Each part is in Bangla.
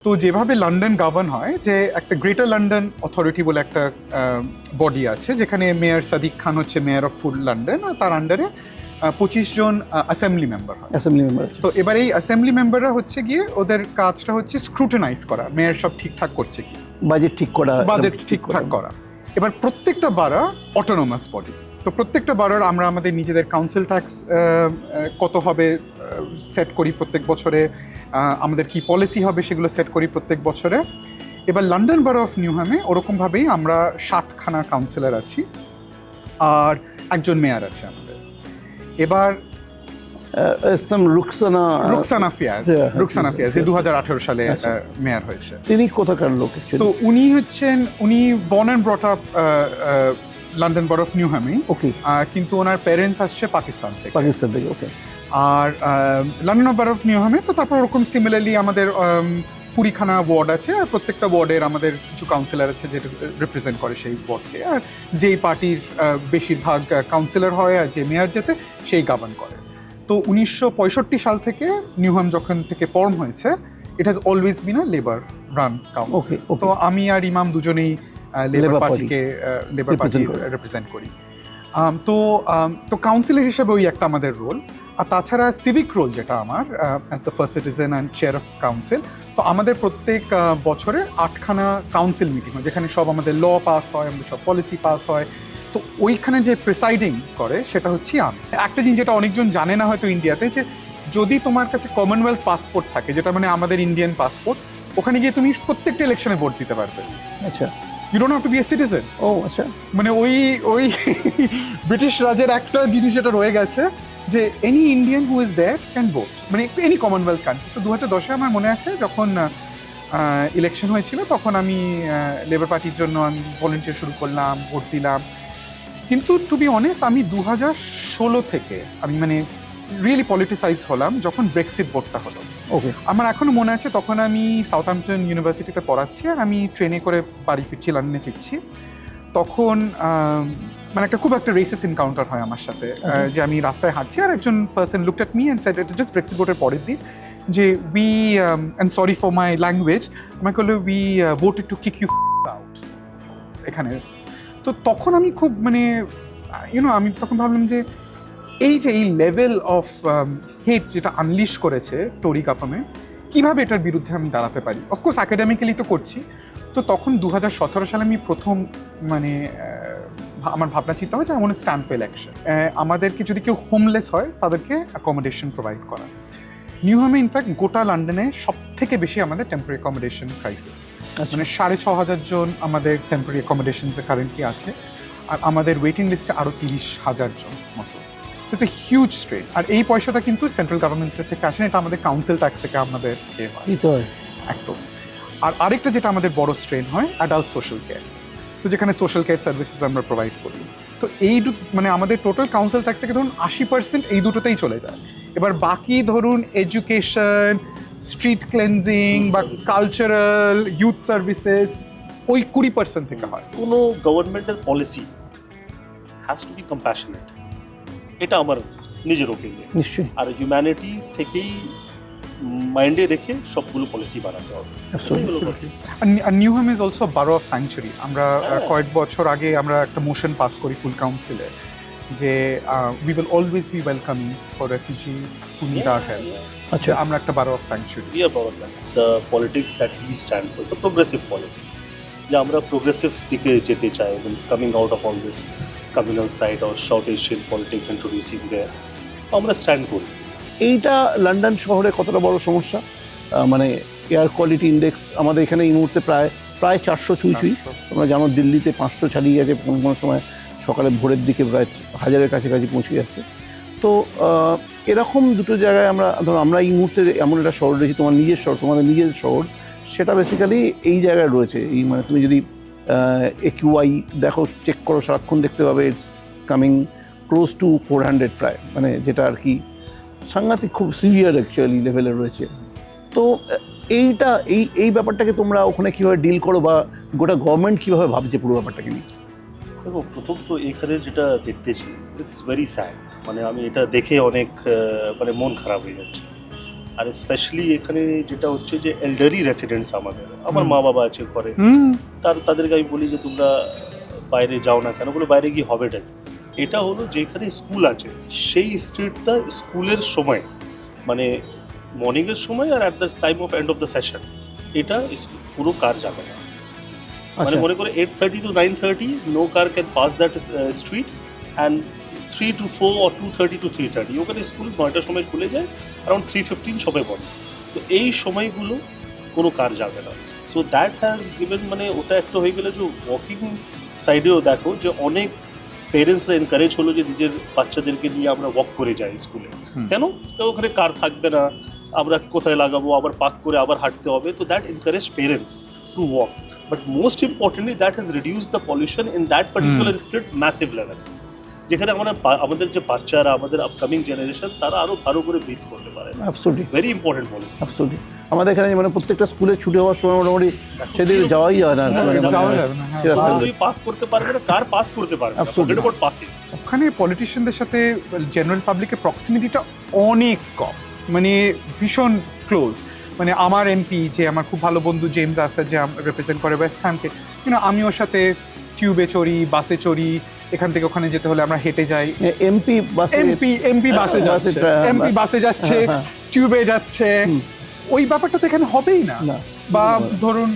তো যেভাবে লন্ডন গভর্ন হয়, যে একটা গ্রেটার লন্ডন অথরিটি বলে একটা বডি আছে, যেখানে মেয়র সাদিক খান হচ্ছে মেয়র অফ ফুল লন্ডন, আর তার আন্ডারে 25 জন অ্যাসেম্বলি মেম্বার হয়। তো এবার এই অ্যাসেম্বলি মেম্বাররা হচ্ছে গিয়ে ওদের কাজটা হচ্ছে স্ক্রুটিনাইজ করা, মেয়র সব ঠিকঠাক করছে কি, বাজেট ঠিকঠাক করা। এবার প্রত্যেকটা বারা অটোনোমাস বডি, তো প্রত্যেকটা বারার আমরা আমাদের নিজেদের কাউন্সিল ট্যাক্স কত হবে সেট করি প্রত্যেক বছরে, আমাদের কি পলিসি হবে সেগুলো সেট করি প্রত্যেক বছরে। এবার লন্ডন বারো অফ নিউহ্যামে ওরকমভাবেই আমরা 60খানা কাউন্সিলর আছি আর একজন মেয়র আছে আমাদের। এবার রুকসানা ফিয়াজ 2018 সালে মেয়র হয়েছে। তিনি কোথাকার লোক? তো উনি born and brought up London borough of নিউহ্যামে, কিন্তু ওনার প্যারেন্টস আসছে পাকিস্তান থেকে। ওকে। আর লন্ডন বরো অফ নিউহ্যামে তো তারপর ওরকম সিমিলারলি আমাদের 20খানা ওয়ার্ড আছে, আর প্রত্যেকটা ওয়ার্ডের আমাদের কিছু কাউন্সিলর আছে যেটা রিপ্রেজেন্ট করে সেই ওয়ার্ডকে, আর যেই পার্টির বেশিরভাগ কাউন্সিলর হয় আর যে মেয়র যেতে সেই গভর্ন করে। তো 1965 সাল থেকে নিউহ্যাম যখন থেকে ফর্ম হয়েছে, it has always been a labour run council. তো আমি আর ইমাম দুজনেই লেবার পার্টিকে রিপ্রেজেন্ট করি। তো কাউন্সিলর হিসেবে ওই একটা আমাদের রোল। আর তাছাড়া সিভিক রোল যেটা আমার as the first citizen and chair of council, তো আমাদের প্রত্যেক বছরে 8খানা কাউন্সিল মিটিং হয়, যেখানে সব আমাদের ল পাস হয়, আমাদের সব পলিসি পাস হয়। তো ওইখানে যে প্রিসাইডিং করে সেটা হচ্ছে আমি। একটা জিনিস যেটা অনেকজন জানে না হয়তো ইন্ডিয়াতে, যে যদি তোমার কাছে কমনওয়েলথ পাসপোর্ট থাকে, যেটা মানে আমাদের ইন্ডিয়ান পাসপোর্ট, ওখানে গিয়ে তুমি প্রত্যেকটা ইলেকশনে ভোট দিতে পারবে। আচ্ছা, you don't have to be a citizen. ও আচ্ছা। মানে ওই ব্রিটিশ রাজের একটা জিনিস যেটা রয়ে গেছে, যে any Indian who is there can vote, মানে এনি কমনওয়েলথ কান্ট্রি। তো 2010-এ আমার মনে আছে যখন ইলেকশন হয়েছিল, তখন আমি লেবার পার্টির জন্য আমি ভলেন্টিয়ার শুরু করলাম, ভোট দিলাম। কিন্তু টু বি অনেস্ট, আমি 2016 থেকে আমি মানে রিয়েলি পলিটিসাইজ হলাম যখন ব্রেক্সিট ভোটটা হলো। ওকে। আমার এখনো মনে আছে, তখন আমি সাউথহ্যাম্পটন ইউনিভার্সিটিতে পড়াচ্ছি, আর আমি ট্রেনে করে বাড়ি ফিরছি, লন্ডনে ফিরছি। তখন মানে খুব একটা রেসিস এনকাউন্টার হয় আমার সাথে, যে আমি রাস্তায় হাঁটছি আর একজন person looked at me and said, it just Brexit ভোটের পরের দিন, যে we and sorry for my language, আমাকে বললো we voted to kick you out এখানে। তো তখন আমি খুব মানে আমি তখন ভাবলাম যে এই লেভেল অফ হেট যেটা আনলিশ করেছে টোরি গভর্নমেন্ট, কীভাবে এটার বিরুদ্ধে আমি দাঁড়াতে পারি। অফকোর্স একাডেমিক্যালি তো করছি। তো তখন 2017 সালে আমি প্রথম মানে আমার ভাবনা চিন্তা হয় যে এমন স্ট্যান্ড ফর ইলেকশন, আমাদেরকে যদি কেউ হোমলেস হয় তাদেরকে অ্যাকোমোডেশন প্রোভাইড করা। নিউহ্যামে ইনফ্যাক্ট গোটা লন্ডনে সব থেকে বেশি আমাদের টেম্পোরারি অ্যাকোমোডেশন ক্রাইসিস, মানে 6,500 জন আমাদের টেম্পোরারি অ্যাকোমোডেশনসে কারেন্টলি আছে, আর আমাদের ওয়েটিং লিস্টে আরও 30,000 জন মতো। So it's a huge strain. আর এই পয়সাটা কিন্তু সেন্ট্রাল গভর্নমেন্টের থেকে আসে, এটা আমাদের কাউন্সিল ট্যাক্স থেকে আমাদের একদম। আর আরেকটা যেটা আমাদের বড় স্ট্রেন হয়, অ্যাডাল্ট সোশ্যাল কেয়ার, তো যেখানে সোশ্যাল কেয়ার সার্ভিসেস আমরা প্রোভাইড করি। তো এই মানে আমাদের টোটাল কাউন্সিল ট্যাক্স থেকে ধরুন 80% এই দুটোতেই চলে যায়। এবার বাকি ধরুন এডুকেশন, স্ট্রিট ক্লেনজিং বা কালচারাল, ইউথ সার্ভিসেস, ওই 20% থেকে হয়। কোনো গভর্নমেন্টের policy has to be compassionate, এটা আমার নিজের ওপিনিয়ন। নিশ্চয়ই। আর হিউম্যানিটি থেকেই মাইন্ডে রেখে সবগুলো পলিসি বানাতে হবে। আর নিউহ্যাম ইজ অলসো বারো অফ স্যাংচুরি। আমরা কয়েক বছর আগে আমরা একটা মোশন পাস করি ফুল কাউন্সিলে, যে we will always be welcoming for refugees who need our help. আচ্ছা, আমরা একটা borough of sanctuary. We are borough of sanctuary. The politics that we stand for, the progressive politics, যে আমরা প্রোগ্রেসিভ দিকে যেতে চাই, means coming out of all this communal side or South Asian politics introducing there, আমরা স্ট্যান্ড করি। এইটা লন্ডন শহরে কতটা বড় সমস্যা? মানে এয়ার কোয়ালিটি ইন্ডেক্স আমাদের এখানে এই মুহূর্তে প্রায় 400 ছুঁই। তোমরা জানো দিল্লিতে 500 ছাড়িয়ে গেছে, কোনো সময় সকালে ভোরের দিকে প্রায় 1000-এর কাছাকাছি পৌঁছে যাচ্ছে। তো এরকম দুটো জায়গায় আমরা এই মুহূর্তে এমন একটা শহর রয়েছে, তোমার নিজের শহর, তোমাদের নিজের শহর, সেটা বেসিক্যালি এই জায়গায় রয়েছে। এই মানে তুমি যদি AQI দেখো, চেক করো, সারাক্ষণ দেখতে পাবে ইটস কামিং ক্লোজ টু 400 প্রায়, মানে যেটা আর কি সাংঘাতিক, খুব সিভিয়ার অ্যাকচুয়ালি লেভেলে রয়েছে। তো এই ব্যাপারটাকে তোমরা ওখানে কীভাবে ডিল করো, বা গোটা গভর্নমেন্ট কীভাবে ভাবছে পুরো ব্যাপারটাকে নিয়ে? দেখো, প্রথম তো এখানে যেটা দেখতেছি, ইটস ভেরি স্যাড। মানে আমি এটা দেখে অনেক মানে মন খারাপ হয়ে যাচ্ছে। আর স্পেশালি এখানে যেটা হচ্ছে যে এল্ডারি রেসিডেন্টস আমার মা বাবা আছে ঘরে, তাদেরকে আমি বলি যে তোমরা বাইরে যাও না কেন, বলে বাইরে গিয়ে হবেটা কি? এটা হলো যেখানে স্কুল আছে সেই স্ট্রিটটা স্কুলের সময়, মানে মর্নিংয়ের সময় আর at the time of end of the session, এটা পুরো কার যাবে না। মানে মনে করে 8:30 to 9:30 no car can pass that street, and 3 to 4 or 2:30 to 3:30 ওখানে স্কুল 9টার সময় খুলে যায়, অ্যারাউন্ড 3:15 সবাই বন্ধ। তো এই সময়গুলো কোনো কার যাবে না। সো দ্যাট হ্যাজ গিভেন, মানে ওটা একটা হয়ে গেলে যে ওয়াকিং সাইডেও দেখো যে অনেক পেরেন্টসরা এনকারেজ হলো যে নিজের বাচ্চাদেরকে নিয়ে আমরা ওয়াক করে যাই স্কুলে। কেন? তো ওখানে কার থাকবে না, আমরা কোথায় লাগাবো, আবার পার্ক করে আবার হাঁটতে হবে। তো that encourage parents to walk, but most importantly that has reduce the pollution in that particular street massive level, যেখানে আমাদের যে বাচ্চারা, আমাদের আপকামিং জেনারেশন, তারা আরো ভালো করে ব্রিথ করতে পারে। Absolutely, very important policy. Absolutely. আমাদের এখানে মানে প্রত্যেকটা স্কুলে ছুটি হওয়ার সময় মোটামুটি সেদিকে যাওয়াই যায় না, যাওয়া যাবে না, হ্যাঁ। সে রাস্তা দিয়ে। তুমি পাস করতে পারবে না, কার পাস করতে পারবে না। Absolutely. Forget about parking. ওখানে পলিটিশিয়ানদের সাথে জেনারেল পাবলিকের প্রক্সিমিটিটা অনেক কম, মানে ভীষণ ক্লোজ। মানে আমার এমপি, যে আমার খুব ভালো বন্ধু জেমস আছে, যে রিপ্রেজেন্ট করে ওয়েস্ট হ্যামকে, আমি ওর সাথে টিউবে চড়ি, বাসে চড়ি, এখান থেকে ওখানে যেতে হলে আমরা হেঁটে যাই। এমপি বাসে যাচ্ছে, টিউবে যাচ্ছে, ওই ব্যাপারটা তো এখানে হবেই না। বা ধরুন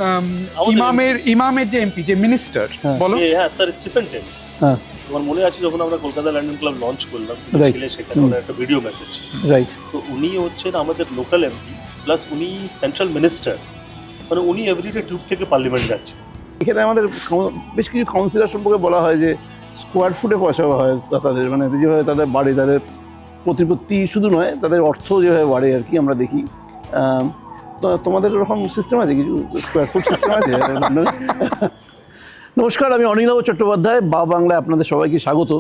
ইমামের যে এমপি, যে মিনিস্টার, বলো। হ্যাঁ স্যার, স্টিফেন টেন্স। হ্যাঁ, তোমার মনে আছে যখন আমরা কলকাতা লন্ডন ক্লাব লঞ্চ করলাম, Right. ছিলে সেখানে ওনার একটা ভিডিও মেসেজ। রাইট। তো উনি হচ্ছেন আমাদের লোকাল এমপি, প্লাস উনি সেন্ট্রাল মিনিস্টার, মানে উনি এভরিডে টিউব থেকে পার্লামেন্ট যাচ্ছে। এখানে আমাদের বেশ কিছু কাউন্সিলর সম্পর্কে বলা হয় যে স্কোয়ার ফুটে পয়সা হয় তাদের, মানে যেভাবে তাদের বাড়ে, তাদের প্রতিপত্তি শুধু নয়, তাদের অর্থ যেভাবে বাড়ে আর কি আমরা দেখি। তো তোমাদের ওরকম সিস্টেম আছে, কিছু স্কোয়ার ফুট সিস্টেম আছে? নমস্কার, আমি অনিলাভ চট্টোপাধ্যায়, বা বাংলায় আপনাদের সবাইকে স্বাগত।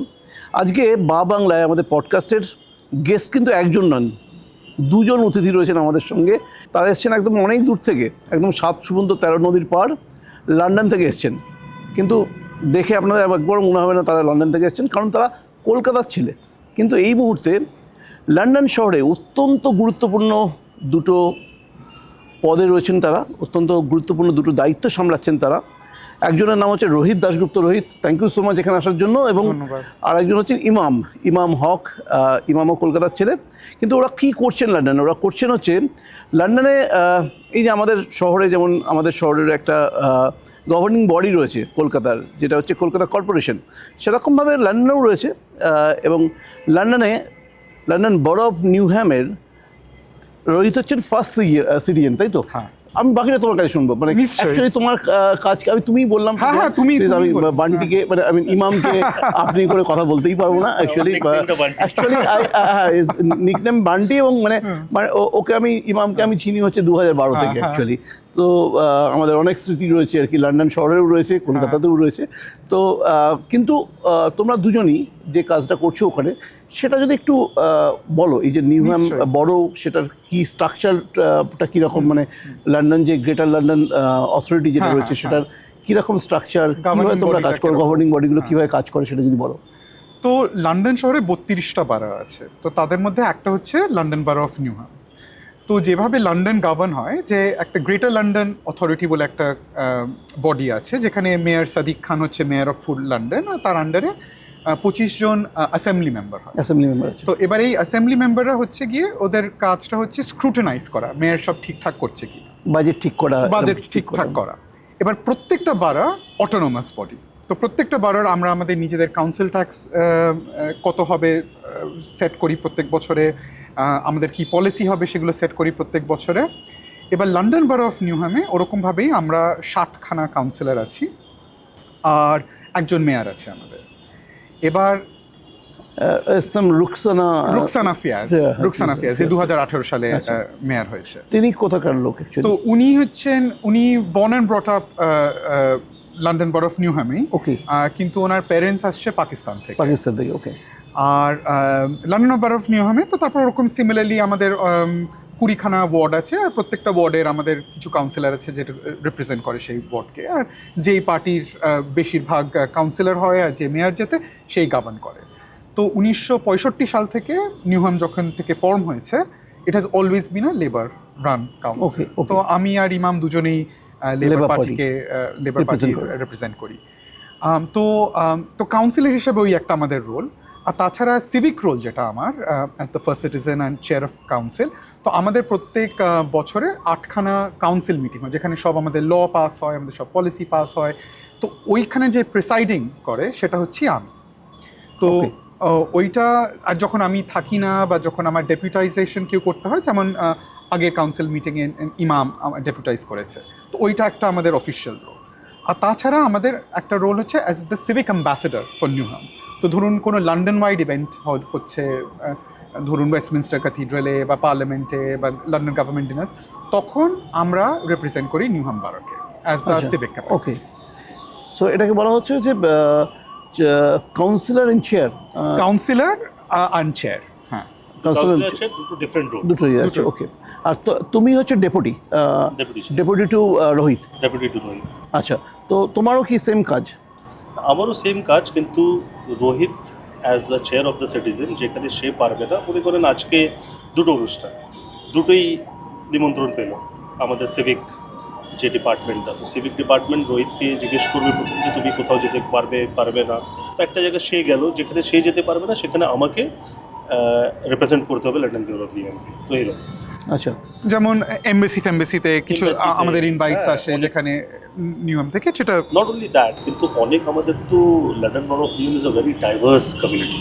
আজকে বা বাংলায় আমাদের পডকাস্টের গেস্ট কিন্তু একজন নন, দুজন অতিথি রয়েছেন আমাদের সঙ্গে। তারা এসছেন একদম অনেক দূর থেকে, একদম 7 সমুদ্র 13 নদীর পার, লন্ডন থেকে এসছেন। কিন্তু দেখে আপনাদের একবার মনে হবে না তারা লন্ডন থেকে এসছেন, কারণ তারা কলকাতার ছেলে। কিন্তু এই মুহূর্তে লন্ডন শহরে অত্যন্ত গুরুত্বপূর্ণ দুটো পদে রয়েছেন তারা, অত্যন্ত গুরুত্বপূর্ণ দুটো দায়িত্ব সামলাচ্ছেন তারা। একজনের নাম হচ্ছে Rohit Dasgupta. Rohit, thank you so much এখানে আসার জন্য। এবং আর একজন হচ্ছে ইমাম হক। ইমামও কলকাতার ছেলে। কিন্তু ওরা কী করছেন লন্ডনে? ওরা করছেন হচ্ছে লন্ডনে, এই যে আমাদের শহরে, যেমন আমাদের শহরের একটা গভর্নিং বডি রয়েছে কলকাতার, যেটা হচ্ছে কলকাতা কর্পোরেশন, সেরকমভাবে লন্ডনেও রয়েছে। এবং লন্ডন বরো অফ নিউহ্যামের রোহিত হচ্ছেন ফার্স্ট সিটিজেন, তাই তো? হ্যাঁ। আমি বাকিটা তোমার কাছে শুনবো, মানে অ্যাকচুয়ালি তোমার কাজ আমি তুমিই বললাম। হ্যাঁ, তুমি আমি বান্টিকে, মানে আমি ইমামকে আপনি করে কথা বলতেই পারবো না অ্যাকচুয়ালি। নিকনেম বান্টি, এবং মানে ওকে আমি ইমামকে আমি চিনি হচ্ছে 2012 থেকে অ্যাকচুয়ালি। তো আমাদের অনেক স্মৃতি রয়েছে আর কি, লন্ডন শহরেও রয়েছে, কলকাতাতেও রয়েছে। তো কিন্তু তোমরা দুজনই যে কাজটা করছো ওখানে, সেটা যদি একটু বলো, এই যে নিউহ্যাম বড়, সেটার কি স্ট্রাকচারটা কীরকম, মানে লন্ডন যে গ্রেটার লন্ডন অথরিটি যেটা রয়েছে, সেটার কীরকম স্ট্রাকচার, কীভাবে তোমরা কাজ করো, গভর্নিং বডিগুলো কীভাবে কাজ করে, সেটা যদি বলো। তো লন্ডন শহরে 32টা বারো আছে, তো তাদের মধ্যে একটা হচ্ছে লন্ডন বারো অফ নিউহ্যাম। তো যেভাবে লন্ডন গভর্ন হয়, যে একটা গ্রেটার লন্ডন অথরিটি বলে একটা বডি আছে, যেখানে মেয়র সাদিক খান হচ্ছে মেয়র অফ ফুল লন্ডন, আর তার আন্ডারে 25 জন অ্যাসেম্বলি মেম্বার হয়। তো এবার এই অ্যাসেম্বলি মেম্বাররা হচ্ছে গিয়ে, ওদের কাজটা হচ্ছে স্ক্রুটিনাইজ করা, মেয়র সব ঠিকঠাক করছে কি, বাজেট ঠিকঠাক করা। এবার প্রত্যেকটা বারা অটোনোমাস বডি, তো প্রত্যেকটা বারার আমরা আমাদের নিজেদের কাউন্সিল ট্যাক্স কত হবে সেট করি প্রত্যেক বছরে, আমাদের কি পলিসি হবে সেগুলো সেট করি প্রত্যেক বছরে। এবার লন্ডন বারো অফ নিউহ্যামে ওরকমভাবেই আমরা 60খানা কাউন্সিলর আছি, আর একজন মেয়র আছে আমাদের। এবার রুকসানা ফিয়াজ 2018 সালে মেয়র হয়েছে। তিনি কোথাকার লোক? তো উনি born and brought up London borough of নিউহ্যামেই, কিন্তু ওনার প্যারেন্টস আসছে পাকিস্তান থেকে। ওকে। আর লন্ডন বরো অফ নিউহ্যামে তো তারপর ওরকম সিমিলারলি আমাদের 20খানা ওয়ার্ড আছে, আর প্রত্যেকটা ওয়ার্ডের আমাদের কিছু কাউন্সিলর আছে যেটা রিপ্রেজেন্ট করে সেই ওয়ার্ডকে, আর যেই পার্টির বেশিরভাগ কাউন্সিলর হয় আর যে মেয়র যেতে সেই গভর্ন করে। তো 1965 সাল থেকে নিউহ্যাম যখন থেকে ফর্ম হয়েছে, it has always been a labour run council. Okay, okay. তো আমি আর ইমাম দুজনেই লেবার Labour পার্টিকে লেবার পার্টি Represent করি। রিপ্রেজেন্ট করি। তো কাউন্সিলর হিসেবে ওই একটা আমাদের রোল। আর তাছাড়া সিভিক রোল যেটা আমার as the first citizen and chair of council, তো আমাদের প্রত্যেক বছরে 8খানা কাউন্সিল মিটিং হয়, যেখানে সব আমাদের ল পাস হয়, আমাদের সব পলিসি পাস হয়। তো ওইখানে যে প্রিসাইডিং করে সেটা হচ্ছে আমি। তো Okay. ওইটা আর যখন আমি থাকি না বা যখন আমার ডেপুটাইজেশন কেউ করতে হয়, যেমন আগের কাউন্সিল মিটিংয়ে ইমাম ডেপুটাইজ করেছে, তো ওইটা একটা আমাদের অফিসিয়াল রোল। আর তাছাড়া আমাদের একটা রোল হচ্ছে as the civic ambassador for Newham. তো ধরুন কোনো লন্ডন ওয়াইড ইভেন্ট হচ্ছে, ধরুন ওয়েস্টমিনস্টার ক্যাথিড্রালে বা পার্লামেন্টে বা লন্ডন গভর্নমেন্ট ডিনার্স, তখন আমরা রিপ্রেজেন্ট করি নিউহাম বারোকে অ্যাজ দ্য আচ্ছা, সিভিক ওকে। ক্যাপাসিটি। সো এটাকে বলা হচ্ছে যে councillor in chair, councillor and chair, হ্যাঁ। কাউন্সিলর কাউন্সিলর আছে দুটো ডিফারেন্ট রোল, দুটোই আছে, দুটো। ওকে। আর তুমি হচ্ছে deputy deputy to Rohit. Deputy to Rohit. আচ্ছা, তো তোমারও কি সেম কাজ? আমারও সেম কাজ, কিন্তু Rohit as the chair of the citizen, যেখানে সে পারবে না, মনে করেন আজকে দুটো অনুষ্ঠান, দুটোই নিমন্ত্রণ পেল আমাদের সিভিক যে ডিপার্টমেন্টটা, তো সিভিক ডিপার্টমেন্ট রোহিতকে জিজ্ঞেস করবে প্রথম যে তুমি কোথাও যেতে পারবে না। তো একটা জায়গায় সে গেল, যেখানে সে যেতে পারবে না সেখানে আমাকে রিপ্রেজেন্ট করতে হবে লন্ডন ব্যুরো অফ ইউএনপি। তো এরকম আচ্ছা, যেমন এমবেসিতে কিছু Embassy-তে, আমাদের ইনভাইটস হ্যাঁ, আসে, অনেক। যেখানে নিউহাম থেকে সেটা নট অনলি দ্যাট, কিন্তু অনেক আমাদের তো London borough of UNP is a very diverse community.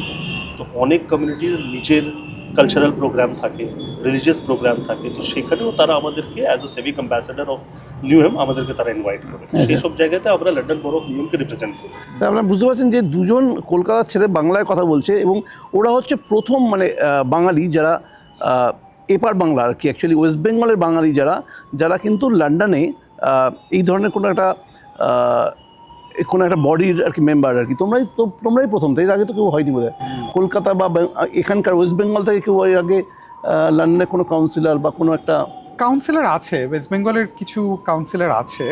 তো অনেক কমিউনিটির নিজের কালচারাল প্রোগ্রাম থাকে, রিলিজিয়াস প্রোগ্রাম থাকে, তো সেখানেও তারা আমাদেরকে as a civic ambassador of Newham আমাদেরকে তারা ইনভাইট করে। তো সেই সব জায়গাতে আমরা লন্ডন ব্যুরো অফ নিউহামকে রিপ্রেজেন্ট করি। তা আপনারা বুঝতে পারছেন যে দুজন কলকাতার ছেলে বাংলায় কথা বলছে, এবং ওরা হচ্ছে প্রথম মানে বাঙালি যারা এপার বাংলা আর কি, অ্যাকচুয়ালি ওয়েস্ট বেঙ্গলের বাঙালি যারা কিন্তু লন্ডনে এই ধরনের কোনো একটা বডির আর কি মেম্বার আর কি। তোমরাই প্রথম, তাই এর আগে তো কেউ হয়নি বোধহয় কলকাতা বা এখানকার ওয়েস্ট বেঙ্গল থেকে কেউ এর আগে লন্ডনে কোনো কাউন্সিলর বা কোনো একটা। কাউন্সিলর আছে, ওয়েস্ট বেঙ্গলের কিছু কাউন্সিলর আছে,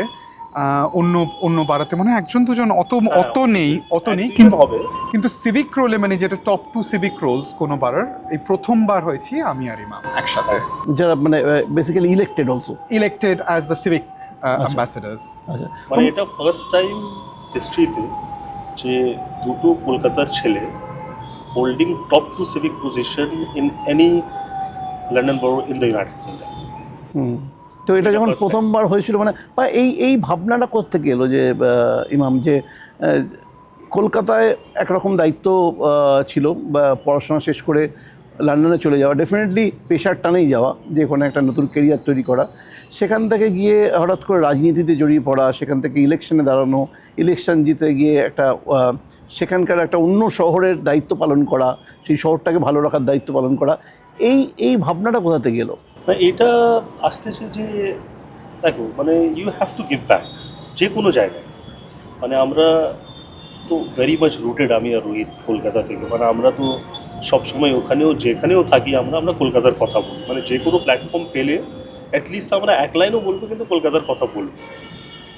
অন্য বারাতে মনে হয় একজন দুজন, অত নেই কিন্তু হবে কিন্তু সিভিক রোলে মানে যেটা টপ 2 সিভিক রোলস কোনো বারের, এই প্রথমবার হয়েছি আমি আর ইমাম একসাথে, যারা মানে basically elected also. Elected as the civic ambassadors. আচ্ছা, মানে এটা ফার্স্ট টাইম হিস্ট্রিতে যে দুটো কলকাতার ছেলে holding top two civic position in any London borough in the United Kingdom. তো এটা যখন First time. প্রথমবার হয়েছিল মানে বা এই ভাবনাটা কোত্থেকে এলো যে ইমাম যে কলকাতায় একরকম দায়িত্ব ছিল বা পড়াশোনা শেষ করে লন্ডনে চলে যাওয়া, ডেফিনেটলি পেশার টানেই যাওয়া, যে কোনো একটা নতুন কেরিয়ার তৈরি করা, সেখান থেকে গিয়ে হঠাৎ করে রাজনীতিতে জড়িয়ে পড়া, সেখান থেকে ইলেকশনে দাঁড়ানো, ইলেকশন জিতে গিয়ে একটা সেখানকার একটা অন্য শহরের দায়িত্ব পালন করা, সেই শহরটাকে ভালো রাখার দায়িত্ব পালন করা, এই ভাবনাটা কোথা থেকে এলো? না, এটা আসতেছে যে দেখো, মানে you have to give back যে কোনো জায়গায়। মানে আমরা তো ভেরি মাচ রুটেড, আমি আর রোহিত কলকাতা থেকে, মানে আমরা তো সবসময় যেখানেও থাকি আমরা কলকাতার কথা বলি, মানে যে কোনো প্ল্যাটফর্ম পেলে অ্যাটলিস্ট আমরা এক লাইনও বলবো, কিন্তু কলকাতার কথা বলবো।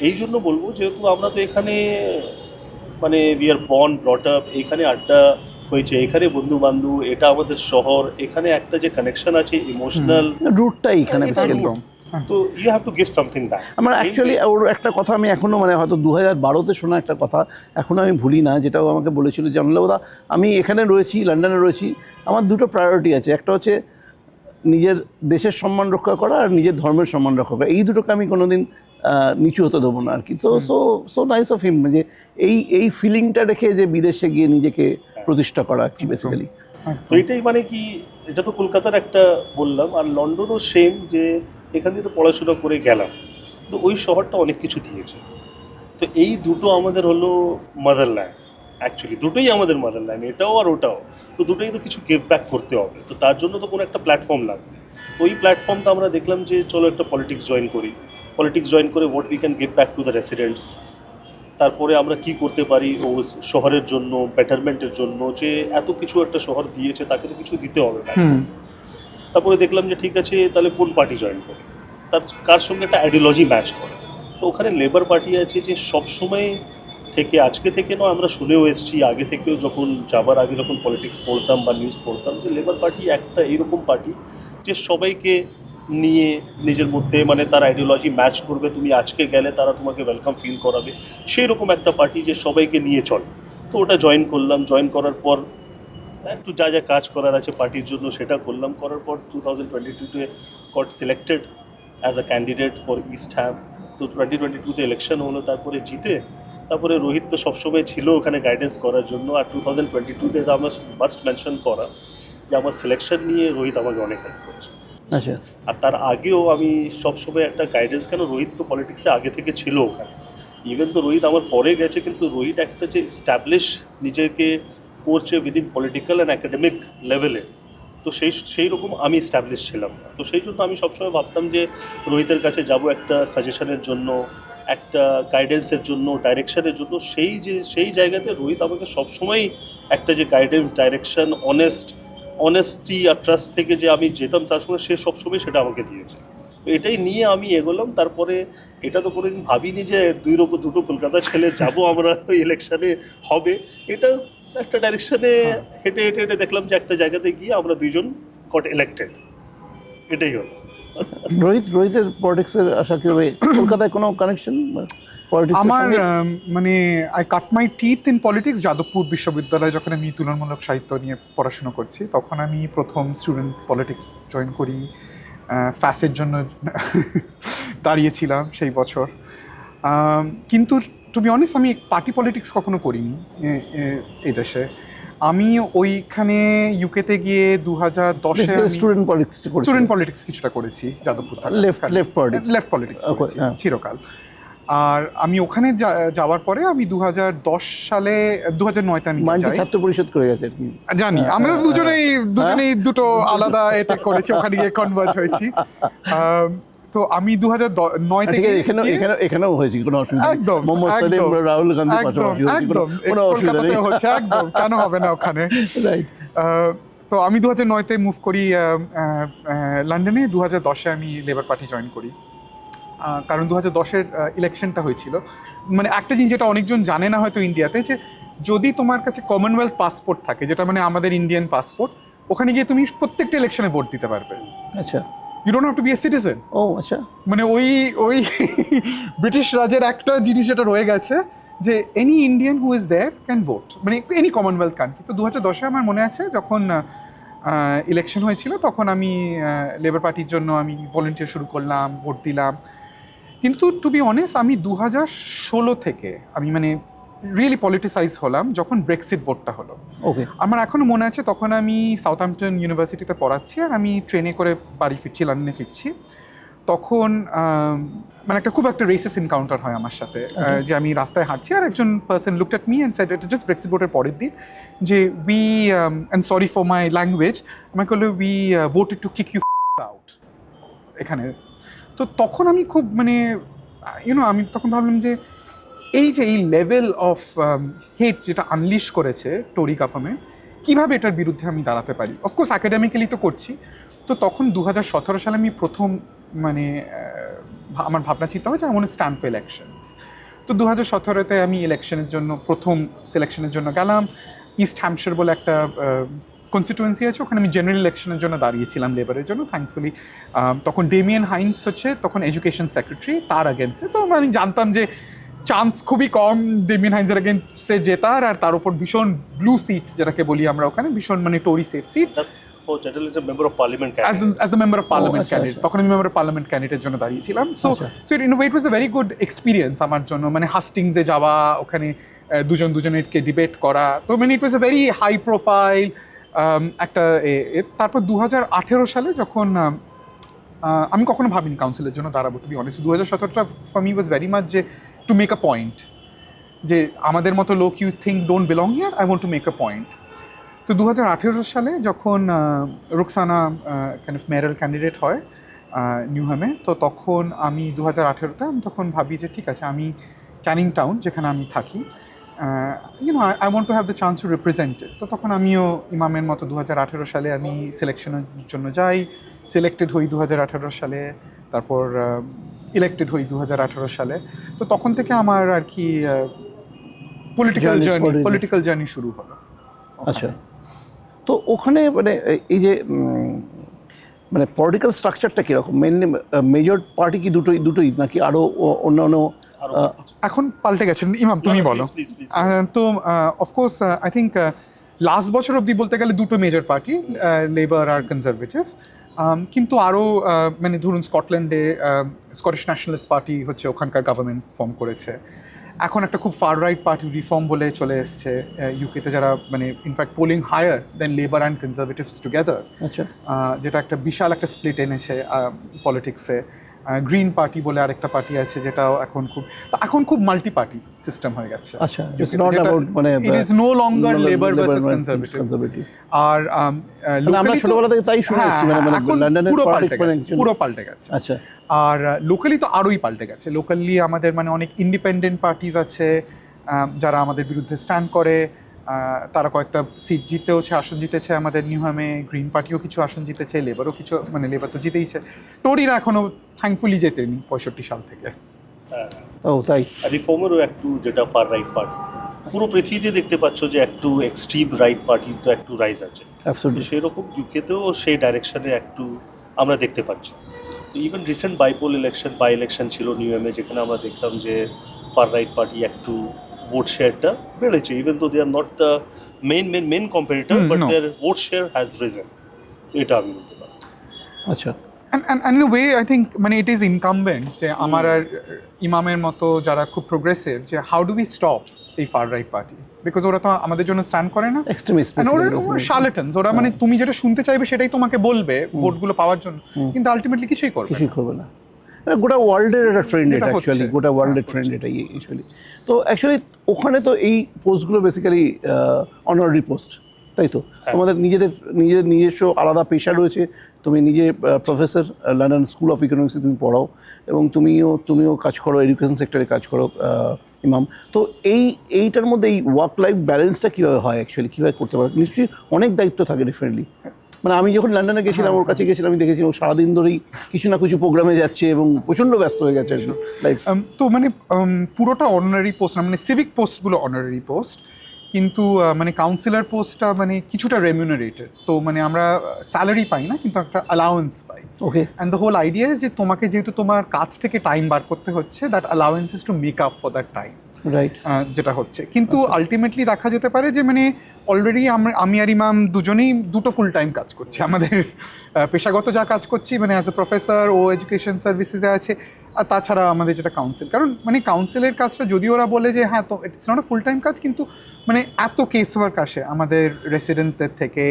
এই জন্য বলবো যেহেতু আমরা তো এখানে মানে we are born brought up, এখানে আড্ডা হয়েছে, এখানে বন্ধু বান্ধব, এটা আমাদের শহর, এখানে একটা যে কানেকশন আছে ইমোশনাল, রুটটাই এখানে এটা বেসিক্যালি। root। তো you have to give something back. আমার অ্যাকচুয়ালি ওর একটা কথা আমি এখনও মানে হয়তো 2012-তে শোনা একটা কথা এখনও আমি ভুলি না, যেটাও আমাকে বলেছিল যে আমলাদা আমি এখানে রয়েছি, লন্ডনে রয়েছি, আমার দুটো প্রায়োরিটি আছে, একটা হচ্ছে নিজের দেশের সম্মান রক্ষা করা আর নিজের ধর্মের সম্মান রক্ষা করা, এই দুটোকে আমি কোনোদিন নিচু হতে দেবো না আর কি। তো সো নাইস অফ হিম যে এই ফিলিংটা রেখে যে বিদেশে গিয়ে নিজেকে প্রতিষ্ঠা করা আর কি বেসিক্যালি। তো এটাই মানে কি, এটা তো কলকাতার একটা বললাম, আর লন্ডনও সেম, যে এখান দিয়ে তো পড়াশোনা করে গেলাম, তো ওই শহরটা অনেক কিছু দিয়েছে। তো এই দুটো আমাদের হলো মাদারল্যান্ড, অ্যাকচুয়ালি দুটোই আমাদের মাদারল্যান্ড, এটাও আর ওটাও। তো দুটোই তো কিছু গিভ ব্যাক করতে হবে, তো তার জন্য তো কোনো একটা প্ল্যাটফর্ম লাগবে। তো ওই প্ল্যাটফর্মটা আমরা দেখলাম যে চলো একটা পলিটিক্স জয়েন করে what we can give back to the residents. তারপরে আমরা কি করতে পারি ও শহরের জন্য, বেটারমেন্টের জন্য, যে এত কিছু একটা শহর দিয়েছে তাকে তো কিছু দিতে হবে না। তারপরে দেখলাম যে ঠিক আছে, তাহলে কোন পার্টি জয়েন করে, তার কার সঙ্গে একটা আইডিওলজি ম্যাচ করে। তো ওখানে লেবার পার্টি আছে, যে সব সময় থেকে, আজকে থেকে নয়, আমরা শুনেও এসেছি আগে থেকেও, যখন যাবার আগে যখন পলিটিক্স পড়তাম বা নিউজ পড়তাম, যে লেবার পার্টি একটা এইরকম পার্টি যে সবাইকে নিয়ে নিজের মধ্যে মানে তার আইডিওলজি ম্যাচ করবে, তুমি আজকে গেলে তারা তোমাকে ওয়েলকাম ফিল করাবে, সেই রকম একটা পার্টি যে সবাইকে নিয়ে চলে। তো ওটা জয়েন করলাম, জয়েন করার পর একটু যা যা কাজ করার আছে পার্টির জন্য সেটা করলাম। করার পর 2022-তে got selected as a candidate for East Ham. তো 2022-তে ইলেকশন হলো, তারপরে জিতে। তারপরে রোহিত তো সবসময় ছিল ওখানে গাইডেন্স করার জন্য। আর 2022-তে তো আমার মাস্ট মেনশন করা যে আমার সিলেকশন নিয়ে রোহিত আমাকে অনেক হেল্প করেছে। আচ্ছা, আর তার আগেও আমি সবসময় একটা গাইডেন্স, কেন রোহিত তো পলিটিক্সে আগে থেকে ছিল ওখানে। ইভেন তো রোহিত আমার পরে গেছে, কিন্তু রোহিত একটা যে স্ট্যাবলিশ নিজেকে করছে উইদিন পলিটিক্যাল অ্যান্ড অ্যাকাডেমিক লেভেলে, তো সেই রকম আমি স্ট্যাবলিশ ছিলাম না। তো সেই জন্য আমি সবসময় ভাবতাম যে রোহিতের কাছে যাব একটা সাজেশনের জন্য, একটা গাইডেন্সের জন্য, ডাইরেকশনের জন্য। সেই জায়গাতে রোহিত আমাকে সবসময় একটা যে গাইডেন্স, ডাইরেকশন, অনেস্টি আর ট্রাস্ট থেকে যে আমি যেতাম তার সঙ্গে, সে সবসময় সেটা আমাকে দিয়েছে। তো এটাই নিয়ে আমি এগোলাম। তারপরে এটা তো কোনোদিন ভাবিনি যে দুটো কলকাতা ছেলে যাব আমরা ওই ইলেকশানে হবে। এটা একটা ডাইরেকশানে হেঁটে হেঁটে হেঁটে দেখলাম যে একটা জায়গাতে গিয়ে আমরা দুইজন গট ইলেক্টেড, এটাই হলো। রোহিতের পলিটিক্সের আসা কীভাবে? কলকাতায় কোনো কানেকশন আমার মানে I cut my teeth in politics Jadavpur বিশ্ববিদ্যালয়ে। যখন আমি তুলনামূলক সাহিত্য নিয়ে পড়াশোনা করছি, তখন আমি প্রথম স্টুডেন্ট পলিটিক্স জয়েন করি। ফ্যাসের জন্য দাঁড়িয়েছিলাম সেই বছর। কিন্তু টু বি অনেস্ট, আমি পার্টি পলিটিক্স কখনো করিনি এই দেশে। আমি ওইখানে ইউকেতে গিয়ে 2010-এ স্টুডেন্ট পলিটিক্স কিছুটা করেছি যাদবপুর। লেফট পলিটিক্স করেছি চিরকাল। আর আমি ওখানে যাওয়ার পরে আমি 2009-তে আমি ছাত্র পরিষদ করে গেছে আর কি জানি। আমরা দুজনেই দুটো আলাদা এতে করেছি, ওখানে গিয়ে কনভার্জ হয়েছি। তো আমি 2009 থেকে এখানেও হয়েছি, কোনো অসুবিধা নেই। একদম মোহাম্মদ সালেম, রাহুল গান্ধী পাশাপাশি কোনো অসুবিধা নেই, হচ্ছে একদম, কেন হবে না ওখানে। তো আমি 2009-তে মুভ করি লন্ডনে। 2010-এ আমি লেবার পার্টি জয়েন করি। কারণ 2010-এর ইলেকশনটা হয়েছিল, মানে একটা জিনিস যেটা অনেকজন জানে না হয়তো ইন্ডিয়াতে, যে যদি তোমার কাছে কমনওয়েলথ পাসপোর্ট থাকে, যেটা মানে আমাদের ইন্ডিয়ান পাসপোর্ট, ওখানে গিয়ে তুমি প্রত্যেকটা ইলেকশনে ভোট দিতে পারবে। আচ্ছা, you don't have to be a citizen. ও আচ্ছা, মানে ওই ব্রিটিশ রাজের একটা জিনিস যেটা রয়ে গেছে, যে any Indian who is there can vote, মানে এনি কমনওয়েলথ কান্ট্রি। তো 2010-এ আমার মনে আছে যখন ইলেকশন হয়েছিল, তখন আমি লেবার পার্টির জন্য আমি ভলেন্টিয়ার শুরু করলাম, ভোট দিলাম। কিন্তু টু বি অনেস্ট, আমি 2016 থেকে আমি মানে রিয়েলি পলিটিসাইজ হলাম যখন ব্রেক্সিট ভোটটা হলো। ওকে, আমার এখনও মনে আছে, তখন আমি সাউথহ্যাম্পটন ইউনিভার্সিটিতে পড়াচ্ছি, আর আমি ট্রেনে করে বাড়ি ফিরছি, লন্ডনে ফিরছি। তখন মানে খুব একটা রেসিস্ট এনকাউন্টার হয় আমার সাথে। যে আমি রাস্তায় হাঁটছি, আর একজন person looked at me and said, এটা জাস্ট ব্রেক্সিট ভোটের পরের দিন, যে we and sorry for my language, আমাকে বললো we voted to kick you out এখানে। তো তখন আমি খুব মানে আমি তখন ভাবলাম যে এই লেভেল অফ হেট যেটা আনলিশ করেছে টোরি গভর্নমেন্ট, কীভাবে এটার বিরুদ্ধে আমি দাঁড়াতে পারি। অফকোর্স অ্যাকাডেমিক্যালি তো করছি। তো তখন 2017 সালে আমি প্রথম মানে আমার ভাবনা চিন্তা হয় যে I want to stand for elections. তো 2017-তে আমি ইলেকশনের জন্য প্রথম সিলেকশনের জন্য গেলাম। ইস্ট হ্যাম্পশায়ার বলে একটা কনস্টিটুয়েন্সি আছে, ওখানে আমি জেনারেল ইলেকশনের জন্য দাঁড়িয়েছিলাম লেবারের জন্য। থ্যাঙ্কফুলি তখন ডেমিয়ান হাইন্স হচ্ছে তখন এডুকেশন সেক্রেটারি, তার আগেন্সে। তো আমি জানতাম যে চান্স খুবই কম ডেমিয়ান হাইন্সের আগেন্সে জেতার, আর তার উপর ভীষণ ব্লু সিট যেটাকে বলি আমরা ওখানে, ভীষণ মানে Tory safe seat. For general as a member of parliament candidate. As the member of parliament candidate. তখন আমি member of parliament candidate জন্য দাঁড়িয়েছিলাম। So in a way it was a very good experience আমার জন্য, মানে হাস্টিংসে যাওয়া, ওখানে দুজনেরকে ডিবেট করা। তো মানে ইট ওয়াজ a very high profile একটা। তারপর 2018 সালে যখন আমি কখনো ভাবিনি কাউন্সিলের জন্য দাঁড়াবো, টু বি অনেস্ট। 2017টা for me was very much যে টু মেক আ পয়েন্ট, যে আমাদের মতো লোক you think don't belong here, I want to make a point. তো 2018 সালে যখন Rukhsana kind of mayoral candidate হয় নিউহামে, তো তখন আমি 2018-তে আমি তখন ভাবি যে ঠিক আছে, আমি ক্যানিং টাউন যেখানে আমি থাকি, I want to have the chance to represent it. তো তখন আমিও ইমামের মতো 2018 সালে আমি সিলেকশনের জন্য যাই, সিলেক্টেড হই 2018 সালে, তারপর ইলেক্টেড হই 2018 সালে। তো তখন থেকে আমার আর কি পলিটিক্যাল জার্নি শুরু হলো। আচ্ছা, তো ওখানে মানে এই যে মানে পলিটিক্যাল স্ট্রাকচারটা কীরকম? মেনলি মেজর পার্টি কি দুটোই নাকি আরও অন্যান্য? আরো এখন পাল্টে গেছেন ইমাম, তুমি বলো। প্লিজ তো অফকোর্স আই থিঙ্ক লাস্ট বছর অবধি বলতে গেলে দুটো মেজর পার্টি, লেবার আর কনজারভেটিভ। কিন্তু আরও মানে ধরুন স্কটল্যান্ডে স্কটিশ ন্যাশনালিস্ট পার্টি হচ্ছে ওখানকার গভর্নমেন্ট ফর্ম করেছে। এখন একটা খুব ফার রাইট পার্টি রিফর্ম বলে চলে এসছে ইউকেতে, যারা মানে in fact polling higher than Labour and Conservatives together, আচ্ছা, যেটা একটা বিশাল একটা স্প্লিট এনেছে পলিটিক্সে। গ্রিন পার্টি বলে আরেকটা পার্টি আছে, যেটাও এখন খুব মাল্টি পার্টি সিস্টেম হয়ে গেছে। আচ্ছা, ইটস নট অ্যাবাউট মানে it is no longer Labour versus Conservative. আর আমরা ছোটবেলা থেকে তাই শুনে এসেছি, মানে লন্ডনের পলিটিক্স মানে পুরো পাল্টে গেছে। আচ্ছা, আর লোকালি তো আরোই পাল্টে গেছে। লোকালি আমাদের মানে অনেক ইন্ডিপেন্ডেন্ট পার্টিজ আছে যারা আমাদের বিরুদ্ধে স্ট্যান্ড করে। তারা কয়েকটা সিট জিতেওছে, আসন জিতেছে আমাদের নিউহামে। গ্রিন পার্টিও কিছু আসন জিতেছে, লেবারও কিছু, মানে লেবার তো জিতেইছে। টোরিরা এখনো থ্যাঙ্কফুলি জেতেনি 65 সাল থেকে। ও তাই। রিফর্মেরও একটু, যেটা ফার রাইট পার্টি, পুরো পৃথিবীতে দেখতে পাচ্ছ যে একটু এক্সট্রিম রাইট পার্টির তো একটু রাইজ আছে। অ্যাবসলিউটলি। সেরকম ইউকেতেও সেই ডাইরেকশনে একটু আমরা দেখতে পাচ্ছি। তো ইভেন রিসেন্ট বাই ইলেকশন ছিল নিউএমএ, যেখানে আমরা দেখলাম যে ফার রাইট পার্টি একটু ভোট শেয়ারটা বেড়েছে, ইভেন তো they are not the main competitor, but their vote share has risen. তো এটা আমি বলতে পারি। আচ্ছা, And in a way, I think মানে it is incumbent যে আমার আর ইমামের মতো যারা খুব progressive, যে how do we stop এই far right party? Because ওরা তো আমাদের জন্য স্ট্যান্ড করে না। এক্সট্রিমিস্ট। ওরা শার্লেটানস। ওরা মানে তুমি যেটা শুনতে চাইবে সেটাই তোমাকে বলবে ভোটগুলো পাওয়ার জন্য, কিন্তু আলটিমেটলি কিছুই করবে না। গোটা ওয়ার্ল্ডের একটা ট্রেন্ড এটা, এটা অ্যাকচুয়ালি হচ্ছে। গোটা ওয়ার্ল্ডের ট্রেন্ড এটাই অ্যাকচুয়ালি। তো অ্যাকচুয়ালি ওখানে তো এই পোস্টগুলো বেসিক্যালি অনারারি পোস্ট, তাই তো? তোমাদের নিজস্ব আলাদা পেশা রয়েছে। তুমি নিজে প্রফেসর, লন্ডন স্কুল অফ ইকোনমিক্সে তুমি পড়াও, এবং তুমিও কাজ করো, এডুকেশন সেক্টরে কাজ করো ইমাম। তো এইটার মধ্যে এই ওয়ার্ক লাইফ ব্যালেন্সটা কীভাবে হয় অ্যাকচুয়ালি, কীভাবে করতে পারো? নিশ্চয়ই অনেক দায়িত্ব থাকে ডেফিনেটলি। মানে আমি যখন লন্ডনে গেছিলাম, ওর কাছে গেছিলাম, আমি দেখেছি ও সারাদিন ধরেই কিছু না কিছু প্রোগ্রামে যাচ্ছে এবং প্রচণ্ড ব্যস্ত হয়ে গেছে লাইফ। তো মানে পুরোটা অনারারি পোস্ট না, মানে সিভিক পোস্টগুলো অনারারি পোস্ট, কিন্তু মানে কাউন্সিলর পোস্টটা মানে কিছুটা রেমিউনারেটেড। তো মানে আমরা স্যালারি পাই না, কিন্তু একটা allowance pi. Okay. And the whole idea যে তোমাকে যেহেতু তোমার কাজ থেকে টাইম বার করতে হচ্ছে, that allowance is to make up for that time, right, যেটা হচ্ছে। কিন্তু আলটিমেটলি দেখা যেতে পারে যে মানে অলরেডি আমি আর ইমাম দুজনেই দুটো ফুল টাইম কাজ করছি। আমাদের পেশাগত যা কাজ করছি মানে অ্যাজ এ প্রফেসর ও এডুকেশন সার্ভিসেসে আছে, আর তাছাড়া আমাদের যেটা কাউন্সিল। কারণ মানে কাউন্সিলের কাজটা যদিও ওরা বলে যে হ্যাঁ তো it's not a full time কাজ, কিন্তু মানে এত কেস ওয়ার্ক আসে আমাদের রেসিডেন্টসদের থেকে,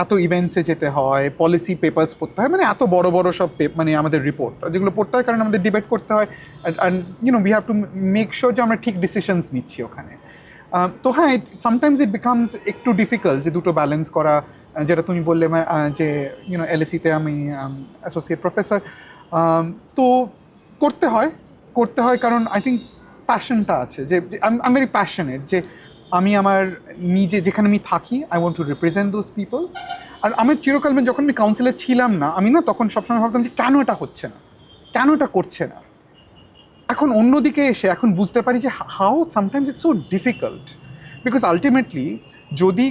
এত ইভেন্টসে যেতে হয়, পলিসি পেপার্স পড়তে হয়, মানে এত বড় বড় সব মানে আমাদের রিপোর্ট যেগুলো পড়তে হয়, কারণ আমাদের ডিবেট করতে হয়। And we have to make sure যে আমরা ঠিক ডিসিশনস নিচ্ছি ওখানে। তো হ্যাঁ, সামটাইমস ইট বিকামস একটু ডিফিকাল্ট যে দুটো ব্যালেন্স করা। যেটা তুমি বললে যে এলএসিতে আমি অ্যাসোসিয়েট প্রফেসর, তো করতে হয় কারণ আই থিঙ্ক প্যাশনটা আছে, যে আই এম ভেরি প্যাশনেট, যে আমি আমার যেখানে আমি থাকি I want to represent those people. আর আমার চিরকাল যখন আমি কাউন্সিলে ছিলাম না, আমি না তখন সবসময় ভাবতাম যে কেন এটা হচ্ছে না, কেন এটা করছে না। এখন অন্যদিকে এসে এখন বুঝতে পারি যে how sometimes it's so difficult, because ultimately যদি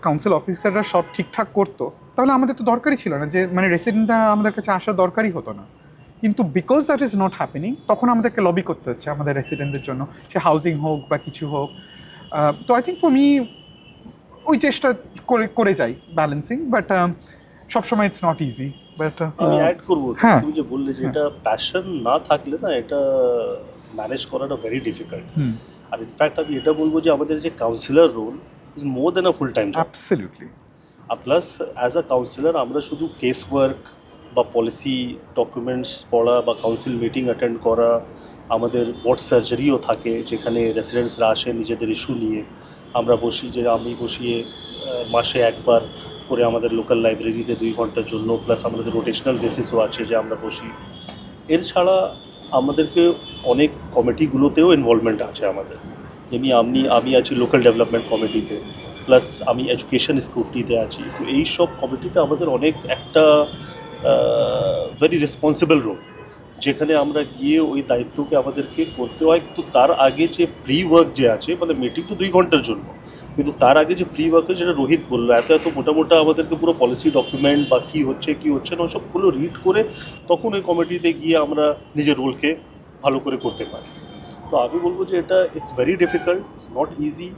কাউন্সিল অফিসাররা সব ঠিকঠাক করতো, তাহলে আমাদের তো দরকারই ছিল না, যে মানে রেসিডেন্টরা আমাদের কাছে আসার দরকারই হতো না। কিন্তু because that is not happening, তখন আমাদেরকে লবি করতে হচ্ছে আমাদের রেসিডেন্টদের জন্য, সে হাউজিং হোক বা কিছু হোক। তো আই থিঙ্ক ফর মি ওই চেষ্টা করে যাই ব্যালেন্সিং, বাট সবসময় ইটস নট ইজি। বাট আমি অ্যাড করবো, হ্যাঁ। তুমি যে বললে যে এটা প্যাশন না থাকলে না এটা ম্যানেজ করাটা ভেরি ডিফিকাল্ট। আর ইনফ্যাক্ট আমি এটা বলবো যে আমাদের যে councillor role is more than a full time job. Absolutely. আর প্লাস অ্যাজ আ কাউন্সিলর আমরা শুধু কেস ওয়ার্ক বা পলিসি ডকুমেন্টস পড়া বা কাউন্সিল মিটিং অ্যাটেন্ড করা, আমাদের ওয়ার্ড সার্জারিও থাকে যেখানে রেসিডেন্টসরা আসে নিজেদের ইস্যু নিয়ে। আমি বসিয়ে মাসে একবার করে আমাদের লোকাল লাইব্রেরিতে 2 ঘন্টার জন্য, প্লাস আমাদের রোটেশনাল বেসিসও আছে যে আমরা বসি। এর ছাড়া আমাদেরকে অনেক কমিটিগুলোতেও ইনভলভমেন্ট আছে আমাদের, যেমনি আমি আছি লোকাল ডেভেলপমেন্ট কমিটিতে, প্লাস আমি এডুকেশন স্কুটিতে আছি। তো এই সব কমিটিতে আমাদের অনেক একটা ভেরি রেসপন্সিবল রোল, যেখানে আমরা গিয়ে ওই দায়িত্বকে আমাদেরকে করতে হয়। কিন্তু তার আগে যে প্রি ওয়ার্ক যে আছে, মানে মিটিং তো 2 ঘন্টার জন্য, কিন্তু তার আগে যে প্রি ওয়ার্কে যেটা রোহিত বললো, এত মোটামোটা আমাদেরকে পুরো পলিসি ডকুমেন্ট বা কী হচ্ছে না সবগুলো রিড করে তখন ওই কমিটিতে গিয়ে আমরা নিজের রোলকে ভালো করে করতে পারি। তো আমি বলবো যে এটা it's very difficult, it's not easy.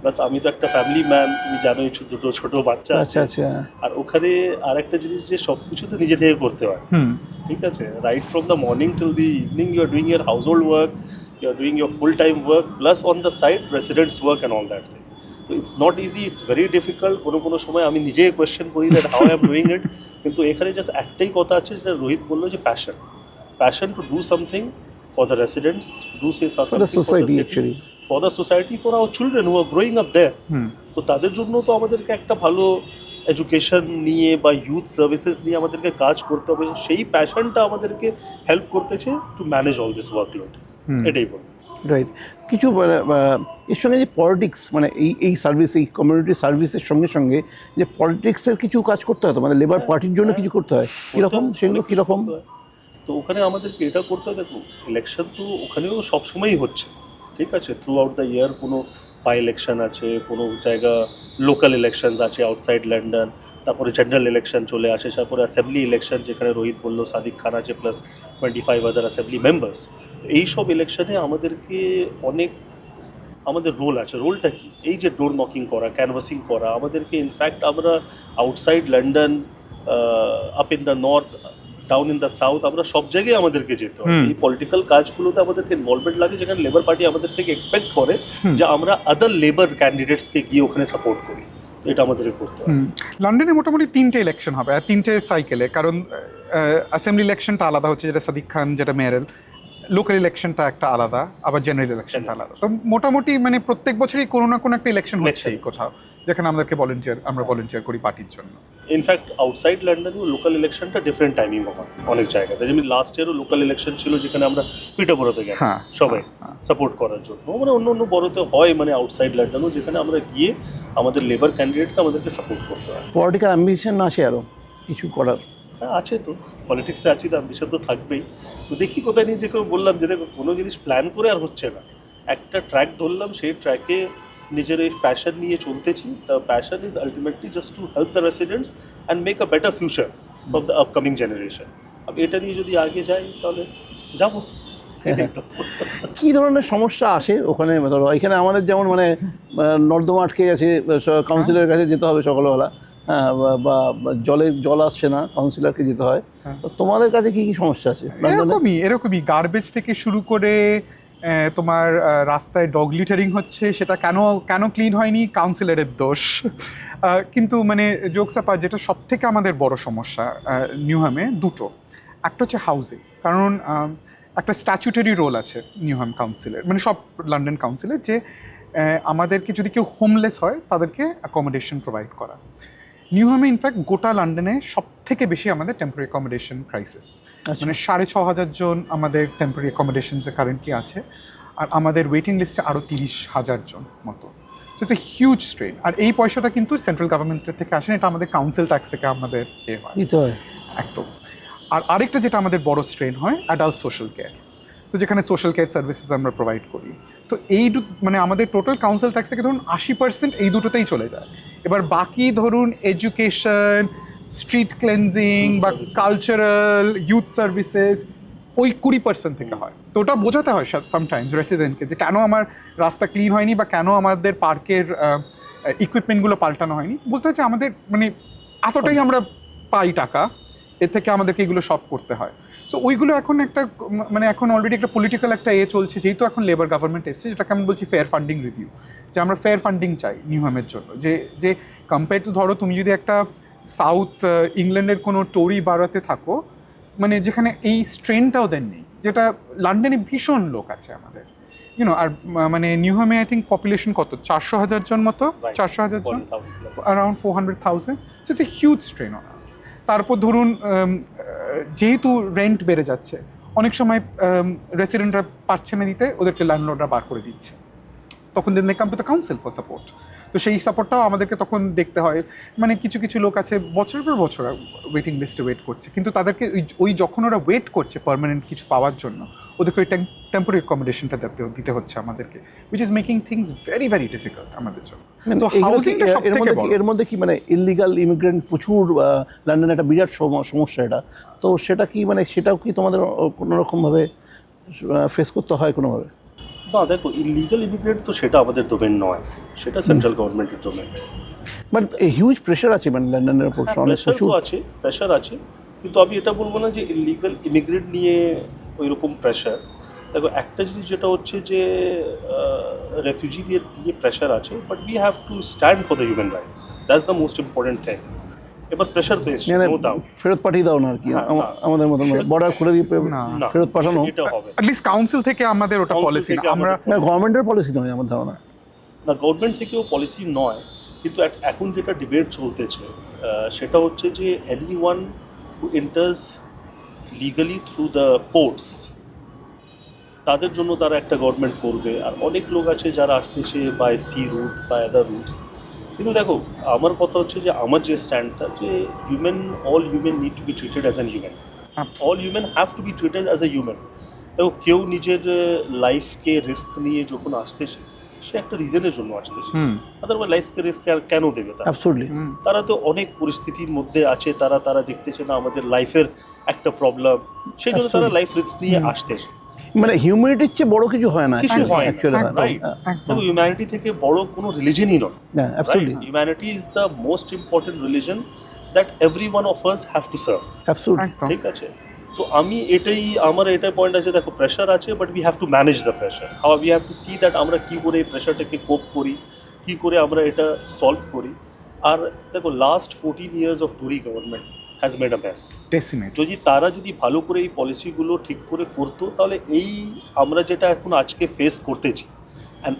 Plus আমি তো একটা ফ্যামিলি ম্যান, তুমি জানোই, দুটো ছোট বাচ্চা আছে। আচ্ছা। আর ওখানে আর একটা জিনিস যে সব কিছু তো নিজে থেকে করতে হয়, ঠিক আছে? Right from the morning till the evening you are doing your household work, you are doing your full time work, plus on the side residents work and all that thing. তো it's not easy, it's very difficult. কোনো সময় আমি নিজে কোয়েশ্চেন করি that how I am doing it. কিন্তু এখানে জাস্ট একটাই কথা আছে, যেটা রোহিত বললো, যে passion to do something for the residents, to do something for the society, city, actually, for the society, for our children who are growing up there. তো তাদের জন্য তো আমাদেরকে একটা ভালো এডুকেশন নিয়ে বা ইউথ সার্ভিসেস নিয়ে আমাদেরকে কাজ করতে হবে। সেই প্যাশনটা আমাদেরকে হেল্প করতেছে to manage all this workload. এটাই বলবো। রাইট। কিছু এর সঙ্গে যে পলিটিক্স, মানে এই সার্ভিস, এই কমিউনিটি সার্ভিসের সঙ্গে যে পলিটিক্সের কিছু কাজ করতে হয়, তো মানে লেবার পার্টির জন্য কিছু করতে হয়, কীরকম সেগুলো কীরকম? তো ওখানে আমাদেরকে এটা করতে হয়, দেখো ইলেকশন তো ওখানেও সবসময়ই হচ্ছে, ঠিক আছে? থ্রু আউট দ্য ইয়ার কোনো বাই ইলেকশন আছে, কোনো জায়গা লোকাল ইলেকশনস আছে আউটসাইড লন্ডন, তারপরে জেনারেল ইলেকশন চলে আসে, তারপরে অ্যাসেম্বলি ইলেকশন, যেখানে রোহিত বললো সাদিক খান আছে প্লাস 25 আদার অ্যাসেম্বলি মেম্বার্স। তো এইসব ইলেকশনে আমাদেরকে আমাদের রোল আছে। রোলটা কি? এই যে ডোর নকিং করা, ক্যানভাসিং করা, আমাদেরকে ইনফ্যাক্ট আমরা outside London, up in the north, down in the south, আমরা সব জায়গায় আমাদেরকে যেতে হয়। এই পলিটিক্যাল কাজগুলোতে আমাদেরকে ইনভলভমেন্ট লাগে, যেখানে লেবার পার্টি আমাদের থেকে এক্সপেক্ট করে যে আমরা আদার লেবার ক্যান্ডিডেটসকে গিয়ে ওখানে সাপোর্ট করি। তো এটা আমাদেরকে করতে হয়। লন্ডনে মোটামুটি 3টে ইলেকশন হবে, আর 3টে সাইকেলে, কারণ অ্যাসেম্বলি ইলেকশনটা আলাদা হচ্ছে, যেটা সাদিক খান, যেটা মেয়রের। লোকাল ইলেকশনটা একটা আলাদা, আবার জেনারেল ইলেকশনটা আলাদা। তো মোটামুটি মানে প্রত্যেক বছরই কোনো না কোনো একটা ইলেকশন হচ্ছেই কোথাও, যেখানে আমাদেরকে আমরা ভলেন্টিয়ার করি পার্টির জন্য। ইনফ্যাক্ট আউটসাইড লন্ডনেও লোকাল ইলেকশনটা ডিফারেন্ট টাইমিং হয় অনেক জায়গাতে। যেমন লাস্ট ইয়ারও লোকাল ইলেকশন ছিল, যেখানে আমরা পিটারবরোতে গেলাম সবাই সাপোর্ট করার জন্য। মানে অন্য বড়তে হয়, মানে আউটসাইড লন্ডনও, যেখানে আমরা গিয়ে আমাদের লেবার ক্যান্ডিডেটকে আমাদেরকে সাপোর্ট করতে হয়। পলিটিক্যাল অ্যাম্বিশন আছে আরও কিছু করার? হ্যাঁ আছে তো, পলিটিক্সে আছি তো, অ্যাম্বিশন তো থাকবেই। তো দেখি কোথায় নিয়ে, যে বললাম যে দেখো কোনো জিনিস প্ল্যান করে আর হচ্ছে না, একটা ট্র্যাক ধরলাম, সেই ট্র্যাকে নিজের এই প্যাশন নিয়ে চলতেছি। The passion is ultimately just to help the residents and make a better future for the upcoming generation. আমি এটা নিয়ে যদি আগে যাই তাহলে যাবো। কী ধরনের সমস্যা আসে ওখানে? ধরো এখানে আমাদের যেমন মানে নর্দমা আটকে গেছে, কাউন্সিলরের কাছে যেতে হবে সকালবেলা, হ্যাঁ, বা জল আসছে না, কাউন্সিলরকে যেতে হয়। তো তোমাদের কাছে কী কী সমস্যা আছে? এরকমই গার্বেজ থেকে শুরু করে তোমার রাস্তায় ডগ লিটারিং হচ্ছে, সেটা কেন ক্লিন হয়নি, কাউন্সিলরের দোষ। কিন্তু মানে জোকস অ্যাপার্ট, যেটা সব থেকে আমাদের বড় সমস্যা নিউহামে দুটো। একটা হচ্ছে হাউজিং, কারণ একটা স্ট্যাচুটারি রোল আছে নিউহাম কাউন্সিলের, মানে সব লন্ডন কাউন্সিলের, যে আমাদেরকে যদি কেউ হোমলেস হয় তাদেরকে অ্যাকোমোডেশন প্রোভাইড করা। নিউহামে ইনফ্যাক্ট গোটা লন্ডনে সব থেকে বেশি আমাদের টেম্পোরারি অ্যাকোমোডেশন ক্রাইসিস। মানে 6,500 জন আমাদের টেম্পোরারি অ্যাকোমোডেশনসে কারেন্টলি আছে, আর আমাদের ওয়েটিং লিস্টে আরও 30,000 জন মতো। So it's a huge strain. আর এই পয়সাটা কিন্তু সেন্ট্রাল গভর্নমেন্টের থেকে আসে না, এটা আমাদের কাউন্সিল ট্যাক্স থেকে আমাদের দিতে হয় একদম। আর আরেকটা যেটা আমাদের বড় স্ট্রেন হয়, অ্যাডাল্ট সোশ্যাল কেয়ার। তো যেখানে সোশ্যাল কেয়ার সার্ভিসেস আমরা প্রোভাইড করি, তো মানে আমাদের টোটাল কাউন্সিল ট্যাক্স থেকে ধরুন 80% এই দুটোতেই চলে যায়। এবার বাকি ধরুন এডুকেশন, স্ট্রিট ক্লেনজিং বা কালচারাল, ইউথ সার্ভিসেস, ওই 20% থেকে হয়। তো ওটা বোঝাতে হয় সামটাইমস রেসিডেন্টকে, যে কেন আমার রাস্তা ক্লিন হয়নি বা কেন আমাদের পার্কের ইকুইপমেন্টগুলো পাল্টানো হয়নি। বলতে হচ্ছে আমাদের মানে এতটাই আমরা পাই টাকা, এর থেকে আমাদেরকে এগুলো সব করতে হয়। সো ওইগুলো এখন একটা মানে এখন অলরেডি একটা পলিটিক্যাল একটা চলছে, যেহেতু এখন লেবার গভর্নমেন্ট এসছে, যেটাকে আমি বলছি ফেয়ার ফান্ডিং রিভিউ, যে আমরা ফেয়ার ফান্ডিং চাই নিউহামের জন্য। যে কম্পেয়ার টু ধরো তুমি যদি একটা সাউথ ইংল্যান্ডের কোনো টোরি বাড়াতে থাকো, মানে যেখানে এই স্ট্রেনটাও দেন নেই, যেটা লন্ডনে ভীষণ লোক আছে আমাদের, আর মানে নিউহামে আই থিঙ্ক পপুলেশন কত, 400,000 জন মতো, 400,000 জন, around 400,000। So it's a huge strain on us. তারপর ধরুন যেহেতু রেন্ট বেড়ে যাচ্ছে, অনেক সময় রেসিডেন্টরা পারছে না দিতে, ওদেরকে ল্যান্ডলর্ডরা বার করে দিচ্ছে, তখন then they come to the council for support. তো সেই সাপোর্টটাও আমাদেরকে তখন দেখতে হয়। মানে কিছু কিছু লোক আছে বছরের পর বছর ওয়েটিং লিস্টে ওয়েট করছে, কিন্তু তাদেরকে ওই যখন ওরা ওয়েট করছে পার্মানেন্ট কিছু পাওয়ার জন্য, ওদেরকে ওই টেম্পোরারি অ্যাকোমোডেশনটা দিতে হচ্ছে আমাদেরকে, which is making things very very difficult আমাদের জন্য। তো হাউজিংটা সব থেকে বড়। এর মধ্যে কি মানে ইলিগাল ইমিগ্রেন্ট প্রচুর, লন্ডনে একটা বিরাট সমস্যা এটা, তো সেটা কি মানে সেটাও কি তোমাদের কোনো রকমভাবে ফেস করতে হয় কোনোভাবে? না দেখো, ইলিগাল ইমিগ্রেন্ট তো সেটা আমাদের ডোমেন নয়, সেটা সেন্ট্রাল গভর্নমেন্টের ডোমেন। বাট হিউজ প্রেশার আছে মানে লন্ডনের উপর, অনেক প্রেশার প্রচুর তো আছে, প্রেশার আছে, কিন্তু আমি এটা বলবো না যে ইলিগাল ইমিগ্রেন্ট নিয়ে ওই রকম প্রেশার। দেখো একটা জিনিস যেটা হচ্ছে যে রেফিউজিদের দিয়ে প্রেশার আছে, but we have to stand for the human rights, that's the most important thing. এবার প্রেশার তো এসছে, নো ডাউট, ফেরত পাঠিয়ে দাও না আর কি, হ্যাঁ, আমাদের মতন বর্ডার খুলে দিয়ে না, না ফেরত পাঠানো, এটা হবে অ্যাটলিস্ট কাউন্সিল থেকে আমাদের ওটা Council পলিসি থেকে না, আমরা আমাদের- গভর্নমেন্টের পলিসি নয় আমার ধারণা। না, গভর্নমেন্ট থেকেও পলিসি নয়, কিন্তু এখন যেটা ডিবেট চলতেছে সেটা হচ্ছে যে any one who enters legally through the ports, তাদের জন্য তারা একটা গভর্নমেন্ট করবে, আর অনেক লোক আছে যারা আসতেছে বাই সি রুট বা আদার রুটস। কিন্তু দেখো আমার কথা হচ্ছে যে আমার যে স্ট্যান্ডটা, যে all human need to be treated as an human, all human have to be treated as a human. দেখো কেউ নিজের লাইফকে রিস্ক নিয়ে যখন আসতেছে, সে একটা রিজনের জন্য আসতেছে, আদারওয়াইজ লাইফকে রিস্ক কেন দেবে তারা? অ্যাবসলিউটলি। তারা তো অনেক পরিস্থিতির মধ্যে আছে, তারা দেখতেছে না আমাদের লাইফের একটা প্রবলেম, সেই জন্য তারা লাইফ রিস্ক নিয়ে আসতেছে। মানে হিউম্যানিটির চেয়ে বড় কিছু হয় না কিছু হয় না, অ্যাকচুয়ালি, right? দেখো হিউম্যানিটি থেকে বড় কোনো রিলিজনই নয়, হ্যাঁ absolutely, humanity is the most important religion that every one of us have to serve, absolutely. ঠিক আছে? তো আমার এটাই পয়েন্ট আছে, দেখো প্রেশার আছে, but we have to manage the pressure, how we have to see that আমরা কী করে এই প্রেশারটাকে কোপ করি, কী করে আমরা এটা সলভ করি। আর দেখো last 14 years of Tory government has made a mess. Decimate. তারা যদি ভালো করে এই পলিসিগুলো ঠিক করে করতো, তাহলে এই আমরা যেটা এখন আজকে ফেস করতেছি, and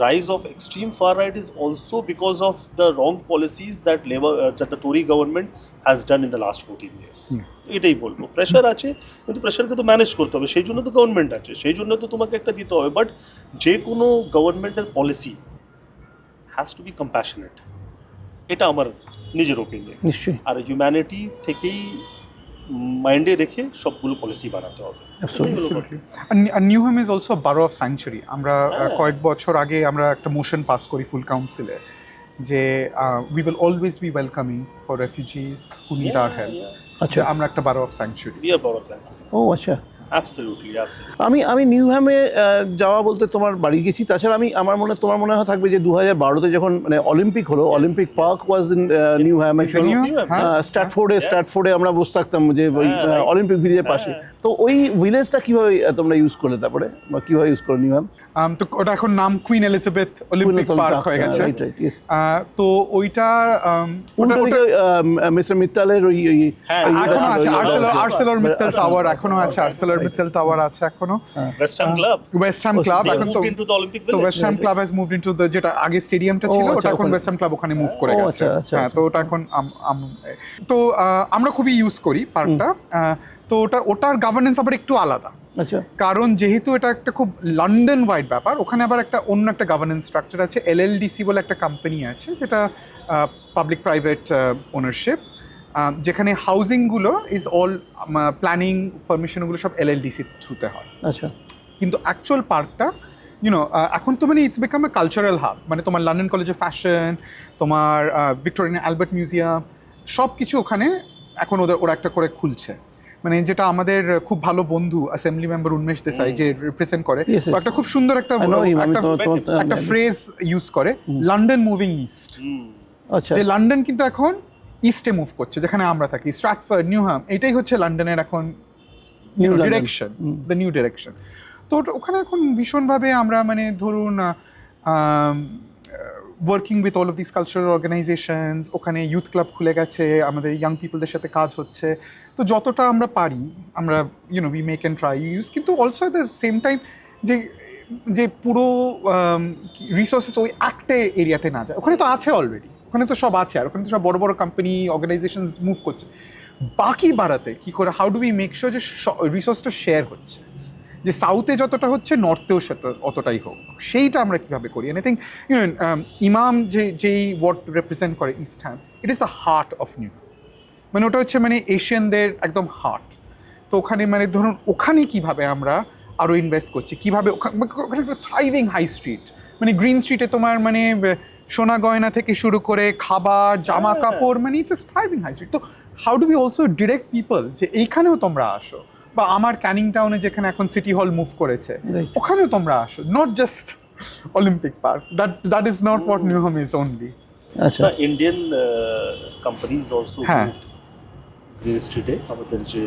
rise of extreme far right is also because of the wrong policies that the Tory government has done in the last 14 years। এটাই বলবো, প্রেশার আছে, কিন্তু প্রেশারকে তো ম্যানেজ করতে হবে, সেই জন্য তো গভর্নমেন্ট আছে, সেই জন্য তো তোমাকে একটা দিতে হবে। বাট যে কোনো গভর্নমেন্টের policy has to be compassionate, এটা আমার নিজের ওপিনিয়ন। নিশ্চয়ই, আর হিউম্যানিটি থেকেই মাইন্ডে রেখে সবগুলো পলিসি বানাতে হবে। Absolutely. And Newham is also a borough of sanctuary. আমরা কয়েক বছর আগে আমরা একটা মোশন পাস করি ফুল কাউন্সিলে যে we will always be welcoming for refugees who need our help. আচ্ছা, আমরা একটা borough of sanctuary. We are borough of sanctuary. ও আচ্ছা। Absolutely. আমি নিউহ্যামে যাওয়া বলতে তোমার বাড়ি গেছি, তাছাড়া তোমার মনে হয় থাকবে যে 2012-তে যখন মানে অলিম্পিক হলো, Olympic park was in Newham, স্ট্যাটফোর্ডে আমরা বসে থাকতাম যে ওই অলিম্পিক ভিলেজের পাশে। তো ওই ভিলেজটা কিভাবে তোমরা ইউজ করলে, তারপরে বা কিভাবে ইউজ করো নিউহ্যাম? তো ওটা এখন নাম কুইন এলিজাবেথ অলিম্পিক পার্ক হয়ে গেছে। তো ওইটা মিস্টার মিত্তালের ওই এখনো আছে, আর্সেলর মিত্তাল টাওয়ার এখনো আছে, আর্সেলর মিত্তাল টাওয়ার আছে এখনো। West Ham Club. West Ham club এখন তো Into the Olympic So Village. West Ham Club has moved into the যেটা আগে স্টেডিয়ামটা ছিল, ওটা এখন ওখানে। ওয়েস্ট হ্যাম ক্লাব ওখানে মুভ করে ও, গেছে। আচ্ছা। হ্যাঁ, তো ওটা এখন তো আমরা খুবই ইউজ করি পার্কটা। তো ওটার গভর্নেন্স আবার একটু আলাদা, আচ্ছা, কারণ যেহেতু এটা একটা খুব লন্ডন ওয়াইড ব্যাপার, ওখানে আবার অন্য একটা গভর্নেন্স স্ট্রাকচার আছে। LLDC বলে একটা কোম্পানি আছে, যেটা পাবলিক প্রাইভেট ওনারশিপ, যেখানে হাউজিংগুলো ইজ অল প্ল্যানিং পারমিশনগুলো সব LLDC থ্রুতে হয়। আচ্ছা, কিন্তু অ্যাকচুয়াল পার্কটা এখন তো মানে it's become a cultural hub, মানে তোমার লন্ডন কলেজ অফ ফ্যাশন, তোমার ভিক্টোরিয়ান অ্যালবার্ট মিউজিয়াম, সব কিছু ওখানে এখন ওরা একটা করে খুলছে। মানে যেটা আমাদের খুব ভালো বন্ধু অ্যাসেম্বলি মেম্বার উন্মেষ দেসাই যে রিপ্রেজেন্ট করে, তো একটা খুব সুন্দর একটা ফ্রেজ ইউজ করে, লন্ডন মুভিং ইস্ট। আচ্ছা, যে লন্ডন কিন্তু এখন ইস্টে মুভ করছে, যেখানে আমরা থাকি স্ট্র্যাটফোর্ড, নিউহ্যাম, এটাই হচ্ছে লন্ডনের এখন ডিরেকশন, দ্য নিউ ডিরেকশন। তো ওখানে এখন ভীষণভাবে আমরা মানে ধরুন working with all of this cultural organisations, ওখানে ইউথ ক্লাব খুলে গেছে, আমাদের ইয়াং পিপলদের সাথে কাজ হচ্ছে। তো যতটা আমরা পারি আমরা we make and try use, কিন্তু also at the same time যে পুরো রিসোর্সেস ওই একটা এরিয়াতে না যায়। ওখানে তো আছে অলরেডি, ওখানে তো সব আছে, আর ওখানে তো সব বড় বড় কোম্পানি অর্গানাইজেশনস মুভ করছে। বাকি বাড়াতে কী করে, how do we make sure যে রিসোর্সটা শেয়ার হচ্ছে, যে সাউথে যতটা হচ্ছে নর্থেও সেটা অতটাই হোক, সেইটা আমরা কিভাবে করি। আই থিঙ্ক ইমাম যেই ওয়ার্ড রিপ্রেজেন্ট করে East Ham, it is the heart of new, মানে ওটা হচ্ছে মানে এশিয়ানদের একদম হার্ট। তো ওখানে মানে ধরুন ওখানে কিভাবে আমরা আরও ইনভেস্ট করছি, কীভাবে ওখানে একটা থ্রাইভিং হাই স্ট্রিট, মানে গ্রিন স্ট্রিটে তোমার মানে সোনা গয়না থেকে শুরু করে খাবার জামা কাপড়, মানে it's a thriving high street. তো how do be also direct people যে এইখানেও তোমরা আসো, বা আমার ক্যানিং টাউনে যেখানে এখন সিটি হল মুভ করেছে ওখানেও তোমরা আসো, not just Olympic park. That is not what new home is only. আচ্ছা, The Indian companies also হ্যাঁ। moved গ্রিন স্ট্রিটে, আমাদের যে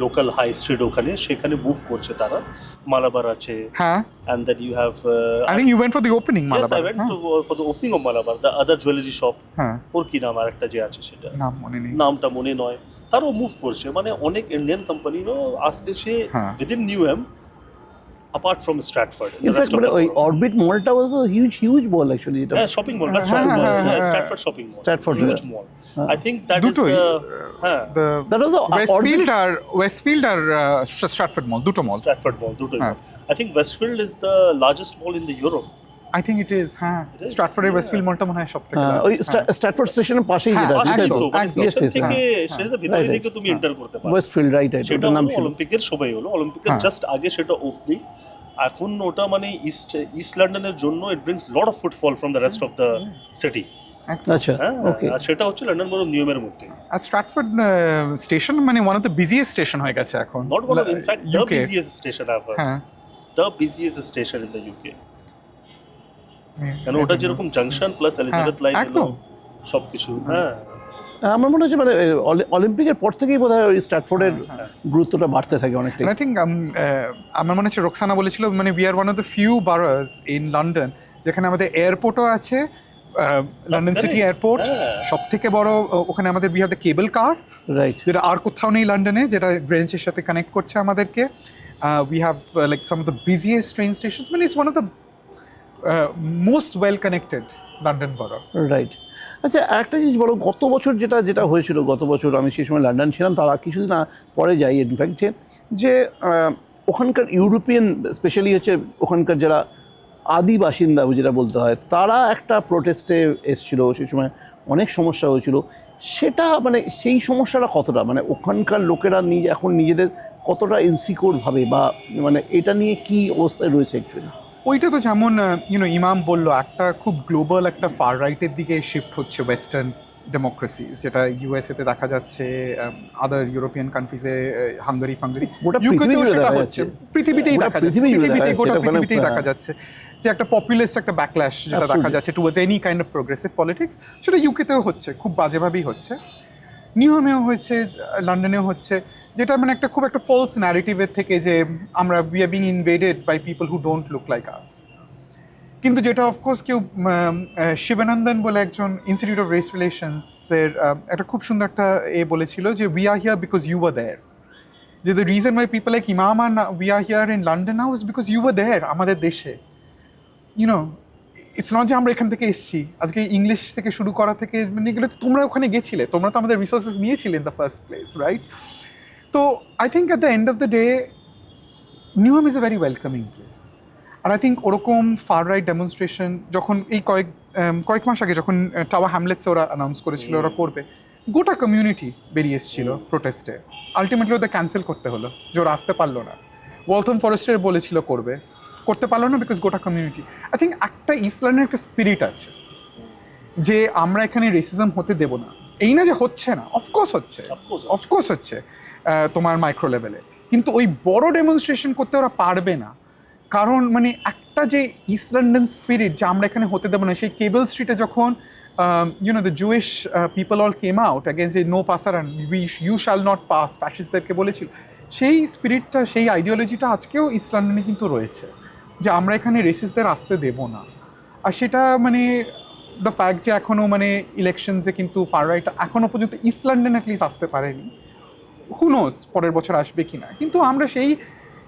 লোকাল হাই স্ট্রিট ওখানে, সেখানে মুভ করছে তারা। মালাবার আছে, হ্যাঁ, and then you have I think you went for the opening, yes, Malabar. I went for the opening of Malabar, the other jewelry shop, হ্যাঁ, ওর কি নাম আরেকটা যে আছে সেটা নাম মনে নেই। নামটা মনে নয়, তারও মুভ করছে। মানে অনেক ইন্ডিয়ান কোম্পানিরও আসতেছে হ্যাঁ। Within Newham, apart from Stratford. In fact মানে ওই অরবিট মলটা was a huge mall actually, এটা হ্যাঁ, shopping mall, Stratford shopping mall, Stratford, huge হ্যাঁ। Mall. I think that is দুটোই, the হ্যাঁ, দ্যাট ওয়াজ ওয়েস্টফিল্ড আর স্ট্র্যাটফোর্ড মল, দুটো মল। Stratford Mall, দুটোই হ্যাঁ। mall. I think Westfield is the largest mall in the Europe. I think it is, হ্যাঁ, It is, স্ট্র্যাটফোর্ডের yeah. ওয়েস্টফিল্ড মলটা মনে হয় সবথেকে ওই স্ট্র্যাটফোর্ড স্টেশনের পাশেই হ্যাঁ, যেটা, একদম, তাই তো? তো মানে একদম। Yes, স্টেশন yes, থেকে হ্যাঁ, সেটা ভিতরে right, থেকে তুমি এন্টার করতে পারো। ওয়েস্টফিল্ড, রাইট, সেটা ওটার নাম হলো ছিল। অলিম্পিকের সময় হলো, অলিম্পিকের হ্যাঁ। জাস্ট আগে সেটা অবধি। এখন ওটা মানে ইস্ট লন্ডনের জন্য ইট brings lot of footfall from the rest of the city. আচ্ছা, হ্যাঁ, ওকে। আর সেটা হচ্ছে লন্ডন বড় নিয়মের মধ্যে। আর স্ট্র্যাটফোর্ড স্টেশন মানে one of the biggest station হয়ে গেছে এখন, not one of in fact the UK biggest station I have, হ্যাঁ, the biggest station in the UK. কারণ ওটা যেরকম জাংশন প্লাস এলিজাবেথ লাইন হলো একদম। সবকিছু। হ্যাঁ, আমার মনে হচ্ছে মানে অলিম্পিকের পর থেকেই বোধহয় ওই স্ট্র্যাটফোর্ডের হ্যাঁ। গুরুত্বটা বাড়তে থাকে অনেকটাই। আই থিঙ্ক আমার মনে হচ্ছে রোকসানা বলেছিল মানে we are one of the few boroughs in London যেখানে আমাদের এয়ারপোর্টও আছে, লন্ডন সিটি correct. এয়ারপোর্ট হ্যাঁ। সব থেকে বড়। ওখানে আমাদের we have the cable car, right, যেটা আর কোথাও নেই লন্ডনে, যেটা গ্রেঞ্চের সাথে কানেক্ট করছে আমাদেরকে। We have like some of the biggest train stations, মানে it's one of the most well connected London borough. Right. আচ্ছা, একটা জিনিস বলো, গত বছর যেটা হয়েছিল, গত বছর আমি সেই সময় লন্ডন ছিলাম, তারা কিছুদিন পরে যাই ইনফ্যাক্ট, যে ওখানকার ইউরোপিয়ান স্পেশালি হচ্ছে ওখানকার যারা আদি বাসিন্দা যেটা বলতে হয়, তারা একটা প্রোটেস্টে এসেছিল, সেই সময় অনেক সমস্যা হয়েছিল। সেটা মানে সেই সমস্যাটা কতটা, মানে ওখানকার লোকেরা এখন নিজেদের কতটা ইনসিকিউর ভাবে, বা মানে এটা নিয়ে কি অবস্থায় রয়েছে অ্যাকচুয়ালি? ওইটা তো যেমন ইমাম বললো, একটা খুব গ্লোবাল একটা ফার রাইটের দিকে শিফট হচ্ছে ওয়েস্টার্ন ডেমোক্রেসিস, যেটা ইউএসএতে দেখা যাচ্ছে, আদার ইউরোপিয়ান কান্ট্রিজে, হাঙ্গারি গোটা ইউকেতেও পৃথিবী জুড়ে সেটা দেখা হচ্ছে, যাচ্ছে। পৃথিবীতেই গোটা দেখা যাচ্ছে, পৃথিবী জুড়ে দেখা গোটা যাচ্ছে, পৃথিবীতেই এটা দেখা যাচ্ছে যে একটা পপুলিস্ট একটা ব্যাকল্যাশ যেটা দেখা Absolutely. যাচ্ছে towards any kind of progressive politics, সেটা ইউকেতেও হচ্ছে, খুব বাজেভাবেই হচ্ছে, নিউহামেও হচ্ছে, লন্ডনেও হচ্ছে, যেটা মানে একটা খুব একটা ফলস ন্যারেটিভের থেকে যে আমরা we are being invaded by people who don't look like us. কিন্তু যেটা অফকোর্স কেউ শিবানন্দন বলে একজন ইনস্টিটিউট অফ রেস রিলেশনসের একটা খুব সুন্দর একটা বলেছিল যে we are here because you are there, যে the reason why people like Imam আর we are here in London now is because you are there, আমাদের দেশে। ইউনো, ইটস নট যে আমরা এখান থেকে এসেছি, আজকে ইংলিশ থেকে শুরু করা থেকে মানে এগুলো তোমরা ওখানে গেছিলে, তোমরা তো আমাদের রিসোর্সেস নিয়েছিলে in the first place, right? তো I think at the end of the day Newham is a very welcoming place. আর আই থিঙ্ক ওরকম ফার রাইট ডেমনস্ট্রেশন যখন এই কয়েক মাস আগে যখন টাওয়ার হ্যামলেটসে ওরা অ্যানাউন্স করেছিল ওরা করবে, গোটা কমিউনিটি বেরিয়ে এসেছিল প্রোটেস্টে, আলটিমেটলি ওদের ক্যান্সেল করতে হলো, যে ওরা আসতে পারলো না। ওয়ালথম ফরেস্টের বলেছিল করতে পারলো না বিকজ গোটা কমিউনিটি। আই থিঙ্ক একটা ইসলামের একটা স্পিরিট আছে যে আমরা এখানে রেসিজম হতে দেব না। এই না যে হচ্ছে না, অফকোর্স হচ্ছে, অফকোর্স হচ্ছে তোমার মাইক্রো লেভেলে, কিন্তু ওই বড় ডেমনস্ট্রেশন করতে ওরা পারবে না। কারণ মানে একটা যে ইস্ট লন্ডন স্পিরিট যে আমরা এখানে হতে দেবো না, সেই কেবল স্ট্রিটে যখন the Jewish people all came out against যে নো পাসারান ইউ শ্যাল নট পাস, ফ্যাসিস্টদেরকে বলেছিল, সেই স্পিরিটটা, সেই আইডিওলজিটা আজকেও ইস্ট লন্ডনে কিন্তু রয়েছে, যে আমরা এখানে রেসিস্টদের আসতে দেব না। আর সেটা মানে দ্য ফ্যাক্ট যে এখনও মানে ইলেকশনসে কিন্তু ফার রাইট এখনও পর্যন্ত ইস্ট লন্ডন অ্যাটলিস্ট আসতে পারেনি, হু নোজ পরের বছর আসবে কি না, কিন্তু আমরা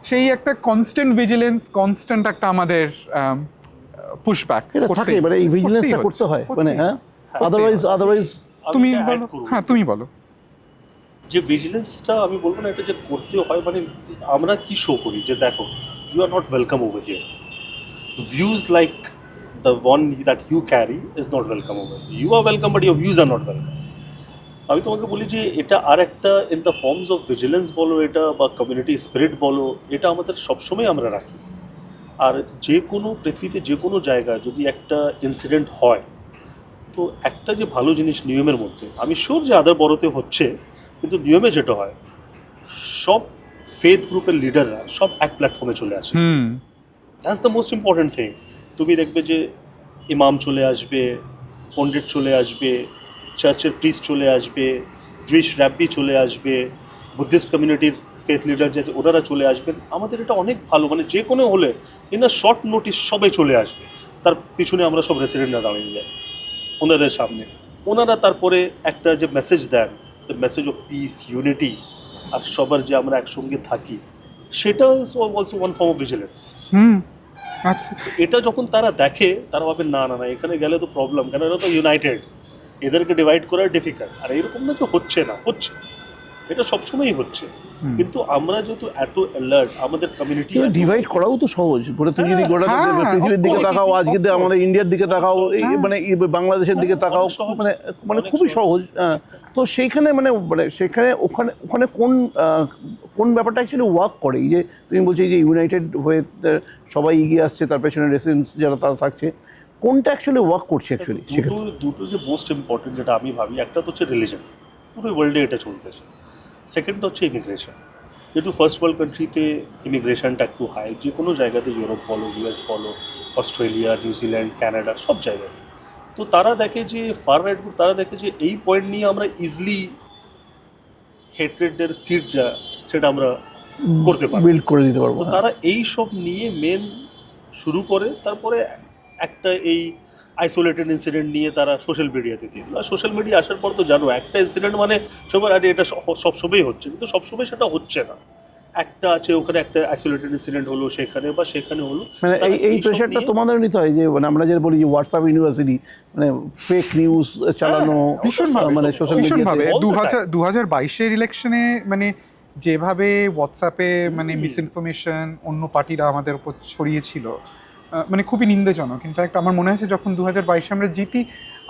সেই একটা কনস্ট্যান্ট ভিজিলেন্স, কনস্ট্যান্ট একটা আমাদের পুশব্যাক এটা থাকে, মানে এই ভিজিলেন্সটা করতে হয়, মানে হ্যাঁ, আদারওয়াইজ তুমি বলো, হ্যাঁ তুমি বলো। যে ভিজিলেন্সটা আমি বলবো না, এটা যে করতে হয়, মানে আমরা কি শো করি যে দেখো you are not welcome over here. Views like the one that you carry is not welcome over here. You are welcome, but your views are not welcome. আমি তোমাকে বলি যে এটা আর একটা in the forms of vigilance বলো এটা বা কমিউনিটি স্পিরিট বলো, এটা আমাদের সবসময় আমরা রাখি। আর যে কোনো পৃথিবীতে যে কোনো জায়গায় যদি একটা ইনসিডেন্ট হয়, তো একটা যে ভালো জিনিস নিয়মের মধ্যে, আমি শিওর যে আদার বড়তে হচ্ছে, কিন্তু নিয়মে যেটা হয় সব ফেথ গ্রুপের লিডাররা সব এক প্ল্যাটফর্মে চলে আসে। That's the most important thing. তুমি দেখবে যে ইমাম চলে আসবে, পণ্ডিত চলে আসবে, চার্চের প্রিস্ট চলে আসবে, জুইশ র্যাব্বি চলে আসবে, বুদ্ধিস্ট কমিউনিটির ফেথ লিডার যে ওনারা চলে আসবেন। আমাদের এটা অনেক ভালো, মানে যে কোনো হলে ইন শর্ট নোটিস সবাই চলে আসবে। তার পিছনে আমরা সব রেসিডেন্টরা দাঁড়িয়ে যাই ওনাদের সামনে। ওনারা তারপরে একটা যে মেসেজ দেন, the message of peace, unity, আর সবার যে আমরা একসঙ্গে থাকি, সেটা also one form of vigilance. এটা যখন তারা দেখে, তারা ভাবে না না না এখানে গেলে তো প্রবলেম, কেন এরা তো ইউনাইটেড, এদেরকে ডিভাইড করা ডিফিকাল্ট। আর এরকম না যে হচ্ছে না, হচ্ছে, এটা সবসময়ই হচ্ছে। কিন্তু আমরা যেহেতু এত অ্যালার্ট, আমাদের কমিউনিটি ডিভাইড করাও তো সহজ। মানে তুমি যদি গোটা পৃথিবীর দিকে তাকাও, আজকে আমাদের ইন্ডিয়ার দিকে তাকাও, মানে বাংলাদেশের দিকে তাকাও, মানে মানে খুবই সহজ। তো সেইখানে মানে মানে সেখানে ওখানে ওখানে কোন ব্যাপারটা অ্যাকচুয়ালি ওয়ার্ক করে? এই যে তুমি বলছো যে ইউনাইটেড হয়ে সবাই এগিয়ে আসছে, তার পেছনে রেসিডেন্টস যারা তারা থাকছে, কোনটা অ্যাকচুয়ালি ওয়ার্ক করছে অ্যাকচুয়ালি? দুটো যে মোস্ট ইম্পর্টেন্ট যেটা আমি ভাবি, একটা তো হচ্ছে রিলিজন, পুরো ওয়ার্ল্ডে এটা চলতেছে। সেকেন্ডটা হচ্ছে ইমিগ্রেশন। যেহেতু ফার্স্ট ওয়ার্ল্ড কান্ট্রিতে ইমিগ্রেশনটা একটু হাই, যে কোনো জায়গাতে, ইউরোপ বলো, ইউএস বলো, অস্ট্রেলিয়া, নিউজিল্যান্ড, কানাডা, সব জায়গায়। তো তারা দেখে যে ফার রাইট গ্রুপ, তারা দেখে যে এই পয়েন্ট নিয়ে আমরা ইজিলি হেট্রেডের সিট যা সেটা আমরা করতে পারবো, বিল্ড করে দিতে পারবো। তো তারা এই সব নিয়ে মেন শুরু করে। তারপরে একটা এই আইসোলেটেড ইনসিডেন্ট নিয়ে তারা সোশ্যাল মিডিয়াতে দিয়ে দিল। আর সোশ্যাল মিডিয়া আসার পর তো জানো, একটা ইনসিডেন্ট মানে সবার আরে এটা সবসময়ই হচ্ছে, কিন্তু সবসময় সেটা হচ্ছে না। একটা আছে ওখানে একটা আইসোলেটেড ইনসিডেন্ট হলো সেখানে বা সেখানে হলো, মানে এই প্রেশারটা তোমাদের নিতে হয় যে মানে আমরা যে বলি যে হোয়াটসঅ্যাপ ইউনিভার্সিটি, মানে ফেক নিউজ চালানো মানে সোশ্যাল মিডিয়াতে। 2022-এর ইলেকশনে মানে যেভাবে হোয়াটসঅ্যাপে মানে মিসইনফরমেশন অন্য পার্টিরা আমাদের উপর ছড়িয়েছিল, মানে খুবই নিন্দাজনক। ইনফ্যাক্ট আমার মনে আছে যখন 2022-এ আমরা জিতি,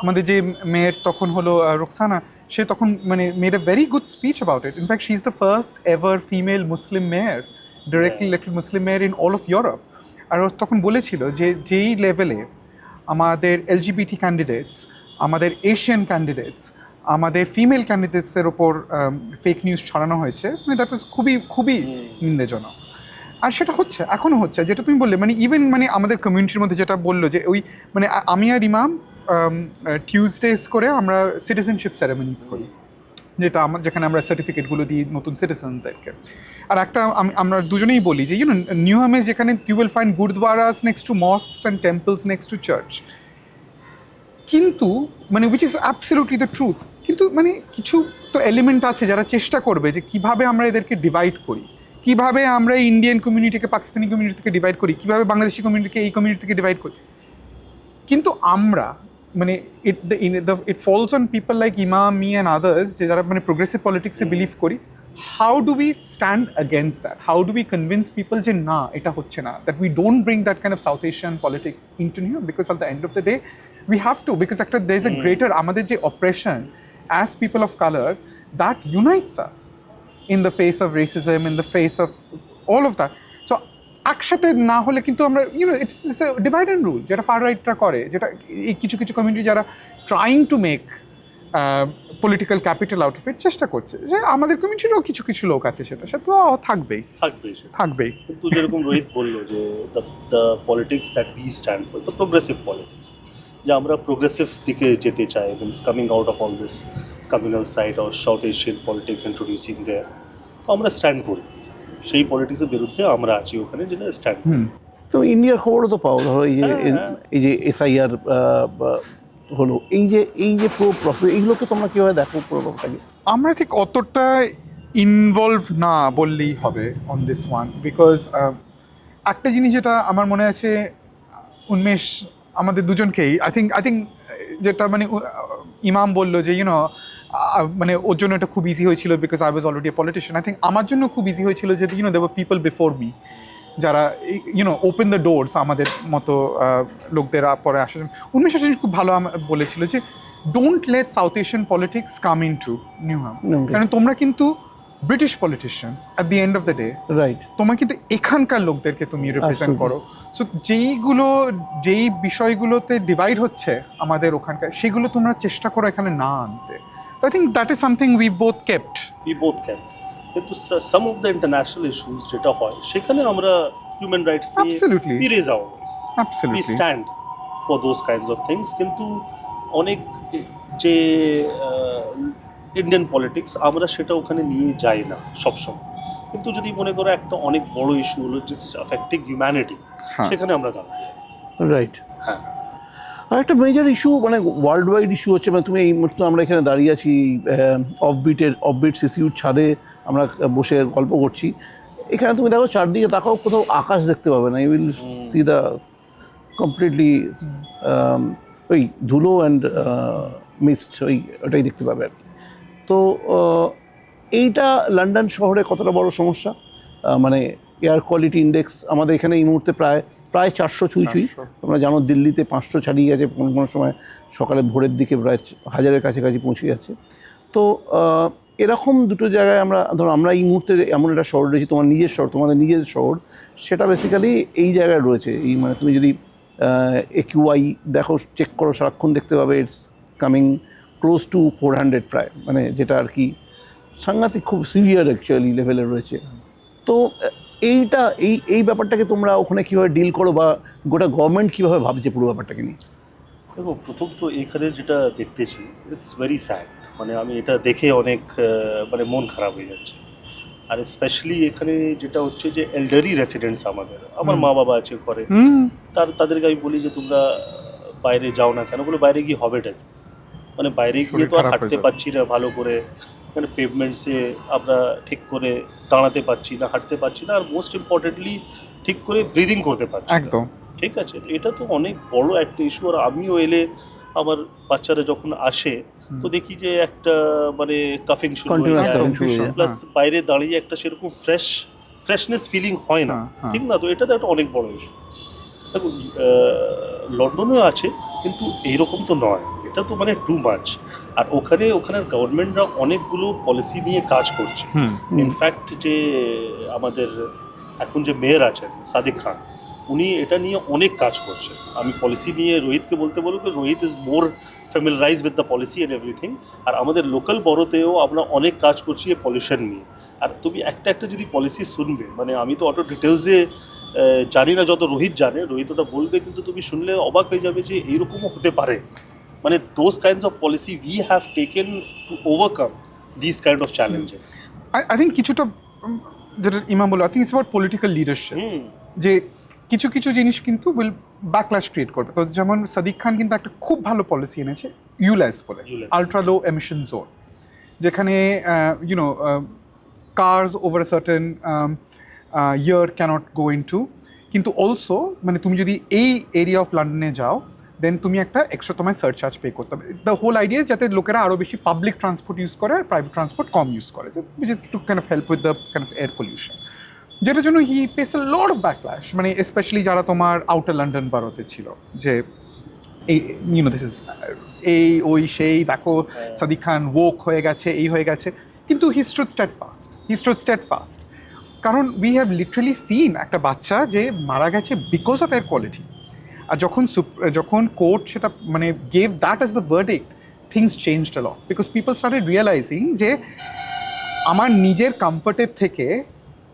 আমাদের যে মেয়র তখন হলো রোকসানা, সে তখন মানে made a very good speech about it. In fact she is the first ever female Muslim mayor, directly elected Muslim mayor in all of Europe. আর ও তখন বলেছিল যে যেই লেভেলে আমাদের এলজিবিটি ক্যান্ডিডেটস, আমাদের এশিয়ান ক্যান্ডিডেটস, আমাদের ফিমেল ক্যান্ডিডেটসের ওপর ফেক নিউজ ছড়ানো হয়েছে, মানে দ্যাট ওয়াজ খুবই খুবই নিন্দাজনক। আর সেটা হচ্ছে, এখনও হচ্ছে, যেটা তুমি বললে মানে ইভেন মানে আমাদের কমিউনিটির মধ্যে যেটা বললো যে ওই মানে আমি আর ইমাম টিউজডেজ করে আমরা সিটিজেনশিপ সেরেমনিজ করি, যেটা যেখানে আমরা সার্টিফিকেটগুলো দিই নতুন সিটিজেনদেরকে। আর একটা আমরা দুজনেই বলি যে নিউহামে যেখানে you will find gurdwaras next to mosques and temples next to church, কিন্তু মানে which is absolutely the truth. কিন্তু মানে কিছু তো এলিমেন্ট আছে যারা চেষ্টা করবে যে কীভাবে আমরা এদেরকে ডিভাইড করি, কীভাবে আমরা ইন্ডিয়ান কমিউনিটিকে পাকিস্তানি কমিউনিটি থেকে ডিভাইড করি, কীভাবে বাংলাদেশি কমিউনিটিকে এই কমিউনিটি থেকে ডিভাইড করি। কিন্তু আমরা মানে ইট ফলস অন পিপল লাইক ইমাম, মি অ্যান্ড আদার্স, যে যারা মানে প্রোগ্রেসিভ পলিটিক্সে বিলিভ করি, how do we stand against that, how do we convince people যে না এটা হচ্ছে না, that we don't bring that kind of south Asian politics into new, because of the end of the day we have to, because একটা there is a greater আমাদের যে oppression as people of color that unites us in the face of racism, in the face of all of that. So একসাথে না হলে কিন্তু আমরা it's a divide and rule যেটা ফার রাইটরা করে, যেটা এই কিছু কিছু কমিউনিটি যারা trying to make political capital out of it চেষ্টা করছে, যে আমাদের কমিউনিটিরও কিছু কিছু লোক আছে, সেটা তো থাকবেই। কিন্তু যেরকম রোহিত বললো যে the politics that we stand for, the progressive politics, যে আমরা প্রোগ্রেসিভ দিকে যেতে চাই, means coming out of all this communal side or South Asian politics introducing there, তো আমরা স্ট্যান্ড করি সেই পলিটিক্সের বিরুদ্ধে আমরা আছি ওখানে, যেটা স্ট্যান্ড করি। তো ইন্ডিয়ার খবরও তো পাও, ধরো এই যে এসআইআর হলো, এই যে পুরো প্রসেস, এইগুলোকে তোমরা কীভাবে দেখো পুরোটাকে? আমরা ঠিক অতটা ইনভলভ না বললেই হবে অন দিস ওয়ান, বিকজ একটা জিনিস যেটা আমার মনে আছে উন্মেষ আমাদের দুজনকেই আই থিঙ্ক যেটা মানে ইমাম বললো যে মানে ওর জন্য এটা খুব ইজি হয়েছিল because I was already a politician. I think আমার জন্য খুব ইজি হয়েছিল যে there were people before me যারা ওপেন দ্য ডোরস আমাদের মতো লোকদের পরে আসার জন্য। উন্মেষ আচার্য খুব ভালো বলেছিল যে don't let South Asian politics come into Newham, কারণ তোমরা কিন্তু British politician at the end of the day, right. তোমার কিন্তু এখানকার লোকদেরকে তুমি রিপ্রেজেন্ট করো। সো যেই বিষয়গুলোতে ডিভাইড হচ্ছে আমাদের ওখানকার, সেগুলো তোমরা চেষ্টা করো এখানে না আনতে। I think that is something we both kept. কিন্তু সাম অফ দ্য ইন্টারন্যাশনাল ইস্যুস যেটা হয় সেখানে আমরা হিউম্যান রাইটস নিয়ে Absolutely. we raise our voice. We Absolutely. stand for those kinds of things. কিন্তু অনেক যে ইন্ডিয়ান পলিটিক্স আমরা সেটা ওখানে নিয়ে যাই না সবসময়। কিন্তু যদি মনে করো একটা অনেক বড় ইস্যু হলো যে অ্যাফেক্টিং হিউম্যানিটি, হ্যাঁ। সেখানে আমরা দাঁড়াই। রাইট। হ্যাঁ। আর একটা মেজর ইস্যু মানে ওয়ার্ল্ড ওয়াইড ইস্যু হচ্ছে, মানে তুমি এই মুহূর্তে আমরা এখানে দাঁড়িয়ে আছি অফবিট সিসিউর ছাদে আমরা বসে গল্প করছি। এখানে তুমি দেখো চারদিকে তাকাও, কোথাও আকাশ দেখতে পাবে না। You will see the completely ওই ধুলো অ্যান্ড মিস্ট, ওটাই দেখতে পাবে আর কি। তো এইটা লন্ডন শহরে কতটা বড় সমস্যা? মানে এয়ার কোয়ালিটি ইন্ডেক্স আমাদের এখানে এই মুহূর্তে প্রায় 400 ছুঁই। তোমরা জানো দিল্লিতে 500 ছাড়িয়ে গেছে, কোনো সময় সকালে ভোরের দিকে প্রায় 1000-এর কাছাকাছি পৌঁছে যাচ্ছে। তো এরকম দুটো জায়গায় আমরা এই মুহূর্তে এমন একটা শহর রয়েছি, তোমার নিজের শহর, তোমাদের নিজের শহর, সেটা বেসিক্যালি এই জায়গায় রয়েছে। এই মানে তুমি যদি AQI দেখো, চেক করো, সারাক্ষণ দেখতে পাবে ইটস কামিং ক্লোজ টু 400 প্রায়, মানে যেটা আর কি সাংঘাতিক, খুব সিভিয়ার অ্যাকচুয়ালি লেভেলে রয়েছে। তো এই ব্যাপারটাকে তোমরা ওখানে কীভাবে ডিল করো, বা গোটা গভর্নমেন্ট কীভাবে ভাবছে পুরো ব্যাপারটাকে নিয়ে? দেখো, প্রথম তো এখানে যেটা দেখতেছি ইটস ভেরি স্যাড। মানে আমি এটা দেখে অনেক মানে মন খারাপ হয়ে যাচ্ছে। আর স্পেশালি এখানে যেটা হচ্ছে যে এল্ডারি রেসিডেন্টস আমার মা বাবা আছে ঘরে, তাদেরকে আমি বলি যে তোমরা বাইরে যাও না কেন? বলে বাইরে গিয়ে হবেটা কি? মানে বাইরে গিয়ে তো আর হাঁটতে পারছি না ভালো করে, মানে পেভমেন্টসে আমরা ঠিক করে দাঁড়াতে পারছি না, হাঁটতে পারছি না, আর মোস্ট ইম্পর্টেন্টলি ঠিক করে ব্রিদিং করতে পারছি না। একদম ঠিক আছে, তো এটা তো অনেক বড় একটা ইস্যু। আর আমিও এলে আমার বাচ্চারা যখন আসে তো দেখি যে একটা মানে কাফিং শুরু হয়ে যায়, প্লাস বাইরে দাঁড়িয়ে একটা সেরকম ফ্রেশনেস ফিলিং হয় না, ঠিক না? তো এটা তো একটা অনেক বড় ইস্যু। দেখুন, লন্ডনেও আছে, কিন্তু এইরকম তো নয়, এটা তো মানে টু মাচ। আর ওখানের গভর্নমেন্টরা অনেকগুলো পলিসি নিয়ে কাজ করছে। ইনফ্যাক্ট যে আমাদের এখন যে মেয়র আছেন সাদিক খান, উনি এটা নিয়ে অনেক কাজ করছে। আমি পলিসি নিয়ে রোহিতকে বলতে বলবো, Rohit is more familiarize with the policy and everything. আর আমাদের লোকাল বড়োতেও আমরা অনেক কাজ করছি এই পলিউশন নিয়ে। আর তুমি একটা যদি পলিসি শুনবে, মানে আমি তো অত ডিটেলসে জানি না যত রোহিত জানে, রোহিত ওটা বলবে, কিন্তু তুমি শুনলে অবাক হয়ে যাবে যে এইরকমও হতে পারে। মানে those kinds of policy we have taken to overcome this kind of challenges. I think কিছুটা যেটা ইমাম বললো, I think it's about political leadership, যে কিছু জিনিস কিন্তু উইল ব্যাকল্যাশ ক্রিয়েট করবে। তো যেমন সাদিক খান কিন্তু একটা খুব ভালো পলিসি এনেছে, ইউল্যাস বলে, আলট্রা লো এমিশন জোন, যেখানে cars over a certain year can't go into. কিন্তু অলসো মানে তুমি যদি এই এরিয়া অফ লন্ডনে যাও, দেন তুমি একটা এক্সট্রা তোমায় সার্চ চার্জ পে করতে হবে। দ্য হোল আইডিয়া যাতে লোকেরা আরও বেশি পাবলিক ট্রান্সপোর্ট ইউজ করে আর প্রাইভেট ট্রান্সপোর্ট কম ইউজ করে, which is to kind of help with the kind of air pollution, যেটার জন্য he pays a lot of backlash. মানে স্পেশালি যারা তোমার আউটার লন্ডন বারোতে ছিল, যে এই দিস ইজ ওই সেই দেখো সাদিক খান ওক হয়ে গেছে, এই হয়ে গেছে, কিন্তু হি স্টুড স্টেডফাস্ট। কারণ উই হ্যাভ লিটারালি সিন একটা বাচ্চা যে মারা গেছে বিকজ অফ এয়ার কোয়ালিটি। আর যখন কোর্ট সেটা মানে gave that as the verdict, things changed a lot, because people started realising যে আমার নিজের কমফর্টের থেকে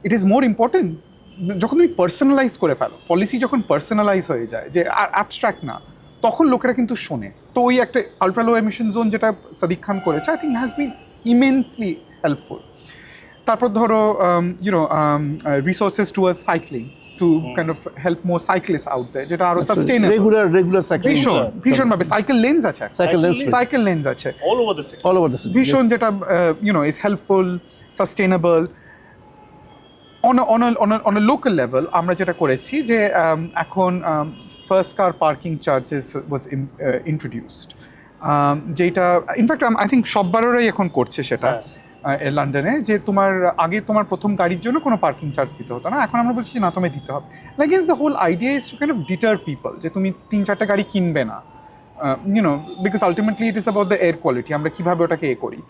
ইট ইজ মোর ইম্পর্টেন্ট। যখন তুমি পার্সোনালাইজ করে ফেলো, পলিসি যখন পার্সোনালাইজ হয়ে যায়, যে আর অ্যাবস্ট্রাক্ট না, তখন লোকেরা কিন্তু শোনে। তো ওই একটা আলট্রা লো এমিশন জোন যেটা সাদিক খান করেছে, I think has been immensely helpful. তারপর ধরো resources towards cycling to kind of help more cyclist out there, যেটা আরো সাস্টেইনেবল, রেগুলার সাইক্লিং, ভীষণভাবে সাইকেল লেন্স আছে, অল ওভার দ্য সিটি, ভীষণ, যেটা is helpful, sustainable. on a local level আমরা যেটা করেছি যে এখন first car parking charges was introduced, যেটা ইনফ্যাক্ট আই থিঙ্ক সব বারেরই এখন করছে সেটা, লন্ডনে, যে তোমার আগে তোমার প্রথম গাড়ির জন্য কোনো পার্কিং চার্জ দিতে হতো না, এখন আমরা বলছি যে না তোমায় দিতে হবে। Like is the whole idea is to kind of deter people, যে তুমি 3-4টা গাড়ি কিনবে না, you know, because ultimately it is about the air quality, আমরা কীভাবে ওটাকে করি।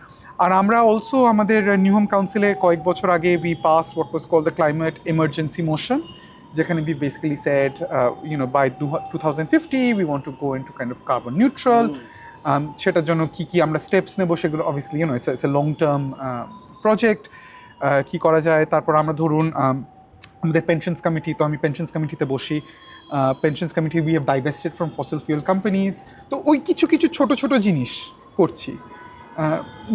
আর আমরা অলসো আমাদের নিউ হোম কাউন্সিলে কয়েক বছর আগে we pass what was called the climate emergency motion, যেখানে we basically said, by 2050 we want to go into kind of carbon neutral. সেটার জন্য কি আমরা স্টেপস নেব সেগুলো obviously it's a long term project, কি করা যায়। তারপর আমরা ধরুন আমাদের পেনশনস কমিটি, তো আমি পেনশনস কমিটিতে বসি, pensions committee we have divested from fossil fuel companies. তো ওই কিছু কিছু ছোটো ছোটো জিনিস করছি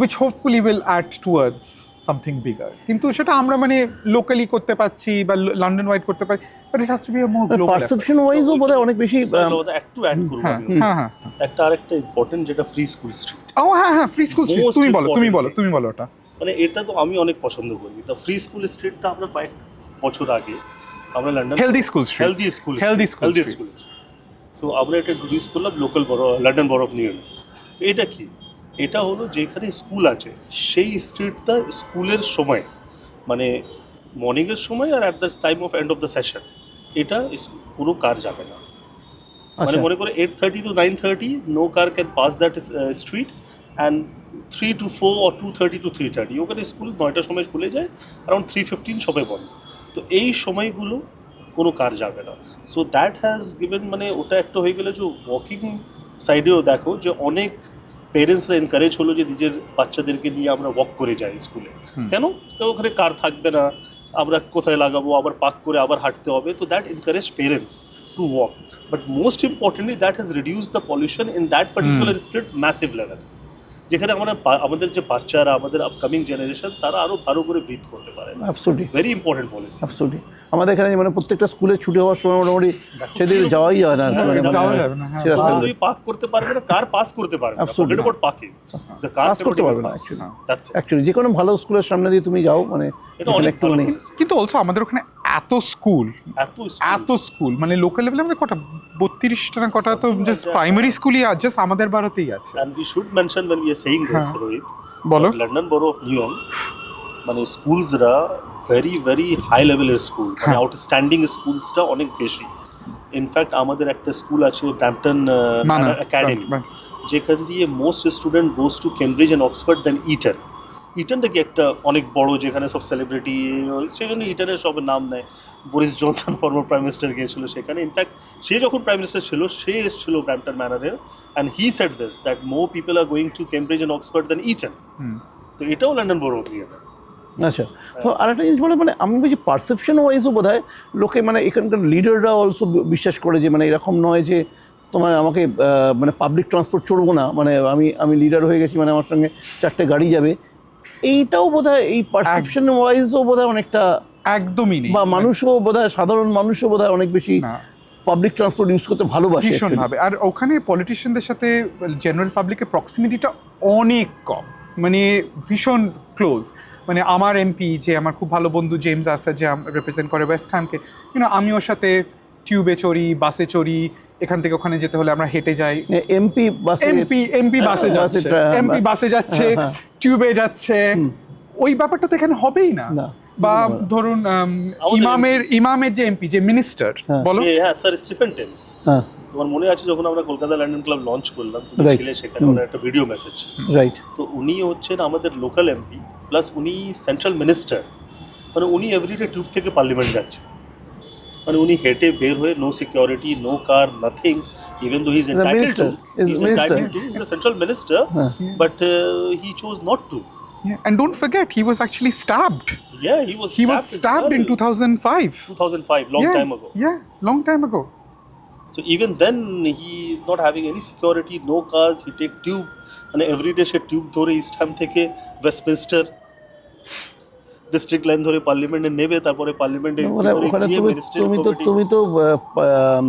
which hopefully will add towards something bigger, কিন্তু সেটা আমরা মানে লোকালি করতে পারছি বা লন্ডন ওয়াইড করতে পারি, but it has to be a more global perception ওয়াইজও বোধহয় অনেক বেশি। একটু অ্যাড করব আমি। হ্যাঁ একটা আরেকটা ইম্পর্টেন্ট, যেটা ফ্রি স্কুল স্ট্রিট। হ্যাঁ ফ্রি স্কুল স্ট্রিট, তুমি বলো ওটা। মানে এটা তো আমি অনেক পছন্দ করি। দ্য ফ্রি স্কুল স্ট্রিটটা আমরা কয়েক বছর আগে আমরা London healthy school street, healthy school. So আমরা এটা ইন্ট্রোডিউস করলাম local London borough of New York. তো এটা কি, এটা হলো যেখানে স্কুল আছে সেই স্ট্রিটটা স্কুলের সময়, মানে মর্নিংয়ের সময় আর at the time of end of the session, এটা কোনো কার যাবে না। মানে মনে করে 8:30 to 9:30 no car can pass that street, and 3 to 4 or 2:30 to 3:30 ওখানে স্কুল 9টার সময় খুলে যায়, অ্যারাউন্ড 3:15 সবাই বন্ধ। তো এই সময়গুলো কোনো কার যাবে না। সো দ্যাট হ্যাজ গিভেন, মানে ওটা একটা হয়ে গেলে যে ওয়াকিং সাইডেও দেখো যে অনেক পেরেন্টসরা এনকারেজ হলো যে নিজের বাচ্চাদেরকে নিয়ে আমরা ওয়াক করে যাই স্কুলে। কেন? তো ওখানে কার থাকবে না, আমরা কোথায় লাগাবো, আবার পার্ক করে আবার হাঁটতে হবে। তো that encourage parents to walk, but most importantly that has reduce the pollution in that particular street massive level, যেখানে আমরা আমাদের যে বাচ্চারা, আমাদের আপকামিং জেনারেশন, তারা আরও ভালো করে ব্রিথ করতে পারে। Absolutely very important policy. Absolutely আমাদের এখানে মানে প্রত্যেকটা স্কুলে ছুটি হওয়ার সময় মোটামুটি সেদিকে যাওয়াই যায় না, যাওয়া যাবে না। সে রাস্তা তুই পার্ক করতে পারবে না, কার পাস করতে পারবে না। Absolutely. Forget about parking, the car pass করতে পারবে না দ্যাটস ইট। অ্যাকচুয়ালি যে কোনো ভালো স্কুলের সামনে দিয়ে তুমি যাও, মানে এটা অনেক একটু মানে কিন্তু অলসো আমাদের ওখানে এত স্কুল মানে লোকাল লেভেলে আমাদের কটা 32টা না কটা তো জাস্ট প্রাইমারি স্কুলই আছে, জাস্ট আমাদের ভারতেই আছে। And we should mention when we are saying this, Rohit, বলো। London borough of New York মানে স্কুলসরা ভেরি ভেরি হাই লেভেলের স্কুল, মানে আউটস্ট্যান্ডিং স্কুলসটা অনেক বেশি। ইনফ্যাক্ট আমাদের একটা স্কুল আছে ব্র্যাম্পটন একাডেমি, যেখান দিয়ে most student goes to Cambridge and Oxford then Eton. ইটনটা কি একটা অনেক বড়, যেখানে সব সেলিব্রিটি, সেখানে ইটনের সব নাম নেয়। Boris Johnson former prime minister গিয়েছিল সেখানে। ইনফ্যাক্ট সে যখন প্রাইম মিনিস্টার ছিল, সে এসেছিল ব্র্যাম্পটন ম্যানারের, and he said this that more people are going to Cambridge and Oxford then Eton. তো এটাও London borough of New York. আচ্ছা, তো আরেকটা জিনিস বলে, মানে আমি বলছি পারসেপশন ওয়াইজও বোধ হয় লোকে, মানে এখানকার লিডাররা অলসো বিশ্বাস করে যে মানে এরকম নয় যে তোমার আমাকে মানে পাবলিক ট্রান্সপোর্ট চড়বো না, মানে আমি লিডার হয়ে গেছি, মানে আমার সঙ্গে 4টে গাড়ি যাবে। এইটাও বোধ হয় এই পারসেপশন ওয়াইজও বোধ হয় অনেকটা একদমই নেই, বা মানুষও বোধ হয়, সাধারণ মানুষও বোধ হয় অনেক বেশি পাবলিক ট্রান্সপোর্ট ইউজ করতে ভালোবাসে ভীষণভাবে। আর ওখানে পলিটিশিয়ানদের সাথে জেনারেল পাবলিকের প্রক্সিমিটিটা অনেক কম, মানে ভীষণ ক্লোজ। মানে আমার এমপি, যে আমার খুব ভালো বন্ধু জেমস আসার, যে রিপ্রেজেন্ট করে ওয়েস্ট হ্যামকে, আমি ওর সাথে টিউবে চড়ি, বাসে চড়ি, এখান থেকে ওখানে যেতে হলে আমরা হেঁটে যাই। এমপি বাসে যাচ্ছে, টিউবে যাচ্ছে, ওই ব্যাপারটা তো এখানে হবেই না। বা ধরুন ইমামের যে এমপি, যে মিনিস্টার, বলো। হ্যাঁ স্যার, স্টিফেন টেমস। তোমার মনে আছে যখন আমরা কলকাতা লন্ডন ক্লাব লঞ্চ করলাম, তুমি ছিলে সেখানে, ওনার একটা ভিডিও মেসেজ। রাইট। তো উনি হচ্ছেন আমাদের লোকাল এমপি, প্লাস উনি সেন্ট্রাল মিনিস্টার। মানে উনি এভরিডে টিউব থেকে পার্লামেন্ট যাচ্ছে, মানে উনি হেঁটে বের হয়ে, no security, no car, nothing, even though he's entitled to, he's a central minister, but he chose not to. Yeah, and don't forget, he was actually stabbed. Yeah, he was stabbed in 2005. 2005, time ago. Yeah, long time ago. So even then he is not having any security, no cars, he take tube, and every day she tube ধরে ইস্ট হ্যাম থেকে ওয়েস্টমিনস্টার ডিস্ট্রিক্ট লাইন ধরে পার্লামেন্টে নেবে, তারপরে পার্লামেন্টে ওখানে তুমি তো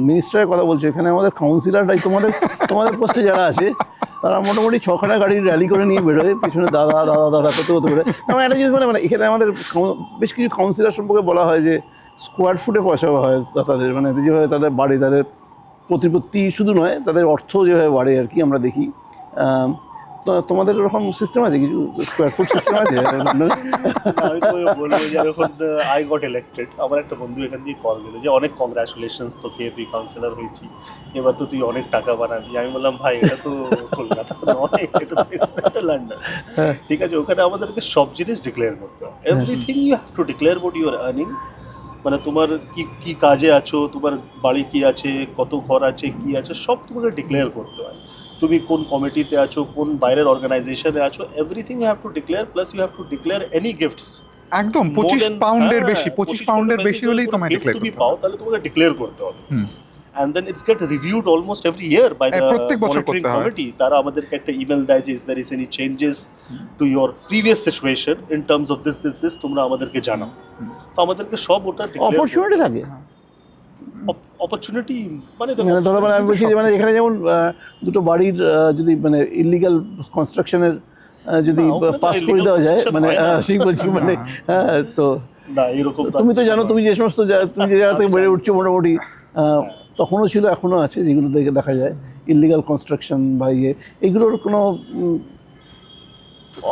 মিনিস্টারের কথা বলছো, এখানে আমাদের কাউন্সিলররাই তোমাদের পোস্টে যারা আছে, তারা মোটামুটি 6খানা গাড়ির র্যালি করে নিয়ে বেরোয়, পেছনে দাদা করতে বেরোয়। আমার একটা জিনিস মানে এখানে আমাদের বেশ কিছু কাউন্সিলর সম্পর্কে বলা হয় যে স্কোয়ার ফুটে পয়সা হয় তাদের, মানে যেভাবে তাদের বাড়ে, তাদের প্রতিপত্তি শুধু নয়, তাদের অর্থ যেভাবে বাড়ে আর কি আমরা দেখি। তোমাদের এরকম সিস্টেম আছে কিছু স্কোয়ার ফুট সিস্টেম আছে লন্ডনে? আমি তো বলবো যে যখন আই গট ইলেক্টেড, আমার একটা বন্ধু এখান দিয়ে কল দিল যে অনেক কংগ্রাচুলেশনস তোকে, তুই কাউন্সিলর হয়েছি, এবার তো তুই অনেক টাকা বানাবি। আমি বললাম ভাই এটা তো কলকাতা নয়, এটা লন্ডন। ঠিক আছে, ওখানে আমাদেরকে সব জিনিস ডিক্লেয়ার করতে হয়, everything you have to declare what you are earning. মানে তোমার কি কি কাজে আছো, তোমার বাড়ি কি আছে, কত ঘর আছে, কি আছে, সব তোমাকে ডিক্লেয়ার করতে হয়। তুমি কোন কমিটিতে আছো, কোন বাইরের অর্গানাইজেশনে আছো, everything you have to declare, plus you have to declare any gifts. একদম 25 পাউন্ডের বেশি, 25 পাউন্ডের বেশি হলেই তোমায় ডিক্লেয়ার তুমি করতে পাও হবে। তাহলে তোমাকে ডিক্লেয়ার করতে হবে। হুম। and then it's get reviewed almost every year by the প্রত্যেক বছর monitoring করতে হয়। committee. তারা আমাদেরকে একটা ইমেল দেয় যে is there is any changes to your previous situation in terms of this তোমরা আমাদেরকে জানাও। তো আমাদেরকে সব ওটা অপরচুনিটি থাকে অপরচুনিটি মানে মানে ধরো মানে আমি বলছি যে মানে এখানে যেমন দুটো বাড়ির যদি মানে ইলিগাল কনস্ট্রাকশনের যদি না, ওখানে তো পাস করে illegal দেওয়া যায় construction মানে হয় না। সেই বলছি মানে তো না এরকম তুমি তো জানো, তুমি যে সমস্ত তুমি যে জায়গা থেকে বেড়ে উঠছো মোটামুটি তখনও ছিল এখনও আছে, যেগুলো দেখে দেখা যায় ইলিগাল কনস্ট্রাকশন বা এগুলোর কোনো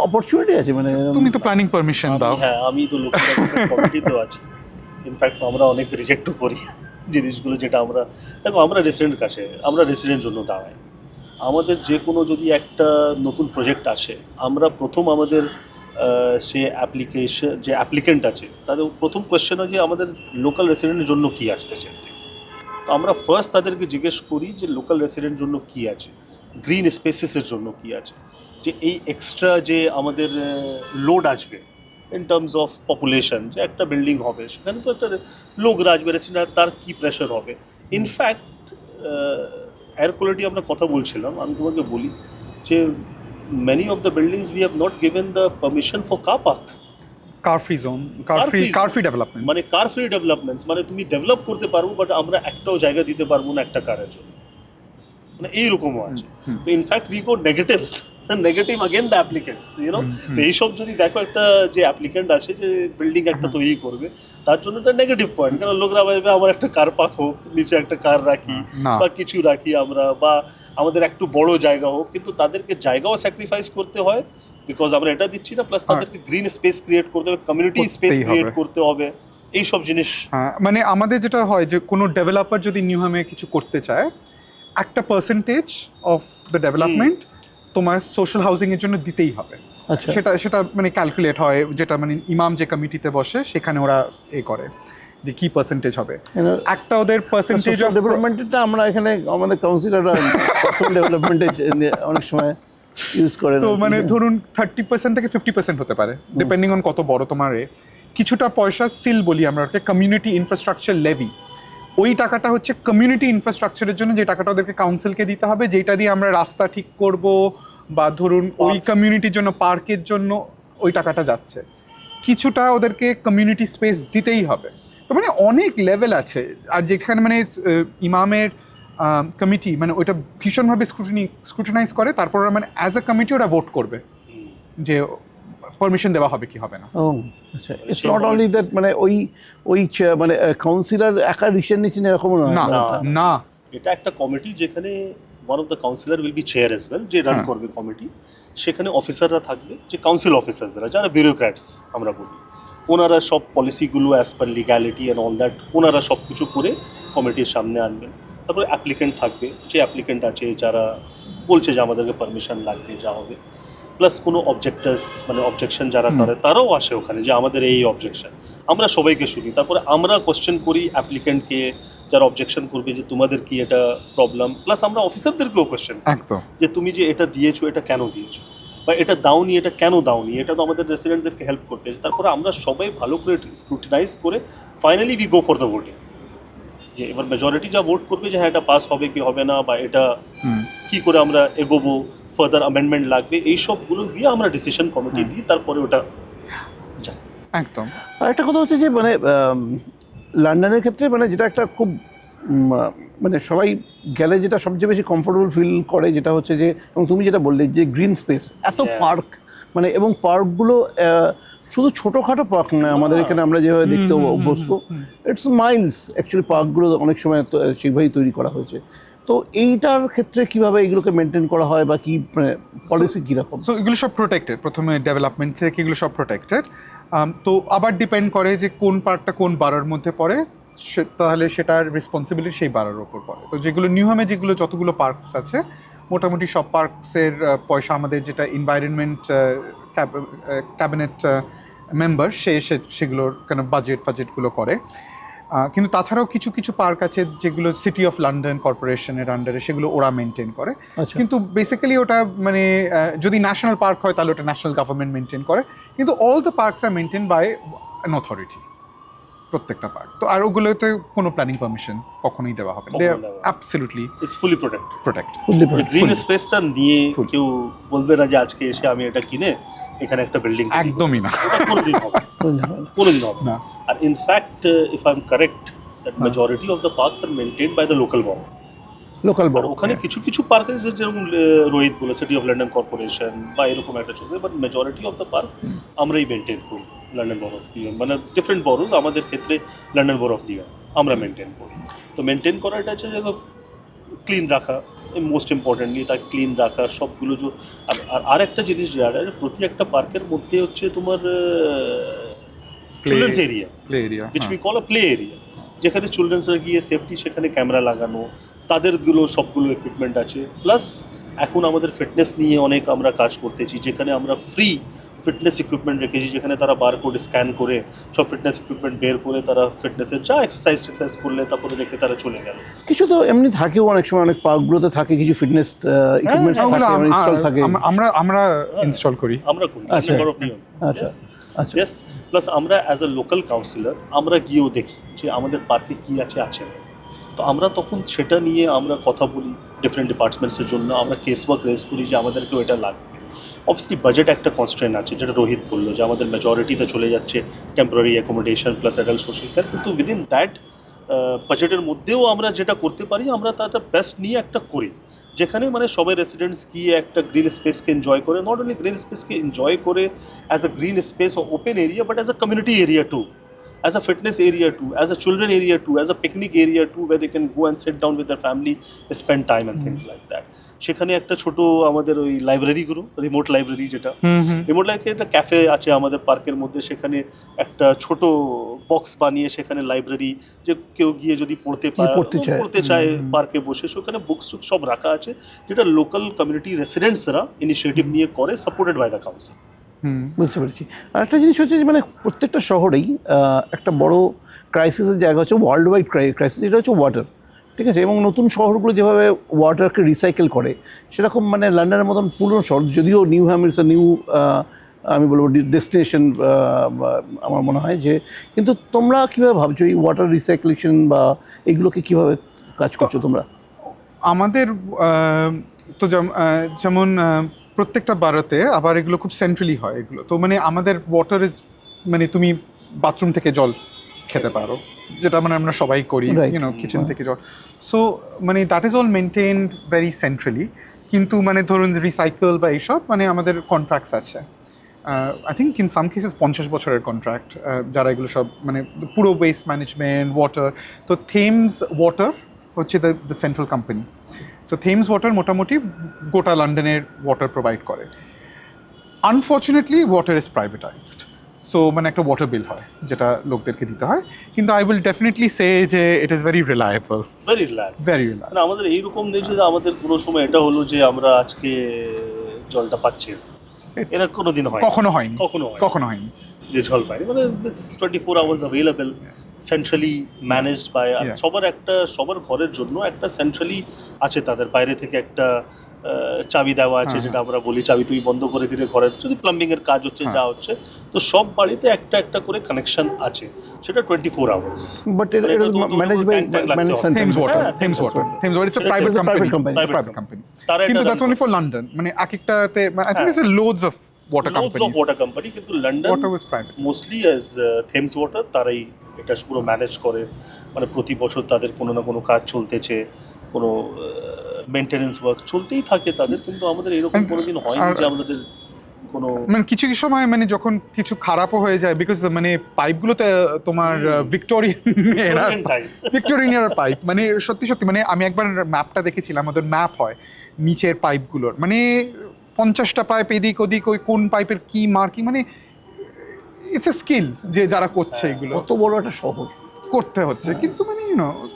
অপরচুনিটি আছে মানে তুমি তো প্ল্যানিং পারমিশন দাও। হ্যাঁ আমি তো লোকাল কমিটিতেও আছি। ইনফ্যাক্ট আমরা অনেক রিজেক্টও করি জিনিসগুলো, যেটা আমরা দেখো আমরা রেসিডেন্ট কাছে, আমরা রেসিডেন্ট জন্য দাঁড়াই। আমাদের যে কোনো যদি একটা নতুন প্রজেক্ট আসে, আমরা প্রথম আমাদের সে অ্যাপ্লিকেশন যে অ্যাপ্লিকেন্ট আছে তাদের প্রথম কোয়েশ্চেন হয় যে আমাদের লোকাল রেসিডেন্টের জন্য কী আসতেছে। তো আমরা ফার্স্ট তাদেরকে জিজ্ঞেস করি যে লোকাল রেসিডেন্ট জন্য কী আছে, গ্রিন স্পেসেসের জন্য কী আছে, যে এই এক্সট্রা যে আমাদের লোড আসবে ইন টার্মস অফ পপুলেশন, যে একটা বিল্ডিং হবে সেখানে তো একটা লোক আসবে রেসিডেন্ট, তার কী প্রেশার হবে। ইনফ্যাক্ট এয়ার কোয়ালিটি আমরা কথা বলছিলাম, আমি তোমাকে বলি যে many of the buildings we have not given the permission for car park. Car free zone, car free development, মানে কার ফ্রি ডেভেলপমেন্টস, মানে তুমি ডেভেলপ করতে পারবো বাট আমরা একটাও জায়গা দিতে পারবো না একটা কারের জন্য, মানে এইরকমও আছে। তো in fact we go negatives, negative again the applicants, you know. তো এইসব যদি দেখো একটা যে অ্যাপ্লিকেন্ট আছে যে বিল্ডিং একটা তৈরি করবে, তার জন্য একটা নেগেটিভ পয়েন্ট, কারণ লোকরা ভাবে আমার একটা কার পার্ক হোক, নিচে একটা কার রাখি বা কিছু রাখি আমরা, বা আমাদের একটু বড় জায়গা হোক, কিন্তু তাদেরকে জায়গাও স্যাক্রিফাইস করতে হয় বিকজ আমরা এটা দিচ্ছি না, প্লাস তাদেরকে গ্রিন স্পেস ক্রিয়েট করতে হবে, কমিউনিটি স্পেস ক্রিয়েট করতে হবে, এই সব জিনিস। মানে আমাদের যেটা হয় যে কোনো ডেভেলপার যদি নিউহামে কিছু করতে চায়, একটা পার্সেন্টেজ অফ দ্য ডেভেলপমেন্ট তোমার সোশ্যাল হাউসিং এর জন্য দিতেই হবে। আচ্ছা সেটা মানে ক্যালকুলেট হয়, যেটা মানে ইমাম যে কমিটিতে বসে সেখানে ওরা করে যে কি পার্সেন্টেজ হবে, একটা ওদের পার্সেন্টেজ অফ ডেভেলপমেন্টটা আমরা এখানে আমাদের কাউন্সিলররা পার্সোনাল ডেভেলপমেন্টে অনেক সময় ইউজ করে। তো মানে ধরুন 30% থেকে 50% হতে পারে, ডিপেন্ডিং অন কত বড় তোমার কিছুটা পয়সা সিল বলি আমরা ওকে, কমিউনিটি ইনফ্রাস্ট্রাকচার লেভি। ওই টাকাটা হচ্ছে কমিউনিটি ইনফ্রাস্ট্রাকচারের জন্য, যে টাকাটা ওদেরকে কাউন্সিলকে দিতে হবে, যেটা দিয়ে আমরা রাস্তা ঠিক করব বা ধরুন ওই কমিউনিটির জন্য পার্কের জন্য ওই টাকাটা যাচ্ছে। কিছুটা ওদেরকে কমিউনিটি স্পেস দিতেই হবে। তো মানে অনেক লেভেল আছে, আর যেখানে মানে ইমামের কমিটি মানে ওইটা ভীষণভাবে স্ক্রুটিনাইজ করে, তারপর ওরা মানে অ্যাজ এ কমিটি ওরা ভোট করবে যে পারমিশন দেওয়া হবে কি হবে না। ও আচ্ছা, ইটস নট অনলি দ্যাট মানে ওই মানে কাউন্সিলর একা ডিসিশন নিচ্ছেন এরকম না না, এটা একটা কমিটি যেখানে one of the councillor will be chair as well, যে রান করবে কমিটি। সেখানে অফিসাররা থাকবে, যে কাউন্সিল অফিসার্সরা যারা বিউরোক্র্যাটস আমরা বলি, ওনারা সব পলিসিগুলো as per legality and all that ওনারা সব কিছু করে কমিটির সামনে আনবেন। তারপরে অ্যাপ্লিকেন্ট থাকবে, যে অ্যাপ্লিকেন্ট আছে যারা বলছে যে আমাদেরকে পারমিশন লাগবে যা হবে, প্লাস কোনো অবজেক্টার্স মানে অবজেকশন যারা করে তারাও আসে ওখানে, যে আমাদের এই অবজেকশন, আমরা সবাইকে শুনি। তারপরে আমরা কোশ্চেন করি অ্যাপ্লিকেন্টকে, যারা অবজেকশন করবে যে তোমাদের কি এটা প্রবলেম, প্লাস আমরা অফিসারদেরকেও কোশ্চেন একদম যে তুমি যে এটা দিয়েছো এটা কেন দিয়েছো, বা এটা দাওনি এটা কেন দাওনি, এটা তো আমাদের রেসিডেন্টদেরকে হেল্প করতে। তারপরে আমরা সবাই ভালো করে স্ক্রুটিনাইজ করে finally we go for the voting, যে এবার মেজরিটি যা ভোট করবে যে হ্যাঁ এটা পাস হবে কি হবে না, বা এটা কি করে আমরা এগোবো, ফার্দার অ্যামেন্ডমেন্ট লাগবে, এই সবগুলো দিয়ে আমরা ডিসিশন কমিটি দিই, তারপরে ওটা যায়। একদম। আর একটা কথা হচ্ছে যে মানে লন্ডনের ক্ষেত্রে মানে যেটা একটা খুব মানে সবাই গেলে যেটা সবচেয়ে বেশি কমফোর্টেবল ফিল করে, যেটা হচ্ছে যে, এবং তুমি যেটা বললে যে গ্রিন স্পেস, এত পার্ক মানে, এবং পার্কগুলো শুধু ছোটোখাটো পার্ক নয়, আমাদের এখানে আমরা যেভাবে দেখতে অভ্যস্ত, ইটস মাইলস অ্যাকচুয়ালি পার্কগুলো অনেক সময় সেইভাবেই তৈরি করা হয়েছে। তো এইটার ক্ষেত্রে কিভাবে এগুলোকে মেনটেন করা হয় বা কি পলিসি কীরকম? সো এগুলো সব প্রোটেক্টেড, প্রথমে ডেভেলপমেন্ট থেকে এগুলো সব প্রোটেক্টেড। তো আবার ডিপেন্ড করে যে কোন পার্কটা কোন বাড়ার মধ্যে পড়ে, তাহলে সেটার রেসপন্সিবিলিটি সেই বাড়ার ওপর পড়ে। তো যেগুলো নিউহামে যেগুলো যতগুলো পার্কস আছে মোটামুটি সব পার্কসের পয়সা আমাদের যেটা এনভায়রনমেন্ট ক্যাবিনেট মেম্বার সেগুলোর কেন বাজেটগুলো করে। কিন্তু তাছাড়াও কিছু কিছু পার্ক আছে যেগুলো সিটি অফ লন্ডন কর্পোরেশনের আন্ডারে, সেগুলো ওরা মেনটেন করে। আচ্ছা। কিন্তু বেসিক্যালি ওটা মানে যদি ন্যাশনাল পার্ক হয় তাহলে ওটা ন্যাশনাল গভর্নমেন্ট মেনটেন করে, কিন্তু all the parks are maintain by an authority, প্রত্যেকটা পার্ক। তো আর ওগুলোতে কোনো প্ল্যানিং পারমিশন কখনোই দেওয়া হবে না, they are absolutely it's fully protected. Protect. Fully green স্পেসটা নিয়ে Full. কেউ বলবে না যে আজকে এসে আমি এটা কিনে এখানে একটা বিল্ডিং, একদমই না। কোনোদিন হবে না, কোনোদিন হবে না। না। আর in fact if I am correct that majority of the parks are maintain by the local borough. Local আর বড় ওখানে কিছু কিছু পার্ক আছে যেরকম রোহিত বলে সিটি অফ লন্ডন কর্পোরেশন বা এরকম একটা চলবে, but majority of the park আমরাই মেনটেন করি। লন্ডন বড় অফ দি মানে ডিফারেন্ট বরোজ, আমাদের ক্ষেত্রে লন্ডন বড় অফ দি আমরা মেনটেন করি। তো মেনটেন করাটা হচ্ছে যে ক্লিন রাখা, মোস্ট ইম্পর্টেন্টলি তার ক্লিন রাখা সবগুলো যে। আর একটা জিনিস যেটা প্রতি একটা পার্কের মধ্যে হচ্ছে তোমার children's area, play area, which we call a play area, যেখানে চিলড্রেন্সরা গিয়ে সেফটি, সেখানে ক্যামেরা লাগানো, তাদেরগুলো সবগুলো ইকুইপমেন্ট আছে। প্লাস এখন আমাদের ফিটনেস নিয়ে অনেক আমরা কাজ করতেছি, যেখানে আমরা ফ্রি ফিটনেস ইকুইপমেন্ট রেখেছি, যেখানে তারা বারকোড স্ক্যান করে সব ফিটনেস ইকুইপমেন্ট বের করে তারা ফিটনেসের যা এক্সারসাইজ করলে তারপরে রেখে তারা চলে গেল। কিছু তো এমনি থাকেও, অনেক সময় অনেক পার্কগুলোতে থাকে কিছু ফিটনেস ইকুইপমেন্টস থাকে, ইনস্টল থাকে। আমরা ইনস্টল করি। আমরা করি আচ্ছা। member of the আচ্ছা আচ্ছা ইয়েস। প্লাস আমরা অ্যাজ আ লোকাল কাউন্সিলর আমরা গিয়েও দেখি যে আমাদের পার্কে কী আছে না। তো আমরা তখন সেটা নিয়ে আমরা কথা বলি ডিফারেন্ট ডিপার্টমেন্টসের জন্য, আমরা কেস ওয়ার্ক রেজ করি যে আমাদেরকেও এটা লাগবে। অবভিয়াসলি বাজেট একটা কনস্ট্রেন্ট আছে, যেটা রোহিত বললো যে আমাদের মেজরিটিতে চলে যাচ্ছে temporary accommodation plus adult social care, কিন্তু উইদিন দ্যাট বাজেটের মধ্যেও আমরা যেটা করতে পারি আমরা তাটা বেস্ট নিয়ে একটা করি, যেখানে মানে সবাই রেসিডেন্টস গিয়ে একটা গ্রিন স্পেসকে এনজয় করে, নট অনলি গ্রিন স্পেসকে এনজয় করে অ্যাজ আ গ্রিন স্পেস ও open area, but as a community area too, as a fitness area too, as a children area too, as a picnic area too, where they can go and sit down with their family, spend time and things like that. সেখানে একটা ছোট আমাদের ওই লাইব্রেরিগুলো, রিমোট লাইব্রেরি যেটা, রিমোট লাইব্রেরি একটা ক্যাফে আছে আমাদের পার্কের মধ্যে, সেখানে একটা ছোট বক্স বানিয়ে সেখানে লাইব্রেরি, যে কেউ গিয়ে যদি পড়তে চায় পার্কে বসে, সেখানে বুকস সব রাখা আছে, যেটা লোকাল কমিউনিটি রেসিডেন্টসরা ইনিশিয়েটিভ নিয়ে করে, সাপোর্টেড বাই দ্য কাউন্সিল। বুঝতে পেরেছি। আর একটা জিনিস হচ্ছে যে মানে প্রত্যেকটা শহরেই একটা বড় ক্রাইসিসের জায়গা হচ্ছে ওয়ার্ল্ড ওয়াইড ক্রাইসিস, যেটা হচ্ছে ওয়াটার, ঠিক আছে? এবং নতুন শহরগুলো যেভাবে ওয়াটারকে রিসাইকেল করে, সেরকম মানে লন্ডনের মতন পুরনো শহর, যদিও নিউহ্যাম ইজ নিউ আমি বলবো ডেস্টিনেশন আমার মনে হয়, যে কিন্তু তোমরা কীভাবে ভাবছো এই ওয়াটার রিসাইক্লেশন বা এগুলোকে কীভাবে কাজ করছো তোমরা? আমাদের তো যেমন প্রত্যেকটা বাড়াতে আবার এগুলো খুব সেন্ট্রালি হয় এগুলো, তো মানে আমাদের ওয়াটার ইজ মানে তুমি বাথরুম থেকে জল খেতে পারো, যেটা মানে আমরা সবাই করি, কিচেন থেকে জল। সো মানে that is all maintained very centrally. কিন্তু মানে ধরুন রিসাইকেল বা এইসব মানে আমাদের কন্ট্রাক্টস আছে, I think in some cases 50 বছরের কন্ট্রাক্ট, যারা এগুলো সব মানে পুরো ওয়েস্ট ম্যানেজমেন্ট ওয়াটার। তো থেমস ওয়াটার হচ্ছে the central company. So Thames water মোটামুটি গোটা লন্ডনের ওয়াটার প্রোভাইড করে। আনফর্চুনেটলি ওয়াটার ইজ প্রাইভেটাইজড, সো মানে একটা ওয়াটার বিল হয় যেটা লোকদেরকে দিতে হয়। কিন্তু আই উইল ডেফিনেটলি সে যে it is very reliable, very reliable. আমাদের এইরকম নেই যে আমাদের কোনো সময় এটা হলো যে আমরা আজকে জলটা পাচ্ছি না, এরা কোনোদিন হয়, কখনো হয়নি যে জল পাইনি। মানে 24 hours available, centrally managed by. সবার ঘরের জন্য একটা সেন্ট্রালি আছে, তাদের বাইরে থেকে একটা চাবি দেওয়া আছে, যেটা আমরা বলি চাবি তুমি বন্ধ করে দিলে ঘরের যদি প্লাম্বিং এর কাজ হচ্ছে যা হচ্ছে, তো সব বাড়িতে একটা একটা করে কানেকশন আছে, সেটা 24 hours। বাট এটা manage by Thames Water it's a private company, কিন্তু that's only for London, মানে এক একটাতে I think there's loads of water company, কিন্তু London water was private mostly as Thames water, তারাই এটা পুরো ম্যানেজ করে। মানে প্রতি বছর তাদের কোনো না কোনো কাজ চলতেছে, কোনো মেইনটেনেন্স ওয়ার্ক চলতেই থাকে তাদের। কিন্তু আমাদের এরকম কোনোদিন হয়নি যে আমাদের কোনো মানে কিছু কিছু সময় মানে যখন কিছু খারাপও হয়ে যায় বিকজ মানে পাইপগুলোতে তোমার ভিক্টোরিয়ান টাইম ভিক্টোরিয়ান পাইপ মানে সত্যি সত্যি মানে আমি একবার ম্যাপটা দেখেছিলাম, ওদের ম্যাপ হয় নিচের পাইপগুলোর, মানে 50টা পাইপ এদিক ওদিক, ওই কোন পাইপের কি মার্কিং, মানে ইটস এ স্কিল যে যারা করছে এগুলো কত বড় একটা শহর। করতে হচ্ছে, কিন্তু মানে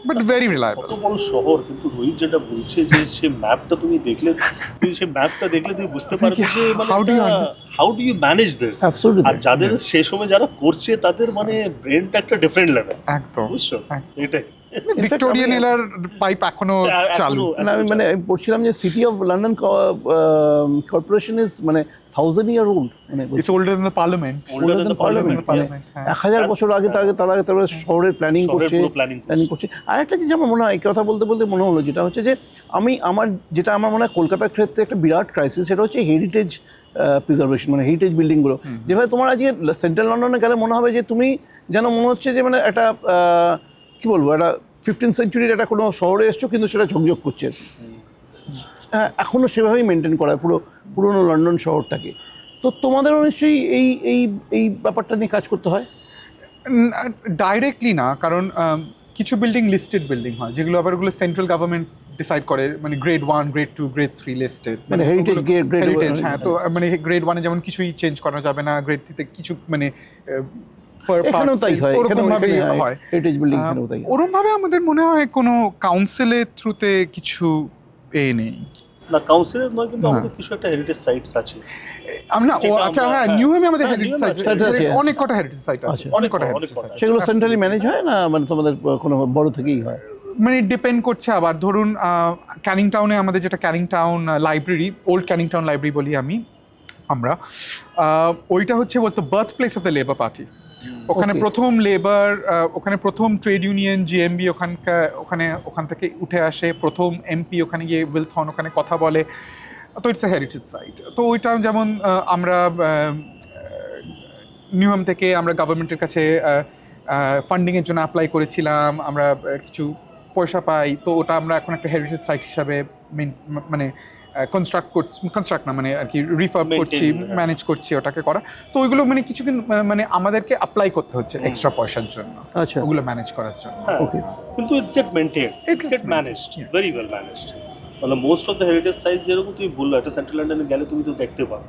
বাট ভেরি রিলায়েবল। কত বড় শহর, কিন্তু রোহিত যেটা বলছে যে সে ম্যাপটা তুমি দেখলে, তুমি সেই ম্যাপটা দেখলে তুমি বুঝতে পারবে যে মানে How do you understand? How do you manage this. Absolutely. আর যাদের সে সময় যারা করছে তাদের মানে ব্রেনটা একটা ডিফারেন্ট লেভেল, একদম বুঝছো? একদম। এটাই ভিক্টোরিয়ান এলার পাইপ এখনো চালু। না আমি মানে আমি পড়ছিলাম যে city of London corporation is মানে 1000 year old, মানে it's older than the parliament. older than the parliament, yes. হ্যাঁ। 1000 বছর আগে তারা শহরের প্ল্যানিং শহরের করছে, পুরো প্ল্যানিং প্ল্যানিং করছে। আর একটা জিনিস আমার মনে হয়, এই কথা বলতে বলতে মনে হলো, যেটা হচ্ছে যে যেটা আমার মনে হয় কলকাতার ক্ষেত্রে একটা বিরাট ক্রাইসিস, সেটা হচ্ছে হেরিটেজ প্রিজার্ভেশন, মানে হেরিটেজ বিল্ডিংগুলো। যেভাবে তোমার আজকে সেন্ট্রাল লন্ডনে গেলে মনে হবে যে তুমি যেন মনে হচ্ছে যে মানে একটা কি বলবো, একটা 15th century একটা কোনো শহরে এসছো, কিন্তু সেটা ঝকঝক করছে। হ্যাঁ, এখনও সেভাবেই মেনটেন করা হয় পুরনো লন্ডন শহরটাকে। তো তোমাদেরও নিশ্চয়ই এই ব্যাপারটা নিয়ে কাজ করতে হয়। ডাইরেক্টলি না, কারণ কিছু বিল্ডিং লিস্টেড বিল্ডিং হয় যেগুলো আবার ওগুলো সেন্ট্রাল গভর্নমেন্ট ডিসাইড করে, মানে গ্রেড 1 গ্রেড 2 গ্রেড 3 লিস্টেড, মানে heritage grade হেরিটেজ। one, হ্যাঁ, তো মানে গ্রেড 1 এ যেমন কিছুই চেঞ্জ করা যাবে না, গ্রেড 3 তে কিছু মানে এখানেও তাই হয়, ওরকম ভাবেই হয়। হেরিটেজ বিল্ডিং এখানেও তাই হয়। ওরকম ভাবে আমাদের মনে হয় কোনো কাউন্সিলের থ্রুতে কিছু নেই। না কাউন্সিলের নয়, কিন্তু না। আমাদের কিছু একটা হেরিটেজ সাইটস আছে। আমরা যেটা আচ্ছা আমরা- হ্যাঁ, হ্যাঁ, নিউহামে আমাদের হ্যাঁ, হেরিটেজ নিউহামে সাইট আছে, আছে। অনেক কটা হেরিটেজ সাইট আছে, আচ্ছা। অনেক কটা অনেক হেরিটেজ কটা। সাইট। সেগুলো সেন্ট্রালি ম্যানেজ হয় না, মানে তোমাদের কোনো বড় থেকেই হয়? মানে ডিপেন্ড করছে। আবার ধরুন ক্যানিং টাউনে আমাদের যেটা Canning town library, old Canning town library বলি আমরা ওইটা হচ্ছে was the birth place of the labour party. ওখানে Okay. প্রথম লেবার, ওখানে প্রথম ট্রেড ইউনিয়ন জিএমবি ওখান থেকে উঠে আসে, প্রথম এমপি ওখানে গিয়ে উইলথন ওখানে কথা বলে। তো ইটস এ হেরিটেজ সাইট। তো ওইটা যেমন আমরা নিউহাম থেকে আমরা গভর্নমেন্টের কাছে ফান্ডিংয়ের জন্য অ্যাপ্লাই করেছিলাম, আমরা কিছু পয়সা পাই, তো ওটা আমরা এখন একটা হেরিটেজ সাইট হিসাবে মানে কনস্ট্রাক্ট না মানে আর কি রিফার্ব করছি, Maintain, ম্যানেজ করছি ওটাকে করা। তো ওইগুলো মানে কিছু কিন্তু মানে আমাদেরকে অ্যাপ্লাই করতে হচ্ছে এক্সট্রা পয়সার জন্য আচ্ছা, ওগুলো ম্যানেজ করার জন্য। হ্যাঁ, ওকে। কিন্তু it's get maintain, it's get managed, very well managed. মানে মোস্ট অফ দ্য হেরিটেজ সাইজ, যেরকম তুমি বললো, একটা সেন্ট্রাল লন্ডনে গেলে তুমি তো দেখতে পাও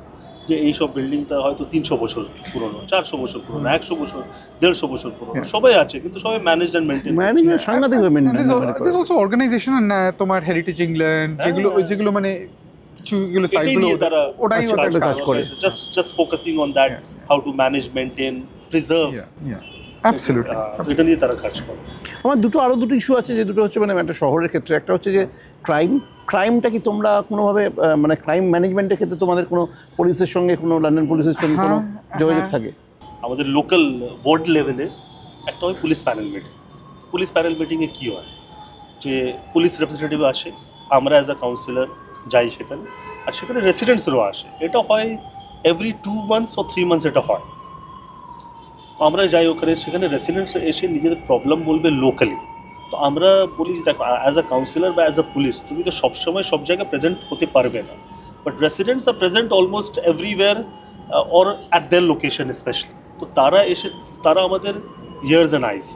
যে এই সব বিল্ডিংটা হয়তো 300 বছর পুরনো, 400 বছর পুরনো, 100 বছর, 150 বছর পুরনো, সবাই আছে, কিন্তু সবাই ম্যানেজড অ্যান্ড মেনটেন। ম্যানেজমেন্ট সাংঘাতিকভাবে মেনটেন দিস অলসো অর্গানাইজেশন তোমার হেরিটেজ ইংল্যান্ড, যেগুলো মানে কিছু এগুলো এটাই সাইটগুলো নিয়ে তারা ওটাই আচ্ছা, ওটা কাজ করে। Just focusing on that, Yeah. How to manage, maintain, preserve, absolutely. এটা নিয়ে তারা কাজ করে। আমার আরও দুটো ইস্যু আছে, যে দুটো হচ্ছে মানে একটা শহরের ক্ষেত্রে। একটা হচ্ছে যে ক্রাইমটা কি তোমরা কোনোভাবে মানে ক্রাইম ম্যানেজমেন্টের ক্ষেত্রে তোমাদের কোনো পুলিশের সঙ্গে, কোনো লন্ডন পুলিশের সঙ্গে কোনো যোগাযোগ থাকে? আমাদের লোকাল ওয়ার্ড লেভেলে একটা হয় police panel meeting. Police panel মিটিংয়ে কী হয় যে পুলিশ রিপ্রেজেন্টেটিভ আসে, আমরা অ্যাজ আ কাউন্সিলর যাই সেখানে, আর সেখানে রেসিডেন্টসরাও আসে। এটা হয় এভরি 2 months ও 3 months এটা হয়। তো আমরা যাই ওখানে, সেখানে রেসিডেন্টস এসে নিজেদের প্রবলেম বলবে লোকালি। তো আমরা বলি যে দেখো, অ্যাজ আ কাউন্সিলর বা অ্যাজ আ পুলিশ তুমি তো সবসময় সব জায়গায় প্রেজেন্ট হতে পারবে না, but residents are present almost everywhere or at their location specially. তো তারা আমাদের ইয়ার্স অ্যান্ড আইস।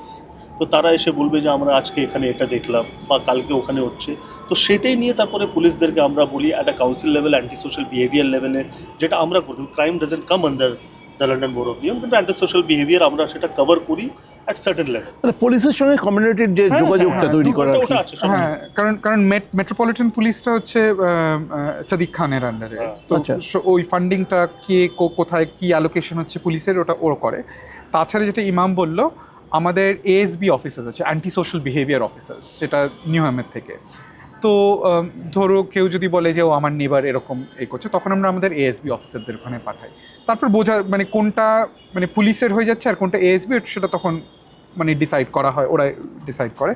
তো তারা এসে বলবে যে আমরা আজকে এখানে এটা দেখলাম বা কালকে ওখানে হচ্ছে। তো সেটাই নিয়ে তারপরে পুলিশদেরকে আমরা বলি at a council level, anti social behaviour লেভেলে, যেটা আমরা করি। Crime doesn't come under the London board of নিয়ম, কিন্তু অ্যান্টি সোশ্যাল বিহেভিয়ার আমরা সেটা কভার করি অ্যাট সার্টেন লেভেল। মানে পুলিশের সঙ্গে কমিউনিটির যে যোগাযোগটা তৈরি করা আর কি। ওটা আছে সব হ্যাঁ, কারণ মেট্রোপলিটন পুলিশটা হচ্ছে সাদিক খানের আন্ডারে। হ্যাঁ। তো আচ্ছা। ওই ফান্ডিংটা কে কোথায় কি অ্যালোকেশন হচ্ছে পুলিশের, ওটা ওরা করে। তাছাড়া যেটা ইমাম বলল, আমাদের এএসবি অফিসার্স আছে, অ্যান্টি সোশ্যাল বিহেভিয়ার অফিসার্স, যেটা নিউহামের থেকে। তো ধরো কেউ যদি বলে যে ও আমার নেবার এরকম করছে, তখন আমরা আমাদের এএসবি অফিসারদের ওখানে পাঠাই। তারপর বোঝা মানে কোনটা মানে পুলিশের হয়ে যাচ্ছে আর কোনটা এএসবি, সেটা তখন মানে ডিসাইড করা হয়, ওরা ডিসাইড করে।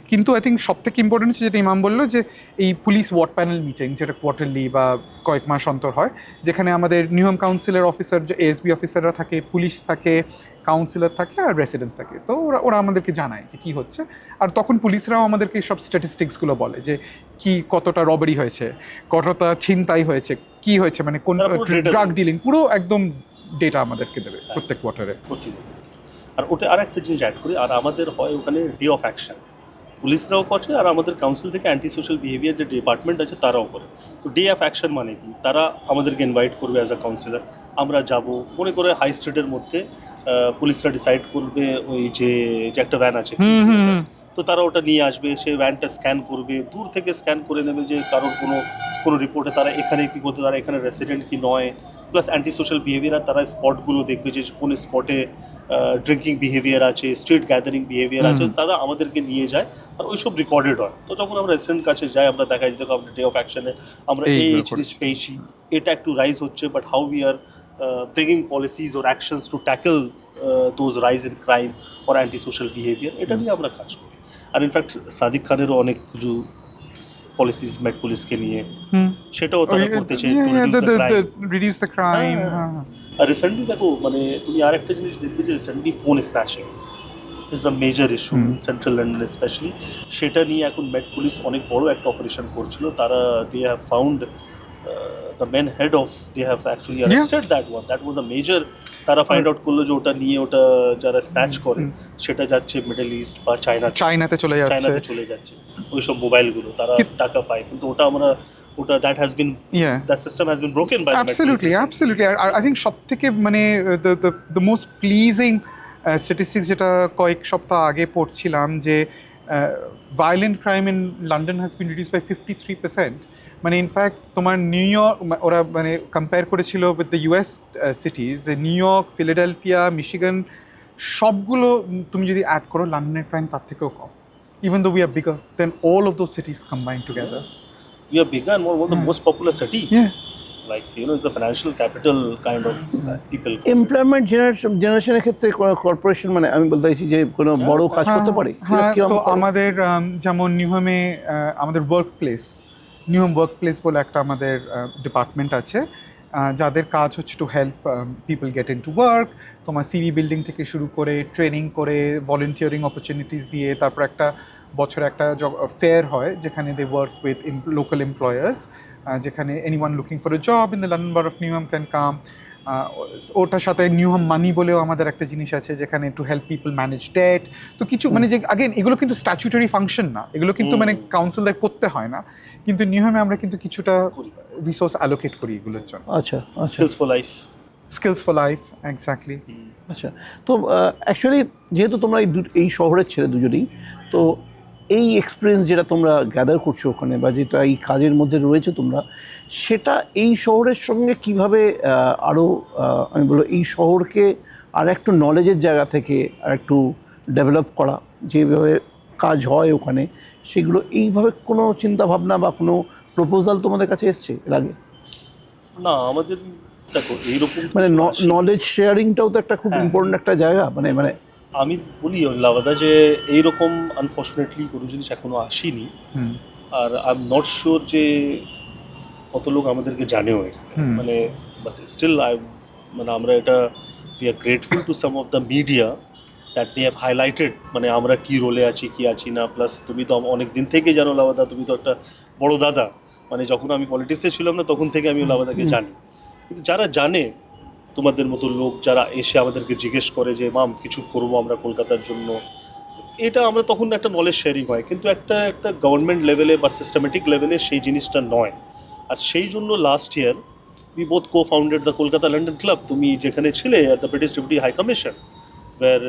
কিন্তু আই থিঙ্ক সব থেকে ইম্পর্টেন্ট হচ্ছে যেটা ইমাম বললো, যে এই পুলিশ ওয়ার্ড প্যানেল মিটিং, যেটা কোয়ার্টারলি বা কয়েক মাস অন্তর হয়, যেখানে আমাদের নিয়ম কাউন্সিলের অফিসার, যে এএসবি অফিসাররা থাকে, পুলিশ থাকে, কাউন্সিলর থাকে, আর রেসিডেন্টস থাকে। তো ওরা আমাদেরকে জানায় যে কী হচ্ছে, আর তখন পুলিশরাও আমাদেরকে সব স্ট্যাটিস্টিক্সগুলো বলে যে কি কতটা রবারি হয়েছে, কতটা ছিনতাই হয়েছে, কি হয়েছে, মানে কোন তারা পুরো data ড্রাগ দেবে। ডিলিং, পুরো একদম ডেটা আমাদেরকে দেবে প্রত্যেক কোয়ার্টারে। আর ওটা আর একটা জিনিস অ্যাড করি, আর আমাদের হয় ওখানে ডে অফ অ্যাকশন, পুলিশরাও করে আর আমাদের কাউন্সিল থেকে অ্যান্টি সোশ্যাল বিহেভিয়ার যে ডিপার্টমেন্ট আছে তারাও করে। তো ডে অফ অ্যাকশন মানে কি, তারা আমাদেরকে ইনভাইট করবে অ্যাজ আ কাউন্সিলর, আমরা যাব, মনে করে হাই স্ট্রিটের মধ্যে পুলিশরা ডিসাইড করবে ওই যে একটা ভ্যান আছে, তো তারা ওটা নিয়ে আসবে, সেই ভ্যানটা স্ক্যান করবে, দূর থেকে স্ক্যান করে নেবে যে কারোর কোনো রিপোর্টে তারা এখানে কী করতে, তারা এখানে রেসিডেন্ট কি নয়, প্লাস অ্যান্টি সোশ্যাল বিহেভিয়ার, তারা স্পটগুলো দেখবে যে কোন স্পটে ড্রিঙ্কিং বিহেভিয়ার আছে, স্ট্রিট গ্যাদারিং বিহেভিয়ার আছে, তারা আমাদেরকে নিয়ে যায় আর ওইসব রেকর্ডেড হয়। তো যখন আমরা রেসিডেন্ট কাছে যাই, আমরা দেখাই যে দেখো আমরা ডে অফ অ্যাকশনে আমরা এই জিনিস পেয়েছি, এটা একটু রাইজ হচ্ছে, but how we are bringing policies or actions to tackle those rise in crime or anti social behaviour, এটা নিয়ে আমরা কাজ করি। আর ইনফ্যাক্ট সাদিক খানেরও অনেক কিছু পলিসিস মেট পুলিশকে নিয়ে, সেটাও তারা করতে চাই রিডিউস দ্য ক্রাইম। আর রিসেন্টলি দেখো, মানে তুমি আর একটা জিনিস দেখবে যে recently phone snatching is a major issue in central London specially. সেটা নিয়ে এখন মেট পুলিশ অনেক বড় একটা অপারেশন করছিল। তারা they have found the main head of, they have actually arrested that one. That was a major, তারা ফাইন্ড আউট করলো যে ওটা নিয়ে, ওটা যারা স্ন্যাচ করে সেটা যাচ্ছে মিডল ইস্ট বা চায়নাতে চলে যাচ্ছে ওইসব মোবাইলগুলো, তারা টাকা পায়। কিন্তু ওটা আমরা that has been, that system has been broken by absolutely. I think সব থেকে মানে the most pleasing statistics যেটা কয়েক সপ্তাহ আগে পড়ছিলাম, যে violent crime in London has been reduced by 53%. মানে ইনফ্যাক্ট তোমার নিউ ইয়র্ক, ওরা মানে কম্পেয়ার করেছিল উইথ দ্য ইউএস সিটিজ, যে নিউ ইয়র্ক, ফিলাডেলফিয়া, মিশিগান, সবগুলো তুমি যদি অ্যাড করো, লন্ডনের ক্রাইম তার থেকেও কম, even though we are bigger than all of those cities combined together. We are bigger and one of the most popular city. Like, you know, it's the financial capital kind of people. Employment জেনারেশনের ক্ষেত্রে কর্পোরেশন, মানে আমি বলতে চাইছি যে কোনো বড় কাজ করতে পারে। হ্যাঁ, তো আমাদের যেমন নিউহামে আমাদের নিউহাম ওয়ার্ক প্লেস বলে একটা আমাদের ডিপার্টমেন্ট আছে, যাদের কাজ হচ্ছে two help people get in to work. তোমার সিভি বিল্ডিং থেকে শুরু করে ট্রেনিং করে, ভলেন্টিয়ারিং অপরচুনিটিস দিয়ে, তারপর একটা বছরে একটা ফেয়ার হয় যেখানে they work with local employers, যেখানে anyone looking for a job in the London borough of Newham can come. ওটার সাথে নিউহাম মানি বলেও আমাদের একটা জিনিস আছে, যেখানে to help people manage debt. তো কিছু মানে যে আগেন এগুলো কিন্তু স্ট্যাচুটারি ফাংশন না, এগুলো কিন্তু মানে কাউন্সিলদের করতে হয় না, কিন্তু নিউহামে আমরা কিন্তু কিছুটা রিসোর্স অ্যালোকেট করি এগুলোর জন্য। আচ্ছা, Skills for life, এক্স্যাক্টলি। আচ্ছা, তো অ্যাকচুয়ালি যেহেতু তোমরা এই শহরের ছেলে দুজনেই, তো এই এক্সপিরিয়েন্স যেটা তোমরা গ্যাদার করছো ওখানে, বা যেটা এই কাজের মধ্যে রয়েছে তোমরা, সেটা এই শহরের সঙ্গে কিভাবে আরও আমি বলবো এই শহরকে আর একটু নলেজের জায়গা থেকে আর একটু ডেভেলপ করা, যেভাবে কাজ হয় ওখানে, সেগুলো এইভাবে কোনো চিন্তা ভাবনা বা কোনো প্রপোজাল তোমাদের কাছে এসছে এর আগে? না, আমাদের দেখো এইরকম মানে নলেজ শেয়ারিংটাও তো একটা খুব ইম্পর্টেন্ট একটা জায়গা। মানে আমি বলি লাভাদা যে এইরকম আনফর্চুনেটলি কোনো জিনিস এখনো আসেনি। আর আই এম নট শিওর যে কত লোক আমাদেরকে জানেও, মানে বাট স্টিল মানে আমরা এটা we are grateful to some of the media that they have highlighted, মানে আমরা কী রোলে আছি কি আছি না। প্লাস তুমি তো অনেক দিন থেকেই জানো লাভাদা, তুমি তো একটা বড় দাদা, মানে যখন আমি পলিটিক্সে ছিলাম না তখন থেকে আমি লাভাদাকে জানি। কিন্তু যারা জানে, তোমাদের মতো লোক যারা এসে আমাদেরকে জিজ্ঞেস করে যে মাম কিছু করবো আমরা কলকাতার জন্য, এটা আমরা তখন একটা নলেজ শেয়ারিং হয়, কিন্তু একটা গভর্নমেন্ট লেভেলে বা সিস্টেমেটিক লেভেলে সেই জিনিসটা নয়। আর সেই জন্য last year we both co-founded the Kolkata London club. তুমি যেখানে ছিলে at the British Deputy High Commission, where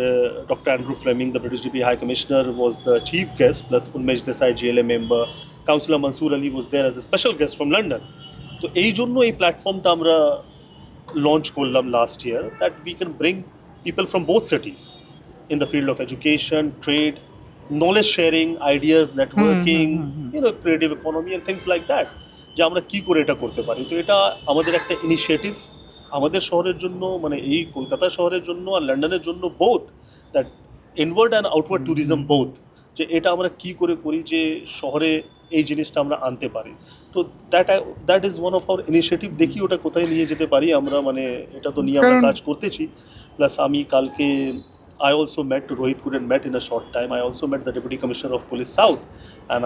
Dr. Andrew Fleming, the British Deputy High Commissioner, was the chief guest, plus Unmesh Desai, GLA member, Councillor Mansoor Ali was there as a special guest from London. তো এই জন্য এই প্ল্যাটফর্মটা আমরা লঞ্চ করলাম last year, that we can bring people from both cities in the field of education, trade, knowledge sharing, ideas, networking, creative economy and things like that, যে আমরা কী করে এটা করতে পারি। তো এটা আমাদের একটা ইনিশিয়েটিভ আমাদের শহরের জন্য, মানে এই কলকাতা শহরের জন্য আর লন্ডনের জন্য both, that inward and outward tourism both, যে এটা আমরা কি করে করি যে শহরে এই জিনিসটা আমরা আনতে পারি। তো that is one of our initiative. দেখি ওটা কোথায় নিয়ে যেতে পারি আমরা, মানে এটা তো নিয়ে আমরা কারণ- কাজ করতেছি। প্লাস আমি কালকে I also met, Rohit couldn't met in a short time, I also met the Deputy Commissioner of Police South, and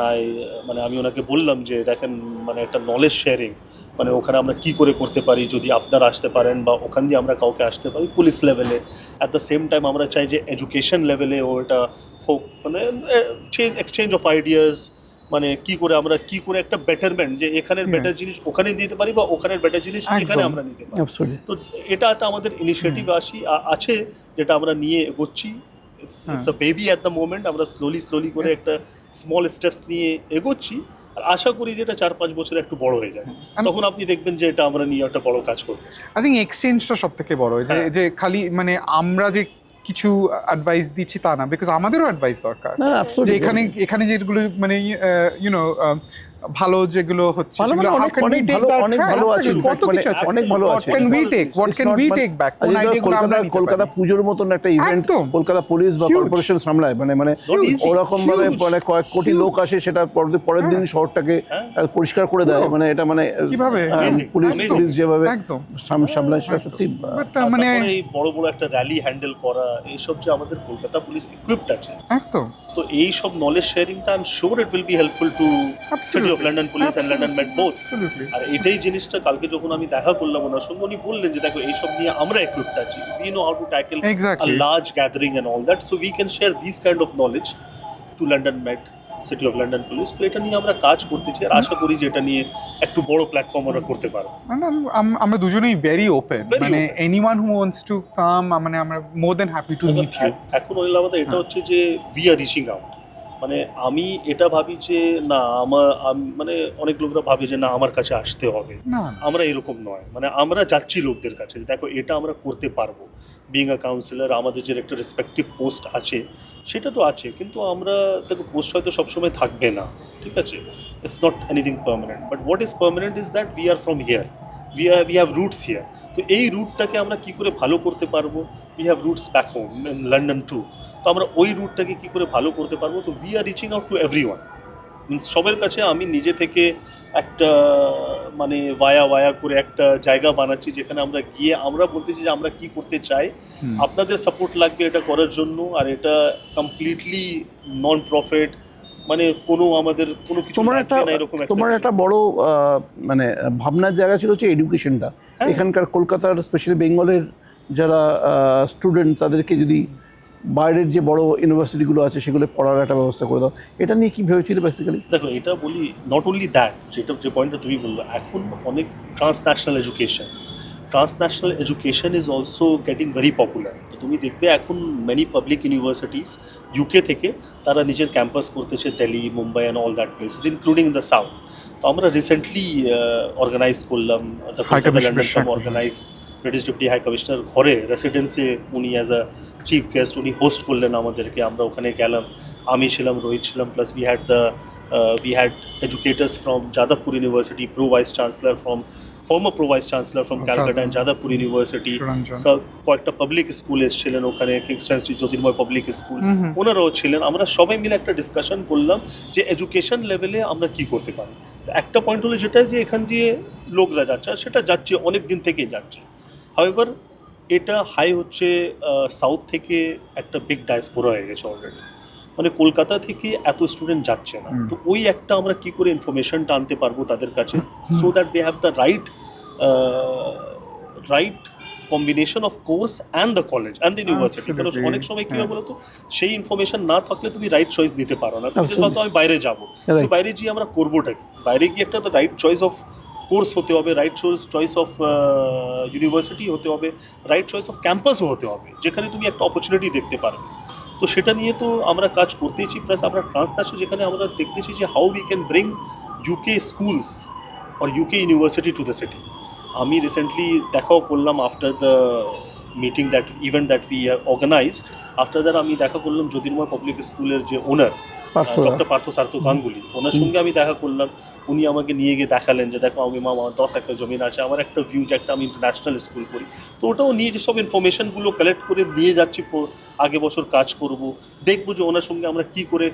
মানে আমি ওনাকে বললাম যে দেখেন মানে একটা নলেজ শেয়ারিং, মানে ওখানে আমরা কি করে করতে পারি, যদি আপনারা আসতে পারেন বা ওখান দিয়ে আমরা কাউকে আসতে পারি পুলিশ লেভেলে। অ্যাট দ্য সেম টাইম আমরা চাই যে এডুকেশন লেভেলে ওটা হোক, মানে এক্সচেঞ্জ অফ আইডিয়াস, মানে কি করে আমরা কি করে একটা বেটারমেন্ট, যে এখানের Yeah. বেটার জিনিস ওখানে দিতে পারি বা ওখানের বেটার জিনিস একদম। এখানে আমরা নিতে পারি। অ্যাবসলিউটলি। তো এটা একটা আমাদের ইনিশিয়েটিভ আছে যেটা আমরা নিয়ে এগোচ্ছি। It's a baby at the moment, আমরা স্লোলি করে একটা স্মল স্টেপস নিয়ে এগোচ্ছি, আর আশা করি যে এটা 4-5 বছরে একটু বড় হয়ে যায়, তখন আপনি দেখবেন যে এটা আমরা নিয়ে একটা বড় কাজ করতেছি। আই থিঙ্ক এক্সচেঞ্জটা সব থেকে বড়, যে হ্যাঁ। যে খালি মানে আমরা যে কিছু অ্যাডভাইস দিচ্ছি তা না, বিকজ আমাদেরও অ্যাডভাইস দরকার। না যে অ্যাবসলিউটলি। এখানে যেগুলো মানে ইউনো ভালো যেগুলো হচ্ছে ভালো সেগুলো মানে how can we অনেক take ভালো, that? অনেক হ্যাঁ, ভালো আছে, absolutely, কত মানে কিছু আছে, অনেক ভালো what আছে। can we take, what It's can not we মানে- take back, কোন আজকে আইডিয়াগুলো আমরা নিতে কলকাতা পারি। পুজোর মতন একটা ইভেন্ট একদম। কলকাতা পুলিশ বা Huge. কর্পোরেশন সামলায়, মানে not easy. ওরকম ভাবে Huge. মানে কয়েক কোটি লোক আসে, সেটা পরের দিন শহরটাকে হ্যাঁ। পরিষ্কার করে দেয়, পুরো। মানে এটা মানে কিভাবে? Amazing, police amazing. পুলিশ যেভাবে একদম সামলায় সেটা সত্যি বাট আর মানে তারপরে এই বড় বড় একটা র্যালি হ্যান্ডেল করা, এইসব যে আমাদের কলকাতা পুলিশ ইকুইপড আছে, একদম তো এই সব নলেজ শেয়ারিংটা I am sure it will be helpful to City of London police and London Met both. Absolutely আর এটাই জিনিসটা কালকে যখন আমি দেখা করলাম ওনার সঙ্গে, উনি বললেন যে দেখো এইসব নিয়ে আমরা equipped আছি, we know how to tackle a exactly large gathering and all that, so we can share these kind of knowledge to London Met, City of London Police। তো এটা নিয়ে আমরা কাজ করতেছি, আর আশা করি যে এটা নিয়ে একটু বড় প্ল্যাটফর্ম আমরা করতে পারবো। আমরা দুজনেই ভেরি ওপেন, Very মানে open. Anyone who wants to come, মানে আমরা more than happy to meet you. এখন ওইলাবাদে এটা হচ্ছে যে উই আর রিচিং আউট, মানে আমি এটা ভাবি যে না মানে অনেক লোকরা ভাবে যে না আমার কাছে আসতে হবে, না আমরা এরকম নয়, মানে আমরা যাচ্ছি লোকদের কাছে, দেখো এটা আমরা করতে পারবো। বিং আ কাউন্সিলর আমাদের যে একটা রেসপেক্টিভ পোস্ট আছে সেটা তো আছে, কিন্তু আমরা দেখো পোস্ট হয়তো সবসময় থাকবে না, ঠিক আছে, it's not anything permanent, but what is permanent is that we are from here, we have roots here. তো এই রুটটাকে আমরা কী করে ভালো করতে পারবো, we have roots back home in London two, তো আমরা ওই রুটটাকে কী করে ভালো করতে পারবো, তো we are reaching out to everyone, means সবার কাছে আমি নিজে থেকে একটা মানে ওয়া করে একটা জায়গা বানাচ্ছি, যেখানে আমরা গিয়ে আমরা বলতেছি যে আমরা কি করতে চাই, আপনাদের সাপোর্ট লাগবে এটা করার জন্য, আর এটা কমপ্লিটলি নন প্রফিট, মানে কোনো আমাদের কোনো কিছু তোমার লাগবে একটা না এরকম তোমার একটা বড় মানে ভাবনার জায়গা ছিল হচ্ছে এডুকেশনটা। হ্যাঁ। এখানকার কলকাতার স্পেশালি বেঙ্গলের যারা স্টুডেন্ট, তাদেরকে যদি বাইরের যে বড় ইউনিভার্সিটিগুলো আছে সেগুলো পড়ার একটা ব্যবস্থা করে দাও, এটা নিয়ে কি ভেবেছিল বেসিক্যালি? দেখো এটা বলি, নট অনলি দ্যাট, যে পয়েন্টটা তুমি বললো, এখন অনেক transnational education is also getting very popular. তো তুমি দেখবে এখন মেনি পাবলিক ইউনিভার্সিটিস ইউকে থেকে তারা নিজের ক্যাম্পাস করতেছে Delhi, Mumbai and all that places including in the south. তো আমরা রিসেন্টলি অর্গানাইজ করলাম, organise British deputy high commissioner ঘরে রেসিডেন্সে উনি অ্যাজ আ চিফ গেস্ট উনি হোস্ট করলেন আমাদেরকে, আমরা ওখানে গেলাম, আমি ছিলাম, রোহিত ছিলাম, plus we had educators from Jadavpur University, former Pro Vice Chancellor from Calcutta and Jadavpur University, so কয়েকটা পাবলিক স্কুল এসেছিলেন ওখানে, কিংস্টন স্ট্রিট জ্যোতির্ময় পাবলিক স্কুল, ওনারাও ছিলেন। আমরা সবাই মিলে একটা ডিসকাশন করলাম যে এডুকেশন লেভেলে আমরা কি করতে পারি। তো একটা পয়েন্ট হলো যেটা যে এখান দিয়ে লোকরা যাচ্ছে, আর সেটা যাচ্ছে অনেক দিন থেকেই যাচ্ছে। হাউএভার এটা হাই হচ্ছে সাউথ থেকে একটা বিগ ডায়াসপোরা হয়ে গেছে অলরেডি, মানে কলকাতা থেকে এত স্টুডেন্ট যাচ্ছে না। তো ওই একটা আমরা কি করে ইনফরমেশনটা আনতে পারবো তাদের কাছে, so that they have the right combination of course and the college and the university. কারণ Absolutely. অনেক সময় কি হয় বলো তো, সেই ইনফরমেশন না থাকলে তুমি রাইট চয়েস দিতে পারো না। তুমি Absolutely. হয়তো আমি বাইরে যাবো, তো বাইরে গিয়ে আমরা করবোটা কি, বাইরে গিয়ে একটা রাইট চয়েস অফ কোর্স হতে হবে, রাইট চয়েস অফ ইউনিভার্সিটি হতে হবে, রাইট চয়েস অফ ক্যাম্পাসও হতে হবে, যেখানে তুমি একটা অপরচুনিটি দেখতে পারবে। তো সেটা নিয়ে তো আমরা কাজ করতেইছি, প্লাস আমরা ট্রান্সন্যাশনাল যেখানে আমরা দেখতেছি যে how we can bring UK schools or UK university to the city. আমি রিসেন্টলি দেখাও করলাম after the meeting event that we organise, after that আমি দেখা করলাম জ্যোতির্ময় পাবলিক স্কুলের যে ওনার, ডক্টর পার্থ সার্থ গাঙ্গুলি, ওনার সঙ্গে আমি দেখা করলাম। উনি আমাকে নিয়ে গিয়ে দেখালেন যে দেখো আমি মামা 10 একটা জমিন আছে, আমার একটা ভিউ যে একটা আমি ইন্টারন্যাশনাল স্কুল করি, তো ওটাও নিয়ে যে সব ইনফরমেশনগুলো কালেক্ট করে দিয়ে যাচ্ছি, আগে বছর কাজ করব, দেখবো যে ওনার সঙ্গে আমরা কি করে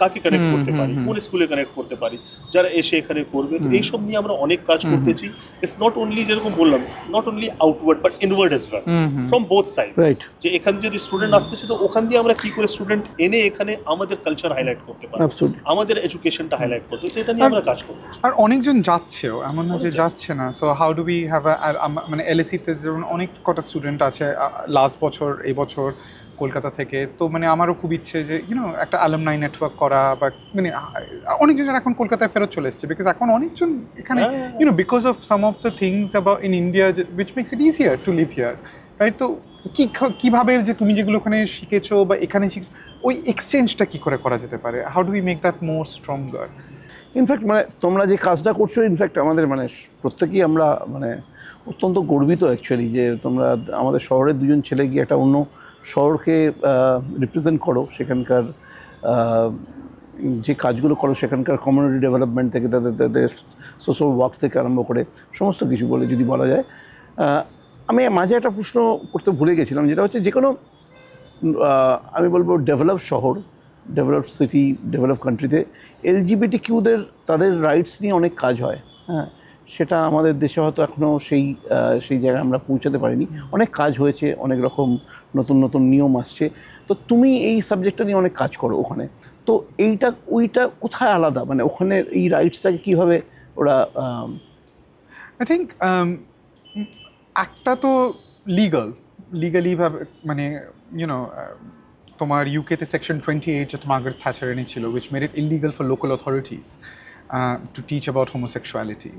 কাকে কানেক্ট করতে পারি, কোন স্কুলে কানেক্ট করতে পারি যারা এসে এখানে করবে। তো এইসব নিয়ে আমরা অনেক কাজ করতেছি। ইটস নট অনলি, যেরকম বললাম, not only outward but inward as well, from both side. Right, যে এখানে যদি স্টুডেন্ট আসতেছে তো ওখান দিয়ে আমরা কি করে স্টুডেন্ট এনে এখানে আমাদের কালচার হাইলাইট করতে পারি, অ্যাবসলিউটলি। আমাদের এডুকেশনটা হাইলাইট করতে, তো এটা নিয়ে আমরা কাজ করতেছি। আর অনেকজন যাচ্ছেও, এমন না যে অনেক যাচ্ছে না। So how do we have মানে এলএসিতে যেমন অনেক কটা স্টুডেন্ট আছে লাস্ট বছর এই বছর কলকাতা থেকে, তো মানে আমারও খুব ইচ্ছে যে একটা অ্যালামনাই নেটওয়ার্ক করা, বা মানে অনেকজন এখন কলকাতায় ফেরত চলে এসছে, বিকজ এখন অনেকজন এখানে because of some of the things about in India which makes it easier to live here, right? তো কিভাবে যে তুমি যেগুলো ওখানে শিখেছো বা এখানে শিখছো, ওই এক্সচেঞ্জটা কি করে করা যেতে পারে? How do we make that more stronger? In fact মানে তোমরা যে কাজটা করছো, ইনফ্যাক্ট আমাদের মানে প্রত্যেকেই আমরা মানে অত্যন্ত গর্বিত অ্যাকচুয়ালি যে তোমরা আমাদের শহরের দুজন ছেলে গিয়ে একটা অন্য শহরকে রিপ্রেজেন্ট করো, সেখানকার যে কাজগুলো করো, সেখানকার কমিউনিটি ডেভেলপমেন্ট থেকে তাদের সোশ্যাল ওয়ার্ক থেকে আরম্ভ করে সমস্ত কিছু বলে যদি বলা যায়। আমি মাঝে একটা প্রশ্ন করতে ভুলে গেছিলাম, যেটা হচ্ছে যে কোনো আমি বলবো ডেভেলপ শহর, ডেভেলপ সিটি, ডেভেলপ কান্ট্রিতে LGBTQ তাদের রাইটস নিয়ে অনেক কাজ হয়। হ্যাঁ, সেটা আমাদের দেশে হয়তো এখনও সেই জায়গায় আমরা পৌঁছাতে পারিনি। অনেক কাজ হয়েছে, অনেক রকম নতুন নতুন নিয়ম আসছে। তো তুমি এই সাবজেক্টটা নিয়ে অনেক কাজ করো ওখানে, তো ওইটা কোথায় আলাদা, মানে ওখানে এই রাইটসটাকে কীভাবে ওরা আই থিঙ্ক একটা তো লিগালি ভাবে, মানে তোমার ইউকেতে সেকশন 28 যেটা মার্গারেট থ্যাচার এনেছিল, which made it illegal for local authorities to teach about homosexuality,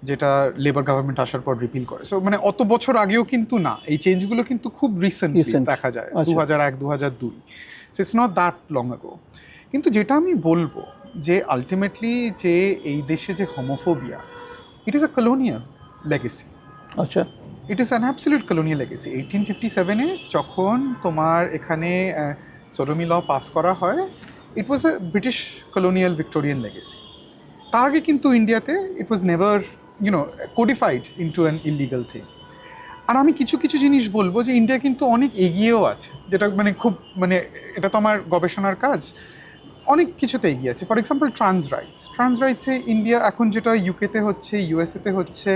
যেটা লেবার গভর্নমেন্ট আসার পর রিপিল করে। সো মানে অত বছর আগেও কিন্তু না, এই চেঞ্জগুলো কিন্তু খুব রিসেন্টলি দেখা যায়, 2001-2002। So it's not that long ago. কিন্তু যেটা আমি বলবো যে আলটিমেটলি যে এই দেশে যে homophobia, it is a colonial legacy. আচ্ছা, it is an absolute colonial legacy. 1857-এ যখন তোমার এখানে সোডোমি ল পাস করা হয়, it was a British colonial Victorian legacy. তার আগে কিন্তু ইন্ডিয়াতে it was never codified into an illegal thing. আর আমি কিছু কিছু জিনিস বলবো যে ইন্ডিয়া কিন্তু অনেক এগিয়েও আছে, যেটা মানে খুব মানে এটা তো আমার গবেষণার কাজ, অনেক কিছুতে এগিয়ে আছে। ফর এক্সাম্পল ট্রান্স রাইটসে ইন্ডিয়া এখন যেটা ইউকেতে হচ্ছে, ইউএসএতে হচ্ছে,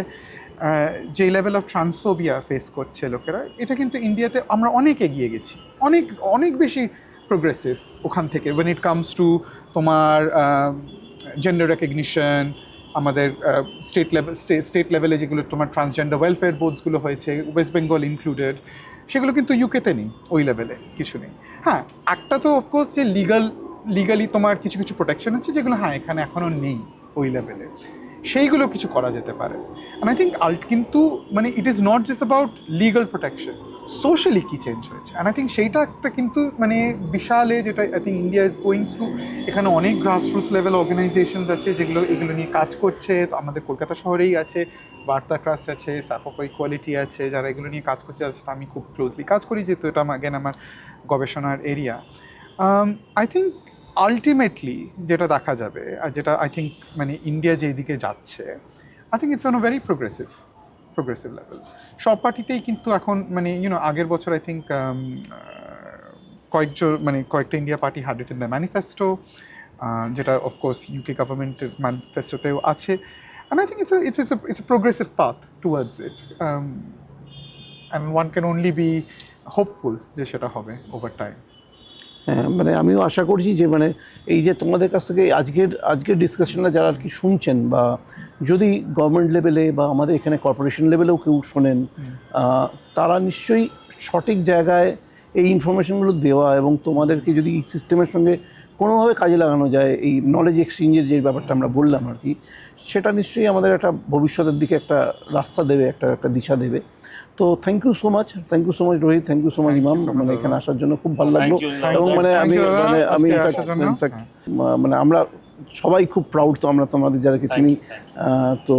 যে লেভেল অফ ট্রান্সফোবিয়া ফেস করছে লোকেরা, এটা কিন্তু ইন্ডিয়াতে আমরা অনেক এগিয়ে গেছি, অনেক অনেক বেশি প্রোগ্রেসিভ ওখান থেকে when it comes to তোমার জেন্ডার রেকগনিশন। আমাদের স্টেট লেভেলে যেগুলো তোমার ট্রান্সজেন্ডার ওয়েলফেয়ার বোর্ডসগুলো হয়েছে, ওয়েস্ট বেঙ্গল ইনক্লুডেড, সেগুলো কিন্তু ইউকেতে নেই, ওই লেভেলে কিছু নেই। হ্যাঁ, একটা তো অফকোর্স যে লিগালি তোমার কিছু কিছু প্রোটেকশন আছে, যেগুলো হ্যাঁ এখানে এখনও নেই ওই লেভেলে, সেইগুলো কিছু করা যেতে পারে। অ্যান্ড আই থিঙ্ক কিন্তু মানে it is not just about legal protection, socially কী চেঞ্জ হয়েছে। অ্যান্ড আই থিঙ্ক সেইটা একটা কিন্তু মানে বিশালে, যেটা I think India is going through. এখানে অনেক গ্রাসরুটস লেভেল অর্গানাইজেশনস আছে যেগুলো এগুলো নিয়ে কাজ করছে। তো আমাদের কলকাতা শহরেই আছে বার্তা ট্রাস্ট আছে, সাফ অফ ইকুয়ালিটি আছে, যারা এগুলো নিয়ে কাজ করছে, তার সাথে আমি খুব ক্লোজলি কাজ করি, যেহেতু এটা আমার গবেষণার এরিয়া। আই থিঙ্ক আলটিমেটলি যেটা দেখা যাবে, আর যেটা আই থিঙ্ক মানে ইন্ডিয়া যেদিকে যাচ্ছে, I think it's on a very progressive level. সব পার্টিতেই কিন্তু এখন মানে আগের বছর আই থিঙ্ক কয়েকটা India party had it in the manifesto, যেটা অফকোর্স ইউকে গভর্নমেন্টের ম্যানিফেস্টোতেও আছে। And I think it's a progressive path towards it, and one can only be hopeful যে সেটা হবে ওভার টাইম। হ্যাঁ, মানে আমিও আশা করছি যে মানে এই যে তোমাদের কাছ থেকে আজকের ডিসকাশনটা যারা আর কি শুনছেন, বা যদি গভর্নমেন্ট লেভেলে বা আমাদের এখানে কর্পোরেশন লেভেলেও কেউ শোনেন, তারা নিশ্চয়ই সঠিক জায়গায় এই ইনফরমেশনগুলো দেওয়া, এবং তোমাদেরকে যদি এই সিস্টেমের সঙ্গে কোনোভাবে কাজে লাগানো যায়, এই নলেজ এক্সচেঞ্জের যে ব্যাপারটা আমরা বললাম আর কি, সেটা নিশ্চয়ই আমাদের একটা ভবিষ্যতের দিকে একটা রাস্তা দেবে, একটা দিশা দেবে। তো thank you so much Rohit, thank you so much Imam, মানে এখানে আসার জন্য খুব ভালো লাগলো। এবং মানে আমি ইনফ্যাক্ট মানে আমরা সবাই খুব প্রাউড, তো আমরা তোমাদের যারা কি চিনি। তো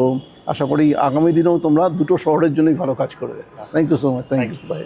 আশা করি আগামী দিনেও তোমরা দুটো শহরের জন্যই ভালো কাজ করবে। Thank you so much, thank you, by.